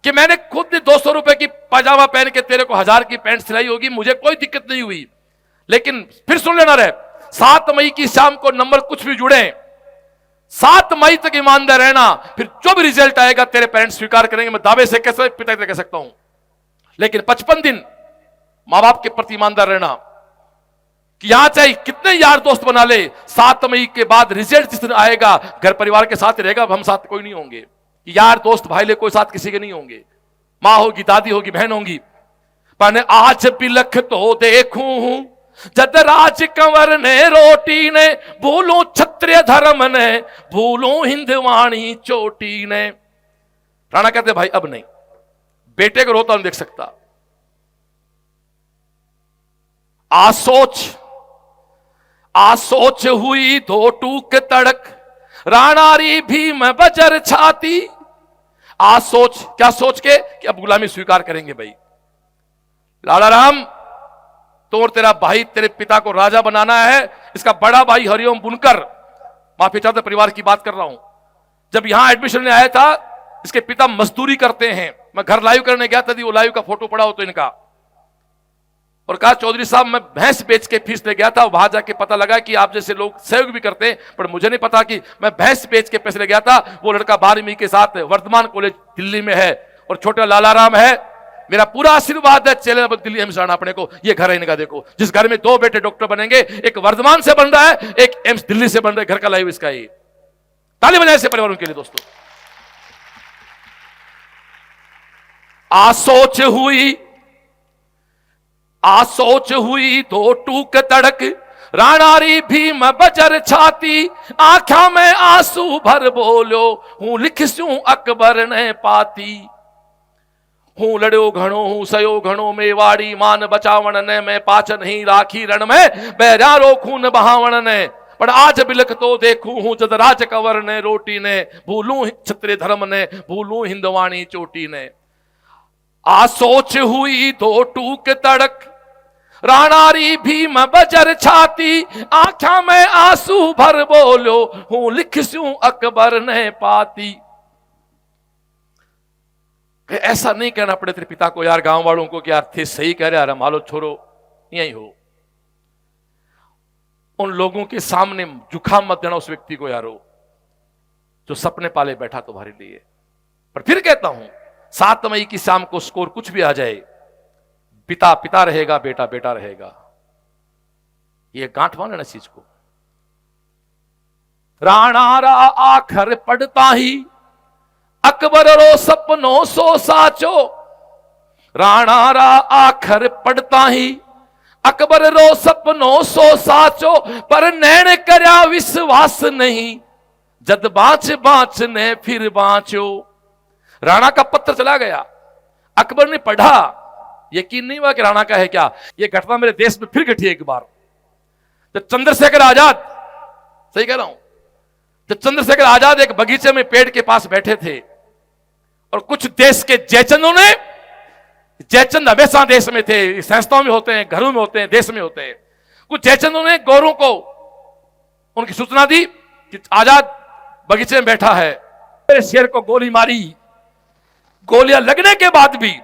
कि मैंने खुद 200 रुपए की पाजामा पहन के तेरे को 1000 की पैंट सिलाई होगी, मुझे कोई दिक्कत नहीं हुई। लेकिन फिर सुन लेना रे, 7 मई की शाम को नंबर कुछ भी जुड़े, 7 मई तक ईमानदार रहना, फिर जो भी रिजल्ट आएगा तेरे पेरेंट्स स्वीकार करेंगे। मैं दावे से कैसे पिता कह सकता हूं, लेकिन 55 दिन मां बाप के प्रति ईमानदार रहना कि यहां चाहे कितने यार दोस्त बना ले, 7 मई के बाद रिजल्ट जिस दिन आएगा घर परिवार के साथ रहेगा, हम साथ कोई नहीं होंगे। यार दोस्त भाई ले कोई साथ किसी के नहीं होंगे, मां होगी दादी होगी बहन होंगी। पर आज बिलख तो देखूं जद राज कंवर ने रोटी ने, भूलूं क्षत्रिय धर्म ने भूलूं हिंदवाणी चोटी ने। राणा कहते भाई अब नहीं, बेटे को रोता नहीं देख सकता। आ सोच आ सोच हुई दो टूक तड़क, राणारी भीम बजर छाती। आ सोच, क्या सोच के कि अब गुलामी स्वीकार करेंगे भाई। लाला राम, तो और तेरा भाई, तेरे पिता को राजा बनाना है। इसका बड़ा भाई हरिओम बुनकर, माफी चाहते परिवार की बात कर रहा हूं, जब यहां एडमिशन में आया था, इसके पिता मजदूरी करते हैं। मैं घर लाइव करने गया था, वो लाइव का फोटो पड़ा हो तो इनका, और कहा चौधरी साहब मैं भैंस बेच के फीस ले गया था। वहां जाके पता लगा कि आप जैसे लोग सहयोग भी करते हैं, पर मुझे नहीं पता कि मैं भैंस बेच के पैसे ले गया था। वो लड़का 12वीं के साथ वर्धमान कॉलेज दिल्ली में है, और छोटा लाला राम है। मेरा पूरा आशीर्वाद है, चले दिल्ली एम्स जाना अपने को। ये घर है इनका, देखो, जिस घर में 2 बेटे डॉक्टर बनेंगे, एक वर्धमान से बन रहा है, एक एम्स दिल्ली से बन रहा है। घर का लाइव इसका ही। ताली बजाएं ऐसे परिवारों के लिए दोस्तों। आ सोच हुई दो टूक तड़क, राणारी भीम बजर छाती। आंखा में आंसू भर बोलो, हूं लिखस्यूं अकबर ने पाती। हूं लड़ो घणो, हूं सयो घणो, मेवाड़ी मान बचावण ने। मैं पाच नहीं राखी रण में, बैरारो खून बहावण ने। पर आज बिलख तो देखूं हूं जद राज कंवर ने रोटी ने। भूलूं क्षत्रिय धर्म ने, भूलूं हिंदवाणी चोटी ने। आ सोच हुई दो टूक तड़क, राणारी भीम बजर छाती। आंखा में आंसू भर बोलो, हूं लिखस्यूं अकबर ने पाती। ऐसा नहीं कहना पड़े तेरे पिता को यार, गांव वालों को, कि यार थे सही कह रहे यार, हमारो छोरो यही हो। उन लोगों के सामने जुखाम मत देना उस व्यक्ति को यारो, जो सपने पाले बैठा तुम्हारे लिए। पर फिर कहता हूं, 7 मई की शाम को स्कोर कुछ भी आ जाए, पिता पिता रहेगा, बेटा बेटा रहेगा। ये गांठ मान लेना इस चीज को। राणारा आखर पड़ता ही, अकबर रो सपनों सो साचो। राणारा आखर पड़ता ही, अकबर रो सपनों सो साचो। पर नैण करया विश्वास नहीं, जद बाँच बाँच ने फिर बाँचो। राणा का पत्र चला गया, अकबर ने पढ़ा, यकीन नहीं हुआ कि राणा का है क्या। यह घटना मेरे देश में फिर घटी एक बार, जब चंद्रशेखर आजाद, सही कह रहा हूं, जब चंद्रशेखर आजाद एक बगीचे में पेड़ के पास बैठे थे, और कुछ देश के जयचंदों ने, जयचंद हमेशा देश में थे, संस्थाओं में होते हैं, घरों में होते हैं, देश में होते हैं, कुछ जयचंदों ने गौरों को उनकी सूचना दी कि आजाद बगीचे में बैठा है। मेरे शेर को गोली मारी, गोलियां लगने के बाद भी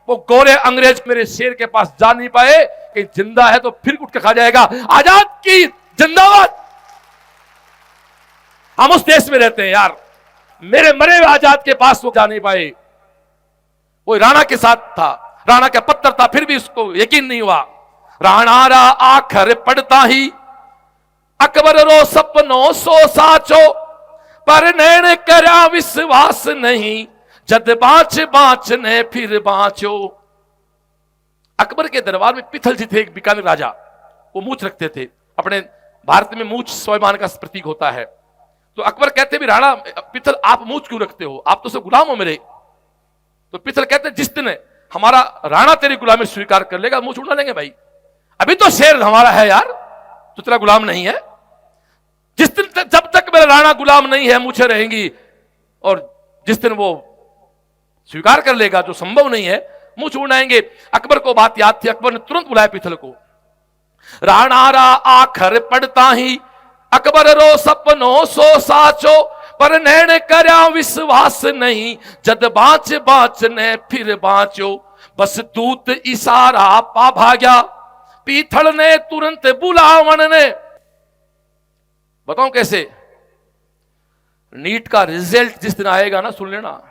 वो गोरे अंग्रेज मेरे शेर के पास जा नहीं पाए कि जिंदा है तो फिर उठ के खा जाएगा। आजाद की जिंदाबाद। हम उस देश में रहते हैं यार, मेरे मरे हुए आजाद के पास वो जा नहीं पाए। वो राणा के साथ था, राणा का पत्र था, फिर भी उसको यकीन नहीं हुआ। राणारा आखर पड़ता ही, अकबर रो सपनों सो साचो। पर नैण करया विश्वास नहीं, जद बाँच बाँच ने फिर बाँचो। अकबर के दरबार में पिथल जी थे, एक बीकानेर राजा, वो मूछ रखते थे। अपने भारत में मूछ स्वाभिमान का प्रतीक होता है। तो अकबर कहते भी राणा पिथल आप मूछ क्यों रखते हो, आप तो सब गुलाम हो मेरे। तो पिथल कहते जिस दिन हमारा राणा तेरी गुलामी स्वीकार कर लेगा, मूछ उड़ा लेंगे भाई। अभी तो शेर हमारा है यार, तो तेरा गुलाम नहीं है। जिस दिन जब तक मेरा राणा गुलाम नहीं है, मूछें रहेंगी, और जिस दिन वो स्वीकार कर लेगा, जो संभव नहीं है, मुंह उड़ाएंगे। अकबर को बात याद थी, अकबर ने तुरंत बुलाया पिथल को। राणारा आखर पड़ता ही, अकबर रो सपनों सो साचो। पर नैण करया विश्वास नहीं, जद बाँच बाँच ने फिर बाँचो। बस दूत इशारा पा भाग्या, पीथल ने तुरंत बुलावन ने। बताऊं कैसे? नीट का रिजल्ट जिस दिन आएगा ना, सुन लेना,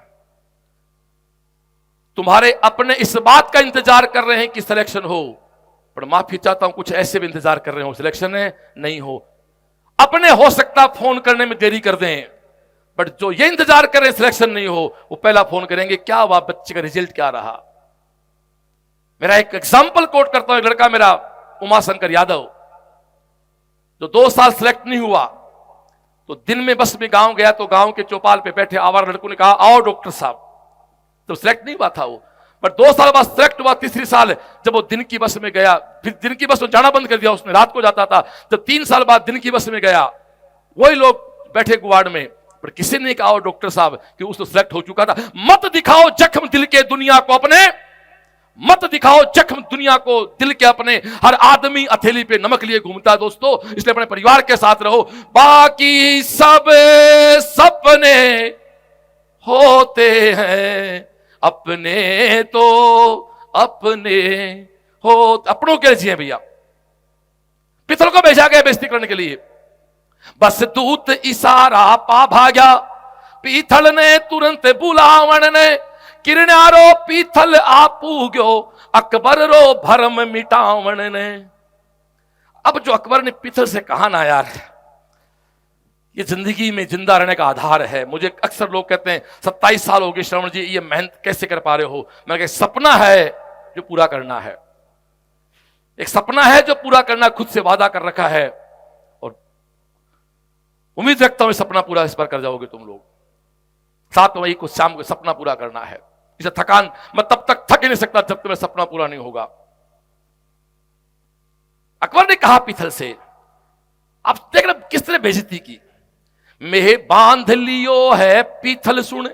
तुम्हारे अपने इस बात का इंतजार कर रहे हैं कि सिलेक्शन हो, पर माफी चाहता हूं कुछ ऐसे भी इंतजार कर रहे हो सिलेक्शन नहीं हो। अपने हो सकता फोन करने में देरी कर दें, बट जो ये इंतजार कर रहे हैं सिलेक्शन नहीं हो, वो पहला फोन करेंगे क्या हुआ, बच्चे का रिजल्ट क्या रहा। मेरा एक एग्जाम्पल कोट करता हूं, एक लड़का मेरा उमाशंकर यादव, जो 2 साल सिलेक्ट नहीं हुआ, तो दिन में बस में गांव गया, तो गांव के चौपाल पे बैठे आवारा लड़कों ने कहा आओ डॉक्टर साहब। तो सिलेक्ट नहीं हुआ था वो, पर 2 साल बाद सेलेक्ट हुआ, तीसरी साल जब वो दिन की बस में गया, फिर दिन की बस में जाना बंद कर दिया उसने, रात को जाता था। जब 3 साल बाद दिन की बस में गया, वही लोग बैठे गुवार्ड में, पर किसी ने कहा डॉक्टर साहब कि उसको सिलेक्ट हो चुका था। मत दिखाओ जख्म दिल के दुनिया को अपने, मत दिखाओ जख्म दुनिया को दिल के अपने। हर आदमी हथेली पे नमक लिए घूमता है दोस्तों, इसलिए अपने परिवार के साथ रहो। बाकी सब सपने होते हैं, अपने तो अपने हो, अपनों के लिए जिए भैया। पितल को भेजा गया बेइज्जती करने के लिए, बस दूत इशारा पा भाग्या, पीथल ने तुरंत बुलावन ने, किरणारो पीथल आपू गयो, अकबर रो भरम मिटावन ने। अब जो अकबर ने पीथल से कहा ना यार, ये जिंदगी में जिंदा रहने का आधार है। मुझे अक्सर लोग कहते हैं 27 साल हो गए श्रवण जी, ये मेहनत कैसे कर पा रहे हो? मैंने कहा सपना है जो पूरा करना है, एक सपना है जो पूरा करना, खुद से वादा कर रखा है, और उम्मीद रखता हूं सपना पूरा इस पर कर जाओगे तुम लोग। 7 मई को शाम को सपना पूरा करना है। इसे थकान, मैं तब तक थक ही नहीं सकता जब तक मेरा सपना पूरा नहीं होगा। अकबर ने कहा पीथल से, आप देख रहे किस तरह बेइज्जती की। मैं बांध लियो है पीथल सुन,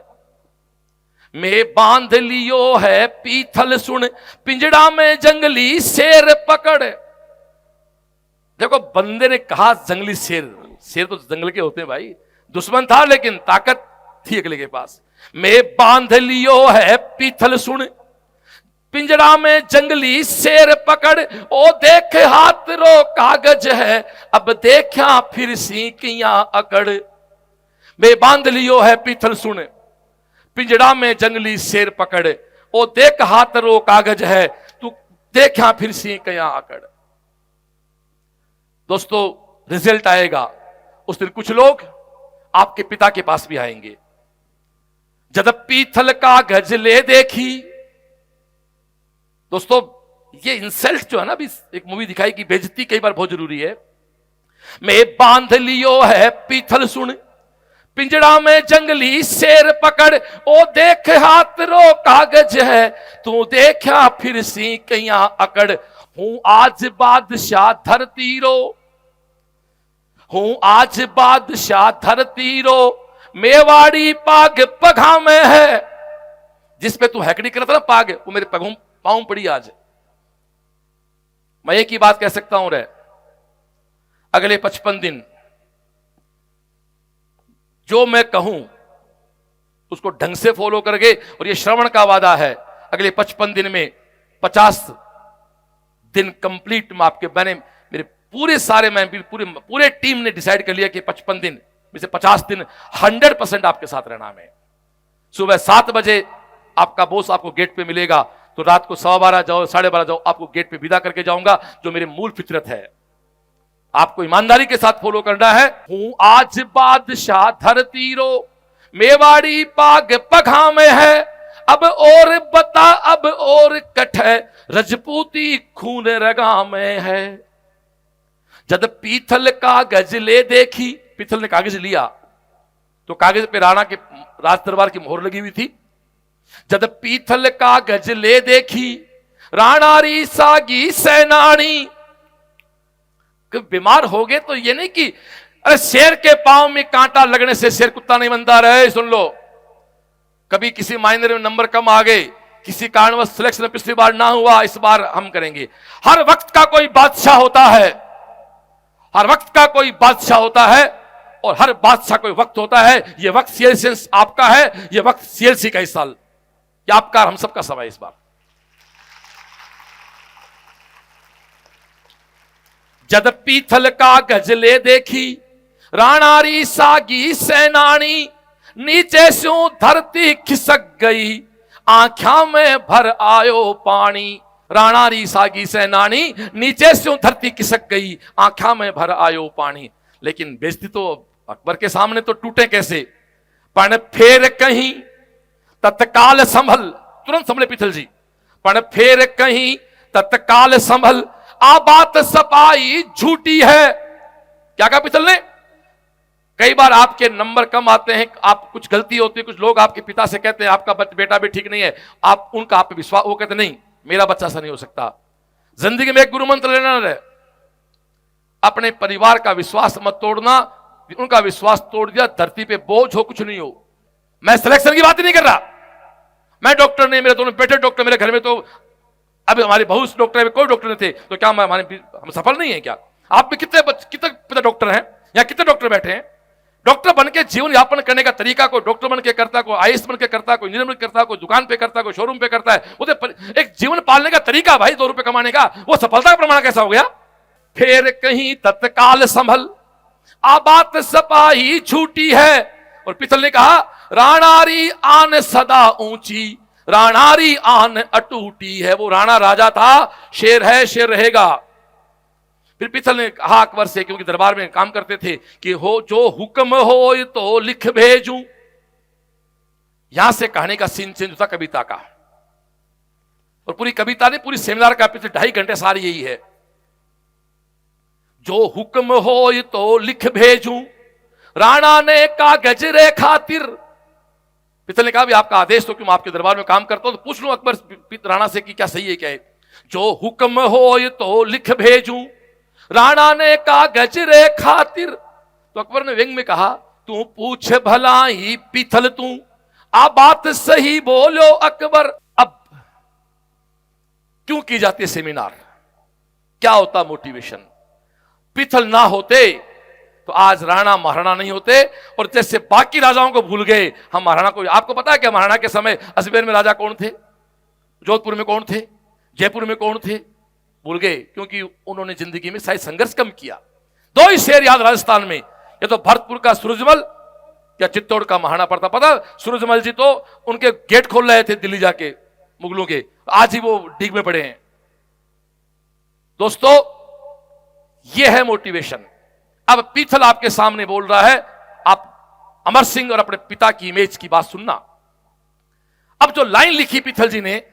मैं बांध लियो है पीथल सुन, पिंजड़ा में जंगली शेर पकड़। देखो बंदे ने कहा जंगली शेर, शेर तो जंगल के होते हैं भाई, दुश्मन था लेकिन ताकत थी अगले के पास। मैं बांध लियो है पीथल सुन, पिंजड़ा में जंगली शेर पकड़, ओ देख हाथ रो कागज है, अब देखा फिर सीकियां अकड़। मैं बांध लियो है पीथल सुन, पिंजड़ा में जंगली शेर पकड़, ओ देख हाथ रो कागज है, तू देखा फिर सीकियां अकड़। दोस्तों रिजल्ट आएगा उस दिन, कुछ लोग आपके पिता के पास भी आएंगे। जब पीथल कागज ले देखी, दोस्तों ये इंसल्ट जो है ना, अभी एक मूवी दिखाई कि बेइज्जती कई बार बहुत जरूरी है। मैं बांध लियो है पीथल सुन, पिंजड़ा में जंगली शेर पकड़, ओ देख हाथ रो कागज है, तू देखा फिर सीकियां अकड़। हूं आज बादशाह धरती रो, हूं आज बादशाह धरती रो, मेवाड़ी पाग पघा में है। जिस पे तू हैकड़ी करता ना पाग, वो मेरे पांव पड़ी आज। मैं एक ही बात कह सकता हूं रे, अगले 55 दिन जो मैं कहूं उसको ढंग से फॉलो करके, और ये श्रवण का वादा है, अगले 55 दिन में 50 दिन कंप्लीट में आपके, मैंने मेरे पूरे सारे, मैं पूरे टीम ने डिसाइड कर लिया कि 55 दिन में से 50 दिन 100% आपके साथ रहना है। सुबह 7 बजे आपका बॉस आपको गेट पे मिलेगा, तो रात को 12:15 जाओ, 12:30 जाओ, आपको गेट पे विदा करके जाऊंगा, जो मेरे मूल फितरत है। आपको ईमानदारी के साथ फॉलो करना है। हूं आज बादशाह धरती रो, मेवाड़ी पाग पघा में है, अब और बता अब और कठ है, रजपूती खून रगा में है। जब पीथल कागज ले देखी, पीथल ने कागज लिया तो कागज पे राणा के राज दरबार की मोहर लगी हुई थी। जब पीथल कागज ले देखी, राणा री सागी सेनानी। बीमार हो गए तो ये नहीं कि अरे शेर के पांव में कांटा लगने से शेर कुत्ता नहीं बनता रहे। सुन लो, कभी किसी माइनर में नंबर कम आ गए, किसी कारणवश सिलेक्शन पिछली बार ना हुआ, इस बार हम करेंगे। हर वक्त का कोई बादशाह होता है, हर वक्त का कोई बादशाह होता है, और हर बादशाह कोई वक्त होता है। ये वक्त सीएलसी आपका है, ये वक्त सीएलसी का इस साल, ये आपका हम सबका समय इस बार। जद पीथल कागज ले देखी, राणा री सागी सेनानी, नीचे से धरती खिसक गई, आंखा में भर आयो पानी। राणा री सागी सेनानी, नीचे से धरती खिसक गई, आंखा में भर आयो पानी। लेकिन बेइज्जती तो अकबर के सामने तो टूटे कैसे। पण फेर कहीं तत्काल संभल, तुरंत संभले पीथल जी। पण फेर कहीं तत्काल संभल, आ बात सपाई झूठी है। क्या कहा पीथल ने? कई बार आपके नंबर कम आते हैं, आप कुछ गलती होती है, कुछ लोग आपके पिता से कहते हैं आपका बेटा भी ठीक नहीं है, आप उनका आप पे विश्वास, वो कहते नहीं मेरा बच्चा ऐसा नहीं हो सकता। जिंदगी में एक गुरु मंत्र लेना रहे, अपने परिवार का विश्वास मत तोड़ना, उनका विश्वास तोड़ दिया धरती पे बोझ हो कुछ नहीं हो। मैं सिलेक्शन की बात ही नहीं कर रहा, मैं डॉक्टर नहीं, मेरे दोनों बेटे डॉक्टर, मेरे घर में तो अभी हमारे बहू डॉक्टर है, कोई डॉक्टर नहीं थे, तो क्या हम सफल नहीं है क्या? आप में कितने पिता डॉक्टर हैं या कितने डॉक्टर बैठे हैं? डॉक्टर बन के जीवन यापन करने का तरीका कोई डॉक्टर बन के करता, कोई आईएएस बन के करता, कोई इंजीनियर बन के करता, कोई दुकान पे करता, कोई शोरूम पे करता है। वो एक जीवन पालने का तरीका भाई, 2 रुपए कमाने का, वो सफलता का प्रमाण कैसा हो गया? फिर कहीं तत्काल संभल आबात सपाही छूटी है। और पितल ने कहा राणारी आन सदा ऊंची, राणारी आन अटूटी है। वो राणा राजा था, शेर है शेर रहेगा। फिर पितल ने कहा अकबर से, क्योंकि दरबार में काम करते थे, कि हो जो हुक्म हो तो लिख भेजूं। यहां से कहानी का सीन चेंज होता कविता का, और पूरी कविता ने पूरी सेमिनार का पिछले 2.5 घंटे सारी यही है, जो हुक्म हो तो लिख भेजूं, राणा ने कागज रे खातिर। पितल ने कहा भी आपका आदेश तो क्यों, आपके दरबार में काम करता हूं तो पूछ लूं अकबर राणा से कि क्या सही है क्या है। जो हुक्म हो तो लिख भेजूं, राणा ने कागज रे खातिर। तो अकबर ने व्यंग में कहा तू पूछ भला ही पिथल तू, आ बात सही बोलो अकबर। अब क्यों की जाती है सेमिनार, क्या होता मोटिवेशन? पिथल ना होते तो आज राणा महाराणा नहीं होते, और जैसे बाकी राजाओं को भूल गए हम महाराणा को। आपको पता है क्या महाराणा के समय अजमेर में राजा कौन थे, जोधपुर में कौन थे, जयपुर में कौन थे? भूल गए, क्योंकि उन्होंने जिंदगी में शायद संघर्ष कम किया। 2 ही शेर याद राजस्थान में, या तो भरतपुर का सूरजमल या चित्तौड़ का महाराणा प्रताप। पता सूरजमल जी तो उनके गेट खोल रहे थे दिल्ली जाके मुगलों के, आज ही वो डिग में पड़े हैं। दोस्तों ये है मोटिवेशन। अब पीथल आपके सामने बोल रहा है, आप अमर सिंह और अपने पिता की इमेज की बात सुनना। अब जो लाइन लिखी पीथल जी ने,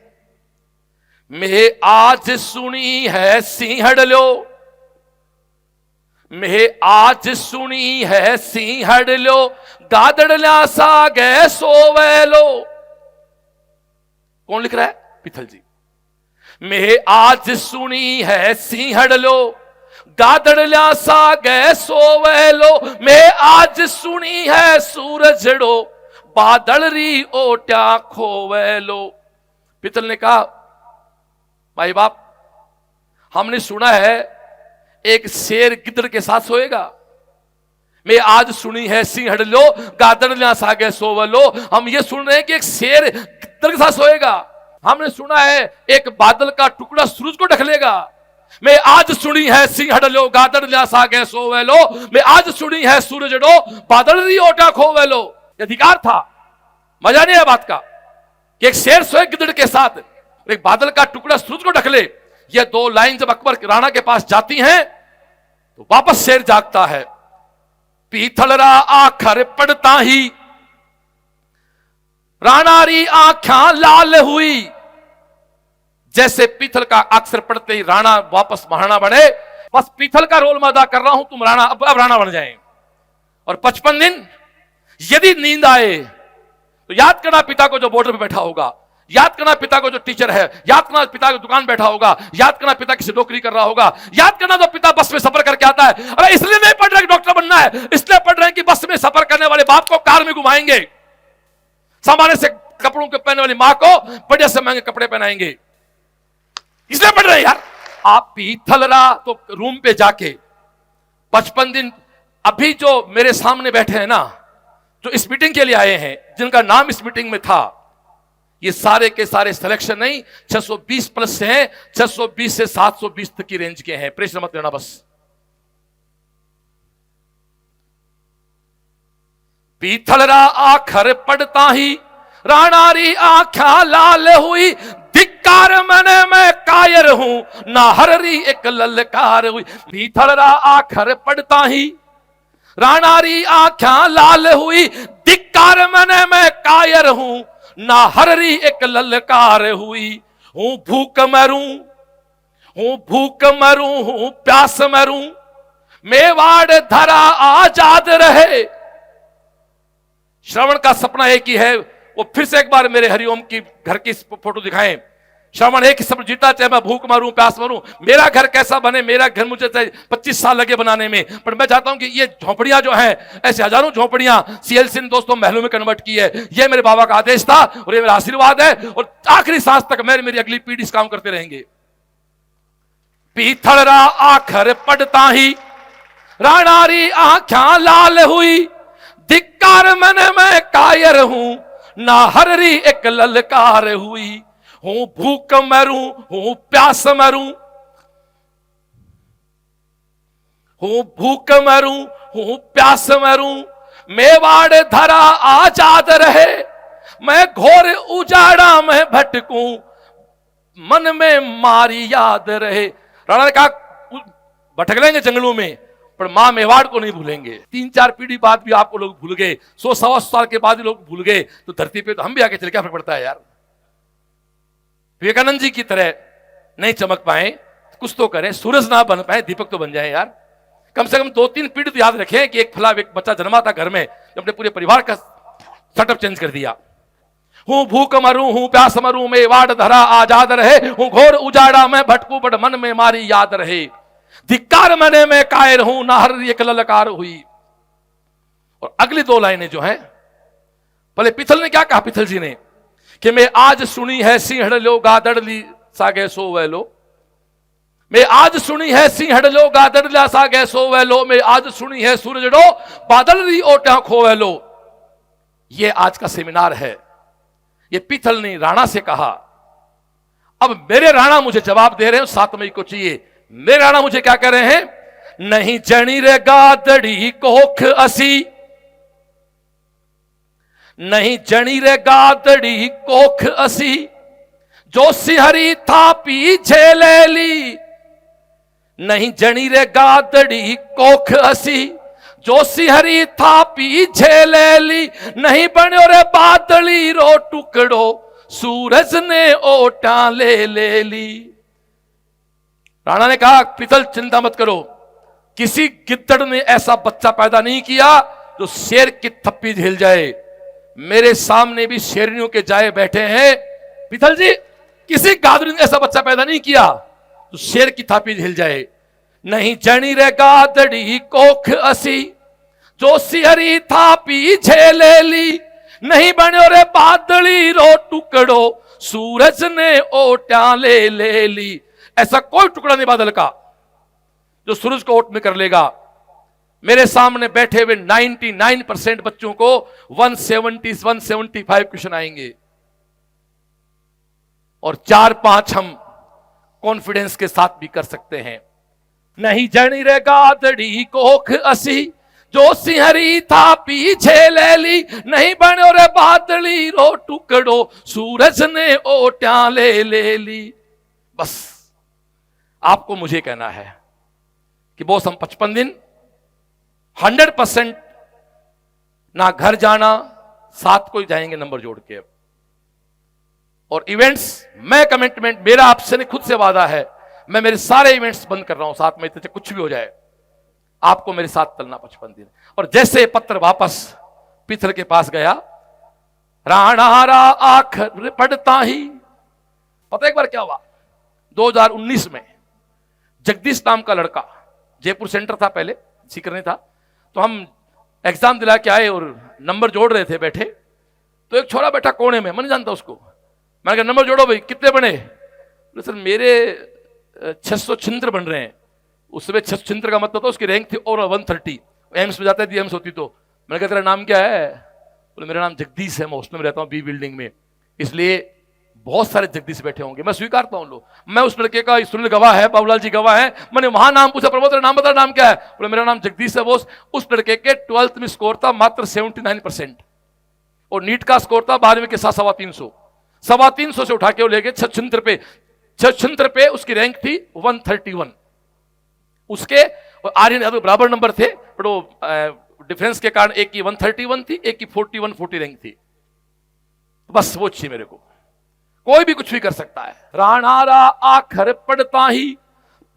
मैं आज सुनी है सिंहड़ लो, मैं आज सुनी है सिंहड़ लो, गादड़ल्या सा गए सोवे लो। कौन लिख रहा है? पीथल जी। मैं आज सुनी है सिंहड़ लो, गादड़ल्या सा गए सोवे लो, मैं आज सुनी है सूरजड़ो, बादल री ओट्या खोवे लो। पीतल ने कहा भाई बाप, हमने सुना है एक शेर गिद्ध के साथ सोएगा, मैं आज सुनी है सिंहड़ लो, गादड़ल्या सा गए सोवे लो। हम ये सुन रहे हैं कि एक शेर गिद्ध के साथ सोएगा। हमने सुना है एक बादल का टुकड़ा सूरज को ढक लेगा। मैं आज सुनी है सिंहड़ लो, गादड़ल्या सा गए सोवे लो, मैं आज सुनी है सूरजड़ो, बादल री ओटा खोवे लो। अधिकार था, मजा नहीं है बात का कि एक शेर सोए गिद्ध के साथ, एक बादल का टुकड़ा सूरज को ढक ले। ये 2 लाइन जब अकबर राणा के पास जाती हैं तो वापस शेर जागता है। पीथलरा आखर पड़ता ही, राणा री आंखें लाल हुई। जैसे पीथल का अक्षर पढ़ते ही राणा वापस महाराणा बने। बस पीथल का रोल मैं अदा कर रहा हूं, तुम राणा अब राणा बन जाएं। और 55 दिन यदि नींद आए तो याद करना पिता को जो बॉर्डर पे बैठा होगा, याद करना पिता को जो टीचर है, याद करना पिता को दुकान बैठा होगा, याद करना पिता किसी नौकरी कर रहा होगा, याद करना जो पिता बस में सफर करके आता है। अरे इसलिए नहीं पढ़ रहे कि डॉक्टर बनना है, इसलिए पढ़ रहे हैं कि बस में सफर करने वाले बाप को कार में घुमाएंगे, सामान्य से कपड़ों के पहनने वाली मां को बढ़िया से महंगे कपड़े पहनाएंगे, इसलिए पढ़ रहे हैं यार। आप पीथलरा तो रूम पे जाके 55 दिन, अभी जो मेरे सामने बैठे हैं ना, जो इस मीटिंग के लिए आए हैं, जिनका नाम इस मीटिंग में था, ये सारे के सारे सिलेक्शन नहीं 620 प्लस से हैं, 620 से 720 तक की रेंज के हैं, प्रेशर मत लेना बस। पीथलरा आखर पड़ता ही, राणारी आंखें लाल हुई, धिक्कार मने मैं कायर हूं, ना हररी एक ललकार हुई। पीथलरा आखर पड़ता ही, राणारी आंखें लाल हुई, धिक्कार मने मैं कायर हूं, ना हररी एक ललकार हुई। हूं भूख मरूं, हूं भूख मरूं, हूं प्यास मरूं, मेवाड़ धरा आजाद रहे। श्रवण का सपना एक ही है, वो फिर से एक बार मेरे हरिओम की घर की फोटो दिखाएं। श्रवण एक ही सपना जीता, चाहे मैं भूख मारूं प्यास मारूं, मेरा घर कैसा बने, मेरा घर मुझे 25 साल लगे बनाने में, पर मैं चाहता हूं कि ये झोपड़ियां जो हैं, ऐसे हजारों झोपड़ियां सीएलसी ने दोस्तों महलों में कन्वर्ट की है। ये मेरे बाबा का आदेश था और ये मेरा आशीर्वाद है, और आखिरी सांस तक मेरी अगली पीढ़ी इस काम करते रहेंगे। पीथड़ा आखर पड़ता ही राणारी आंख्या लाल हुई, धिक्कार मन में कायर हूं ना हररी एक ललकार हुई। हूं भूख मरूं हूं प्यास मरूं, हूं भूख मरूं हूं प्यास मरूं, मेवाड़ धरा आजाद रहे। मैं घोर उजाड़ा में भटकूं, मन में मारी याद रहे। राणा ने कहा भटक लेंगे जंगलों में, पर मां मेवाड़ को नहीं भूलेंगे। 3-4 पीढ़ी बाद भी आपको लोग भूल गए, 100-125 साल के बाद भी लोग भूल गए, तो धरती पे तो हम भी आगे चले, क्या फर्क पड़ता है यार। विवेकानंद जी की तरह नहीं चमक पाए, कुछ तो करें, सूरज ना बन पाए, दीपक तो बन जाए यार। कम से कम 2-3 पीढ़ी तो याद रखें कि एक बच्चा जन्मा था घर में, अपने पूरे परिवार का सेटअप चेंज कर दिया। हूं भूख मरूं हूं प्यास मरूं, मेवाड़ धरा आजाद रहे। हूं घोर उजाड़ा में भटकू, बट मन में मारी याद रहे। धिक्कार मने में कायर हूं ना हर एक ललकार हुई। और अगली 2 लाइनें जो हैं, पहले पिथल ने क्या कहा, पिथल जी ने कि मैं आज सुनी है सिंहड़ लो गादड़ ली सागे सो वैलो। मैं आज सुनी है सिंहड़ लो गादड़ ला सागे सो वैलो। मैं आज सुनी है सूरजड़ो बादल री ओटा खो वैलो। ये आज का सेमिनार है, ये पिथल ने राणा से कहा। अब मेरे राणा मुझे जवाब दे रहे हैं, 7 मई को चाहिए। मेरे राणा मुझे क्या कह रहे हैं, नहीं जनी रे गादड़ी कोख असी, नहीं जनी रे गादड़ी कोख असी, जो सिहरी था पीछे ले ली। नहीं जनी रे गादड़ी कोख असी, जो सिहरी था पीछे ले ली। नहीं बनो रे बादली रो टुकड़ो, सूरज ने ओटा ले ली। राणा ने कहा पिथल चिंता मत करो, किसी गिद्दड़ ने ऐसा बच्चा पैदा नहीं किया जो शेर की थप्पी झेल जाए। मेरे सामने भी शेरनियों के जाए बैठे हैं। पिथल जी, किसी गादड़ी ने ऐसा बच्चा पैदा नहीं किया तो शेर की थापी झेल जाए। नहीं जनी रे गादड़ी कोख असी, जो सिहरी थापी झेले ली। नहीं बनो रे बादली रो टुकड़ो, सूरज ने ओटा ले ली। ऐसा कोई टुकड़ा नहीं बादल का जो सूरज को ओट में कर लेगा। मेरे सामने बैठे हुए 99% बच्चों को 175 क्वेश्चन आएंगे, और 4-5 हम कॉन्फिडेंस के साथ भी कर सकते हैं। नहीं जनी रे गादड़ी कोख असी, जो सिहरी था पीछे ले ली। नहीं बनो रे बादली रो टुकड़ो, सूरज ने ओटा ले ली। बस आपको मुझे कहना है कि बॉस हम 55 दिन 100% ना घर जाना, 7 को जाएंगे नंबर जोड़ के। और इवेंट्स, मैं कमिटमेंट मेरा आपसे नहीं, खुद से वादा है, मैं मेरे सारे इवेंट्स बंद कर रहा हूं 7 मई तक, कुछ भी हो जाए आपको मेरे साथ चलना 55 दिन। और जैसे पत्र वापस पिथल के पास गया, राणारा आखर पढ़ता ही, पता एक बार क्या हुआ, 2019 में जगदीश नाम का लड़का, जयपुर सेंटर था पहले, सीकर नहीं था, तो हम एग्जाम दिला के आए और नंबर जोड़ रहे थे बैठे, तो एक छोरा बैठा कोने में, मैं नहीं जानता उसको। मैंने कहा नंबर जोड़ो भाई, कितने बने? बोले सर मेरे 600 छिंद्र बन रहे हैं। उस समय 600 छिंद्र का मतलब था उसकी रैंक थी और 130, एम्स में जाता है, एम्स होती तो। मैंने कहा तेरा नाम क्या है? बोले मेरा नाम जगदीश है, मैं हॉस्टल में रहता हूँ बी बिल्डिंग में, इसलिए बहुत सारे जगदीश बैठे होंगे, मैं स्वीकारता हूँ लोग। मैं उस लड़के का सुनील गवाह है, बाबूलाल जी गवाह है, मैंने वहां नाम पूछा, प्रमोद नाम बता, नाम क्या है? बोले मेरा नाम जगदीश है बोस। उस लड़के के 12th में स्कोर था मात्र 79%, और नीट का स्कोर था 12वीं के साथ 350, 350 से उठा के वो ले गए 676 पे उसकी रैंक थी 131। उसके और आर्यन यादव बराबर नंबर थे, पर वो डिफरेंस के कारण एक की 131 थी, एक की 41-40 रैंक थी। बस वो चाहिए मेरे को, कोई भी कुछ भी कर सकता है। राणारा आखर पड़ता ही,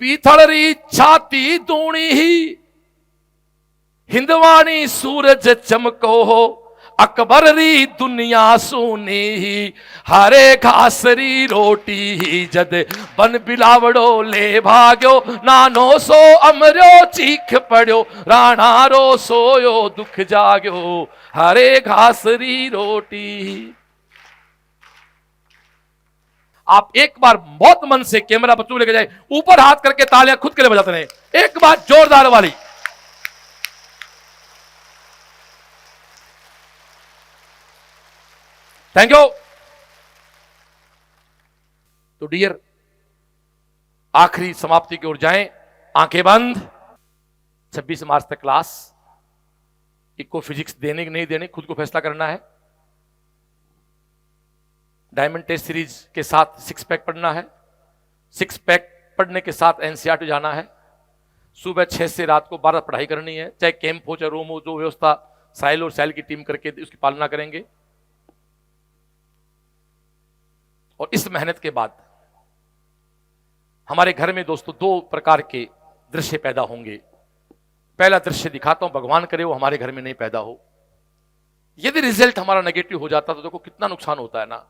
पीथड़ री छाती दूणी ही, हिंदवाणी सूरज चमको हो, अकबर री दुनिया सुनी, हरे घासरी रोटी जद बन बिलावड़ो ले भाग्यो, नानो सो अमरो चीख पड़ो, राणा रो सोयो दुख जाग्यो, हरे घासरी रोटी। आप एक बार बहुत मन से कैमरा बच्चों लेके जाए, ऊपर हाथ करके तालियां खुद के लिए बजाते रहे, एक बार जोरदार वाली। Thank you. तो डियर, आखिरी समाप्ति की ओर जाएं, आंखें बंद। 26 मार्च तक क्लास, इको फिजिक्स देने की नहीं देने खुद को फैसला करना है। डायमंड टेस्ट सीरीज के साथ 6 पैक पढ़ना है, 6 पैक पढ़ने के साथ एनसीईआरटी जाना है। सुबह 6 से रात को 12 पढ़ाई करनी है, चाहे कैंप हो चाहे रूम हो, जो व्यवस्था साहिल और साहिल की टीम करके उसकी पालना करेंगे। और इस मेहनत के बाद हमारे घर में दोस्तों 2 प्रकार के दृश्य पैदा होंगे। पहला दृश्य दिखाता हूं, भगवान करे वो हमारे घर में नहीं पैदा हो। यदि रिजल्ट हमारा नेगेटिव हो जाता तो देखो कितना नुकसान होता है ना।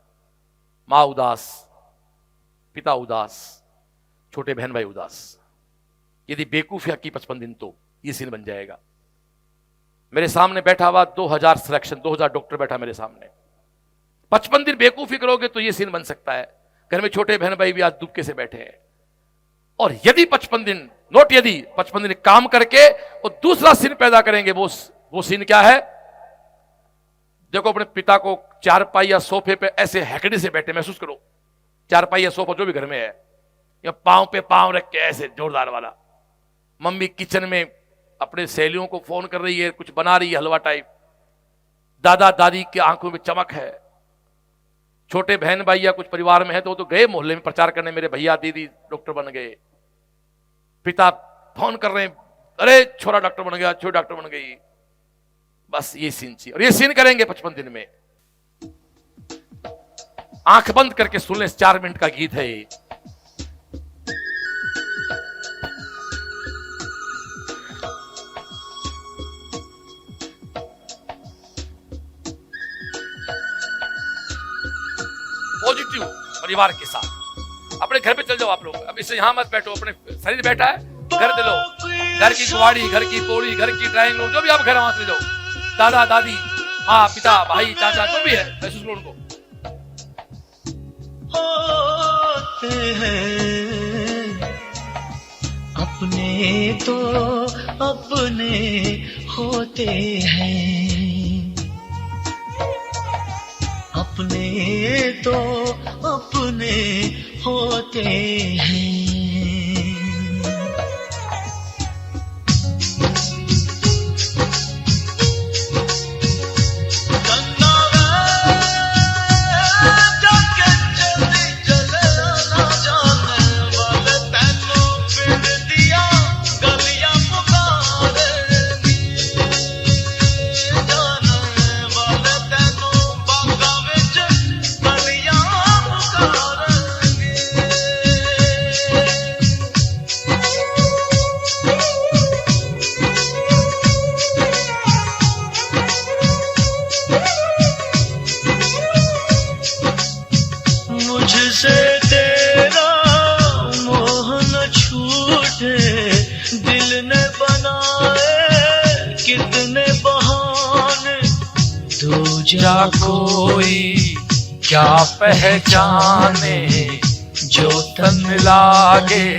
मां उदास, पिता उदास, छोटे बहन भाई उदास। यदि बेवकूफ या की 55 दिन तो ये सीन बन जाएगा। मेरे सामने बैठा हुआ 2000 सिलेक्शन, 2000 डॉक्टर बैठा मेरे सामने। 55 दिन बेवकूफी करोगे तो ये सीन बन सकता है। घर में छोटे बहन भाई भी आज दुबके से बैठे हैं। और यदि 55 दिन, नोट यदि 55 दिन काम करके और दूसरा सीन पैदा करेंगे, वो सीन क्या है? देखो अपने पिता को चारपाई या सोफे पे ऐसे हैकड़ी से बैठे महसूस करो। चारपाई या सोफा जो भी घर में है, या पांव पे पांव रख के ऐसे जोरदार वाला। मम्मी किचन में अपने सहेलियों को फोन कर रही है, कुछ बना रही है हलवा टाइप। दादा दादी की आंखों में चमक है। छोटे बहन भाई या कुछ परिवार में है तो वो तो गए मोहल्ले में प्रचार करने, मेरे भैया दीदी डॉक्टर बन गए। पिता फोन कर रहे हैं, अरे छोरा डॉक्टर बन गया, छोटी डॉक्टर बन गई। बस ये सीन चाहिए, और ये सीन करेंगे 55 दिन में। आंख बंद करके सुन ले, 4 मिनट का गीत है ये। पॉजिटिव परिवार के साथ अपने घर पे चल जाओ आप लोग। अब इससे यहां मत बैठो, अपने शरीर बैठा है घर दे लो, घर की कुवाड़ी, घर की पौड़ी, घर की ड्राइंग रूम, जो भी आप घर वहां चले जाओ। दादा दादी, माँ पिता भाई चाचा जो भी है महसूस करो उनको। होते हैं अपने तो अपने होते हैं, अपने तो अपने होते हैं। जा कोई क्या पहचाने, जो तन लागे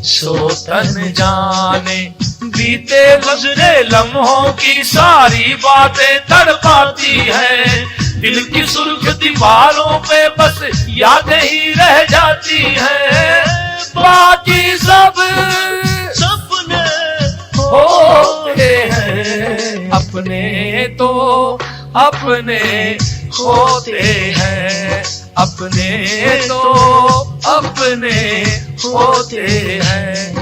सो तन जाने। बीते गुजरे लम्हों की सारी बातें तड़पाती है, दिल की सुर्ख दीवारों पे बस यादें ही रह जाती है। बाकी सब सपने होते हैं, अपने तो अपने होते हैं, अपने तो अपने होते हैं।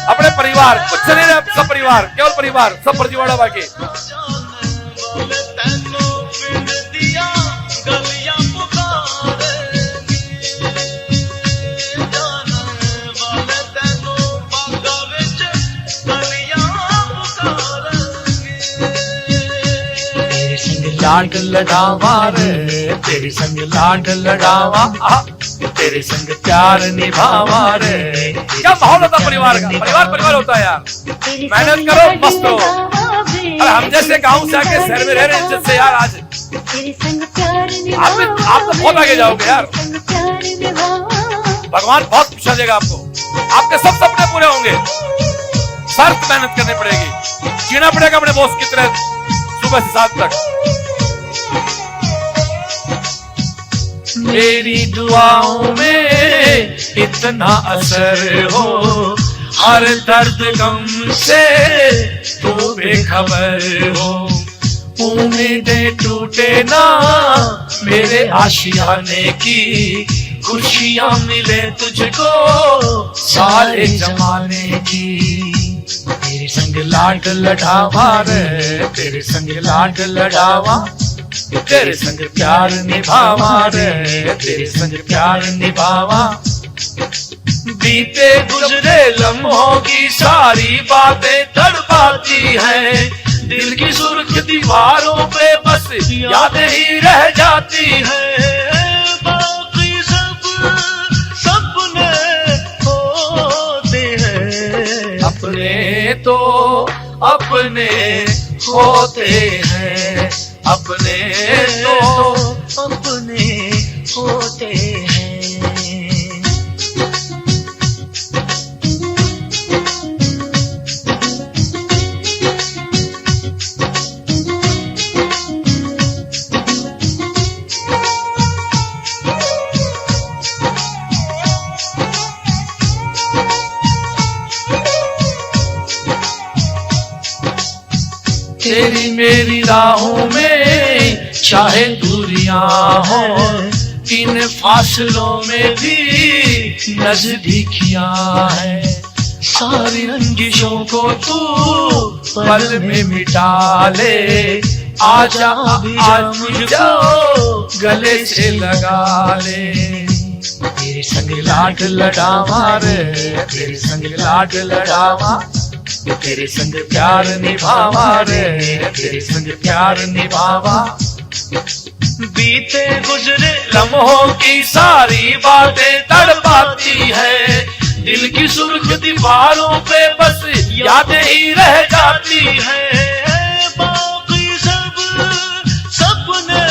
अपने परिवार कुछ नहीं है, सब परिवार, केवल परिवार, सब परिवार बाकी। लाड लड़ावा रे, तेरे संग लाड लड़ावा, तेरे संग प्यार निभावा रे। क्या माहौल होता परिवार का, परिवार होता है यार। मेहनत करो, मस्त रहो। अरे हम जैसे गांव से आके शहर में रह रहे हैं इज्जत से यार। आज आप तो बहुत आगे जाओगे यार। भगवान बहुत खुश देगा आपको, आपके सब सपने पूरे होंगे। सख्त मेहनत करनी पड़ेगी, जीना पड़ेगा अपने बॉस की तरह सुबह से 7 तक। मेरी दुआओं में इतना असर हो, हर दर्द गम से तू बेखबर हो। उम्मीदें टूटे ना मेरे आशियाने की, खुशियां मिले तुझको सारे जमाने की। तेरे संग लाड लड़ावा रे, तेरे संग लाड लड़ावा, तेरे संग प्यार निभावा रे, तेरे संग प्यार निभावा। बीते गुजरे लम्हों की सारी बातें तड़पाती हैं, दिल की सुर्ख दीवारों पे बस यादें ही रह जाती हैं। बाकी सब सपने होते हैं, अपने तो अपने होते हैं, अपने तो अपने होते हैं। तेरी मेरी राहों में चाहे दूरियां हो, इन फासलों में भी नजदीकियां हैं। सारी रंजिशों को तू पल में मिटा ले, आजा आज मुझको गले से लगा ले। तेरे संग लाड लड़ावा रे, तेरे संग लाड लड़ावा, तेरे संग प्यार निभावा रे, तेरे संग प्यार निभावा। बीते गुजरे लम्हों की सारी बातें तड़पाती है, दिल की सुर्ख दीवारों पे बस यादें ही रह जाती हैं। बाकी सब सपने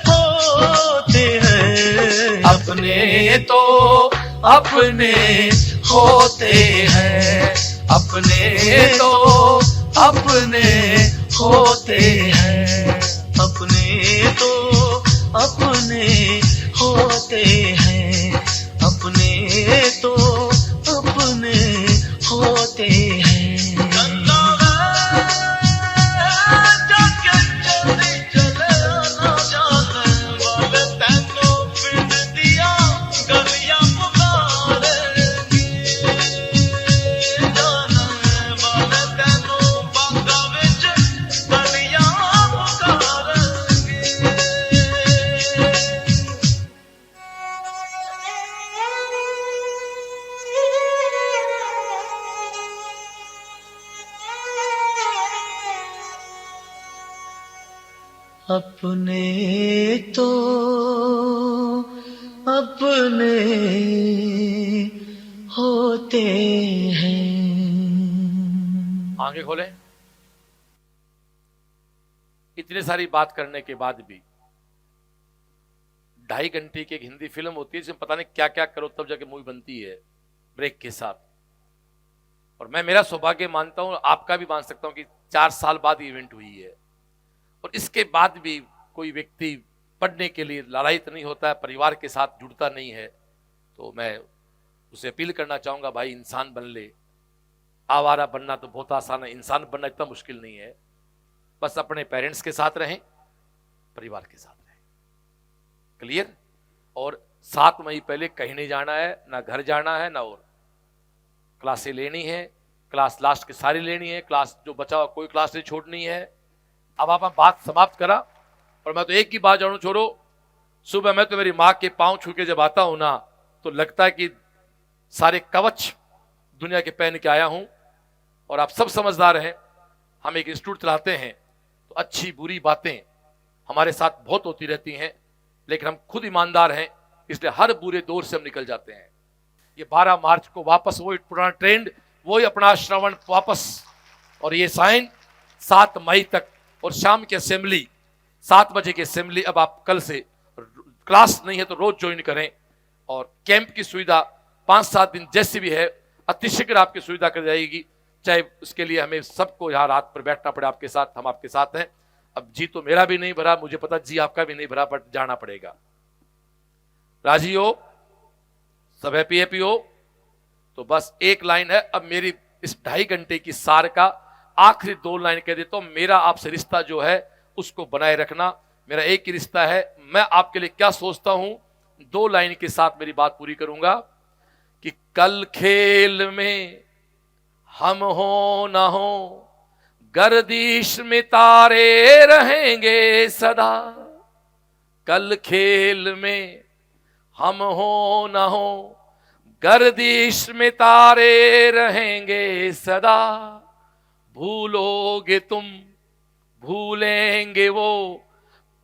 होते हैं, अपने तो अपने होते हैं, अपने तो अपने होते हैं, अपने तो अपने होते हैं, अपने तो अपने होते हैं। अपने तो अपने होते हैं। आंखें खोलें। इतनी सारी बात करने के बाद भी 2.5 घंटे की एक हिंदी फिल्म होती है जिसमें पता नहीं क्या क्या करो तब जाके मूवी बनती है ब्रेक के साथ। और मैं मेरा सौभाग्य मानता हूं, आपका भी मान सकता हूं कि 4 साल बाद इवेंट हुई है और इसके बाद भी कोई व्यक्ति पढ़ने के लिए लालायित नहीं होता है, परिवार के साथ जुड़ता नहीं है, तो मैं उसे अपील करना चाहूंगा, भाई इंसान बन ले। आवारा बनना तो बहुत आसान है, इंसान बनना इतना मुश्किल नहीं है। बस अपने पेरेंट्स के साथ रहें, परिवार के साथ रहें, क्लियर। और 7 मई पहले कहीं नहीं जाना है, ना घर जाना है, ना और क्लासें लेनी है, क्लास लास्ट की सारी लेनी है, क्लास जो बचा हुआ कोई क्लास नहीं छोड़नी है। अब आप बात समाप्त करा और मैं तो एक ही बात जानू छोड़ो, सुबह मैं तो मेरी माँ के पांव छू के जब आता हूं ना तो लगता है कि सारे कवच दुनिया के पहन के आया हूं। और आप सब समझदार हैं, हम एक इंस्टीट्यूट चलाते हैं तो अच्छी बुरी बातें हमारे साथ बहुत होती रहती हैं, लेकिन हम खुद ईमानदार हैं, इसलिए हर बुरे दौर से हम निकल जाते हैं। ये 12 मार्च को वापस वही पुराना ट्रेंड, वही अपना श्रवण वापस, और ये साइन 7 मई तक, और शाम की असेंबली 7 बजे की असेंबली। अब आप कल से क्लास नहीं है तो रोज ज्वाइन करें, और कैंप की सुविधा 5-7 दिन जैसी भी है अतिशीघ्र आपकी सुविधा कर जाएगी, चाहे उसके लिए हमें सबको यहाँ रात पर बैठना पड़े आपके साथ, हम आपके साथ हैं। अब जी तो मेरा भी नहीं भरा, मुझे पता जी आपका भी नहीं भरा, बट जाना पड़ेगा। राजी हो, सब हैप्पी हो? तो बस एक लाइन है अब मेरी इस 2.5 घंटे की सार का, आखिरी 2 लाइन कह देता हूं। मेरा आपसे रिश्ता जो है उसको बनाए रखना, मेरा एक ही रिश्ता है। मैं आपके लिए क्या सोचता हूं, 2 लाइन के साथ मेरी बात पूरी करूंगा कि कल खेल में हम हो ना हो, गर्दिश में तारे रहेंगे सदा। कल खेल में हम हो ना हो, गर्दिश में तारे रहेंगे सदा। भूलोगे तुम, भूलेंगे वो,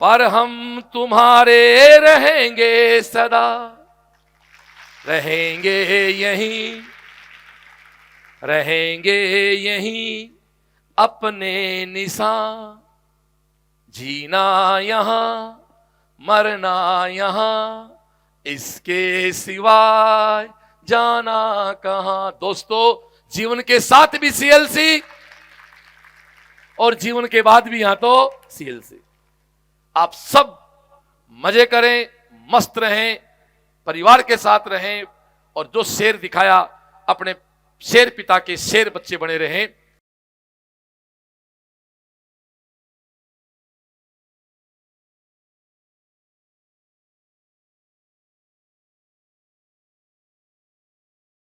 पर हम तुम्हारे रहेंगे सदा। रहेंगे यहीं, रहेंगे यहीं अपने निशान, जीना यहां मरना यहां, इसके सिवाय जाना कहां। दोस्तों, जीवन के साथ भी सीएलसी और जीवन के बाद भी यहां तो सीएलसी। आप सब मजे करें, मस्त रहें, परिवार के साथ रहें, और जो शेर दिखाया अपने शेर पिता के शेर बच्चे बने रहें।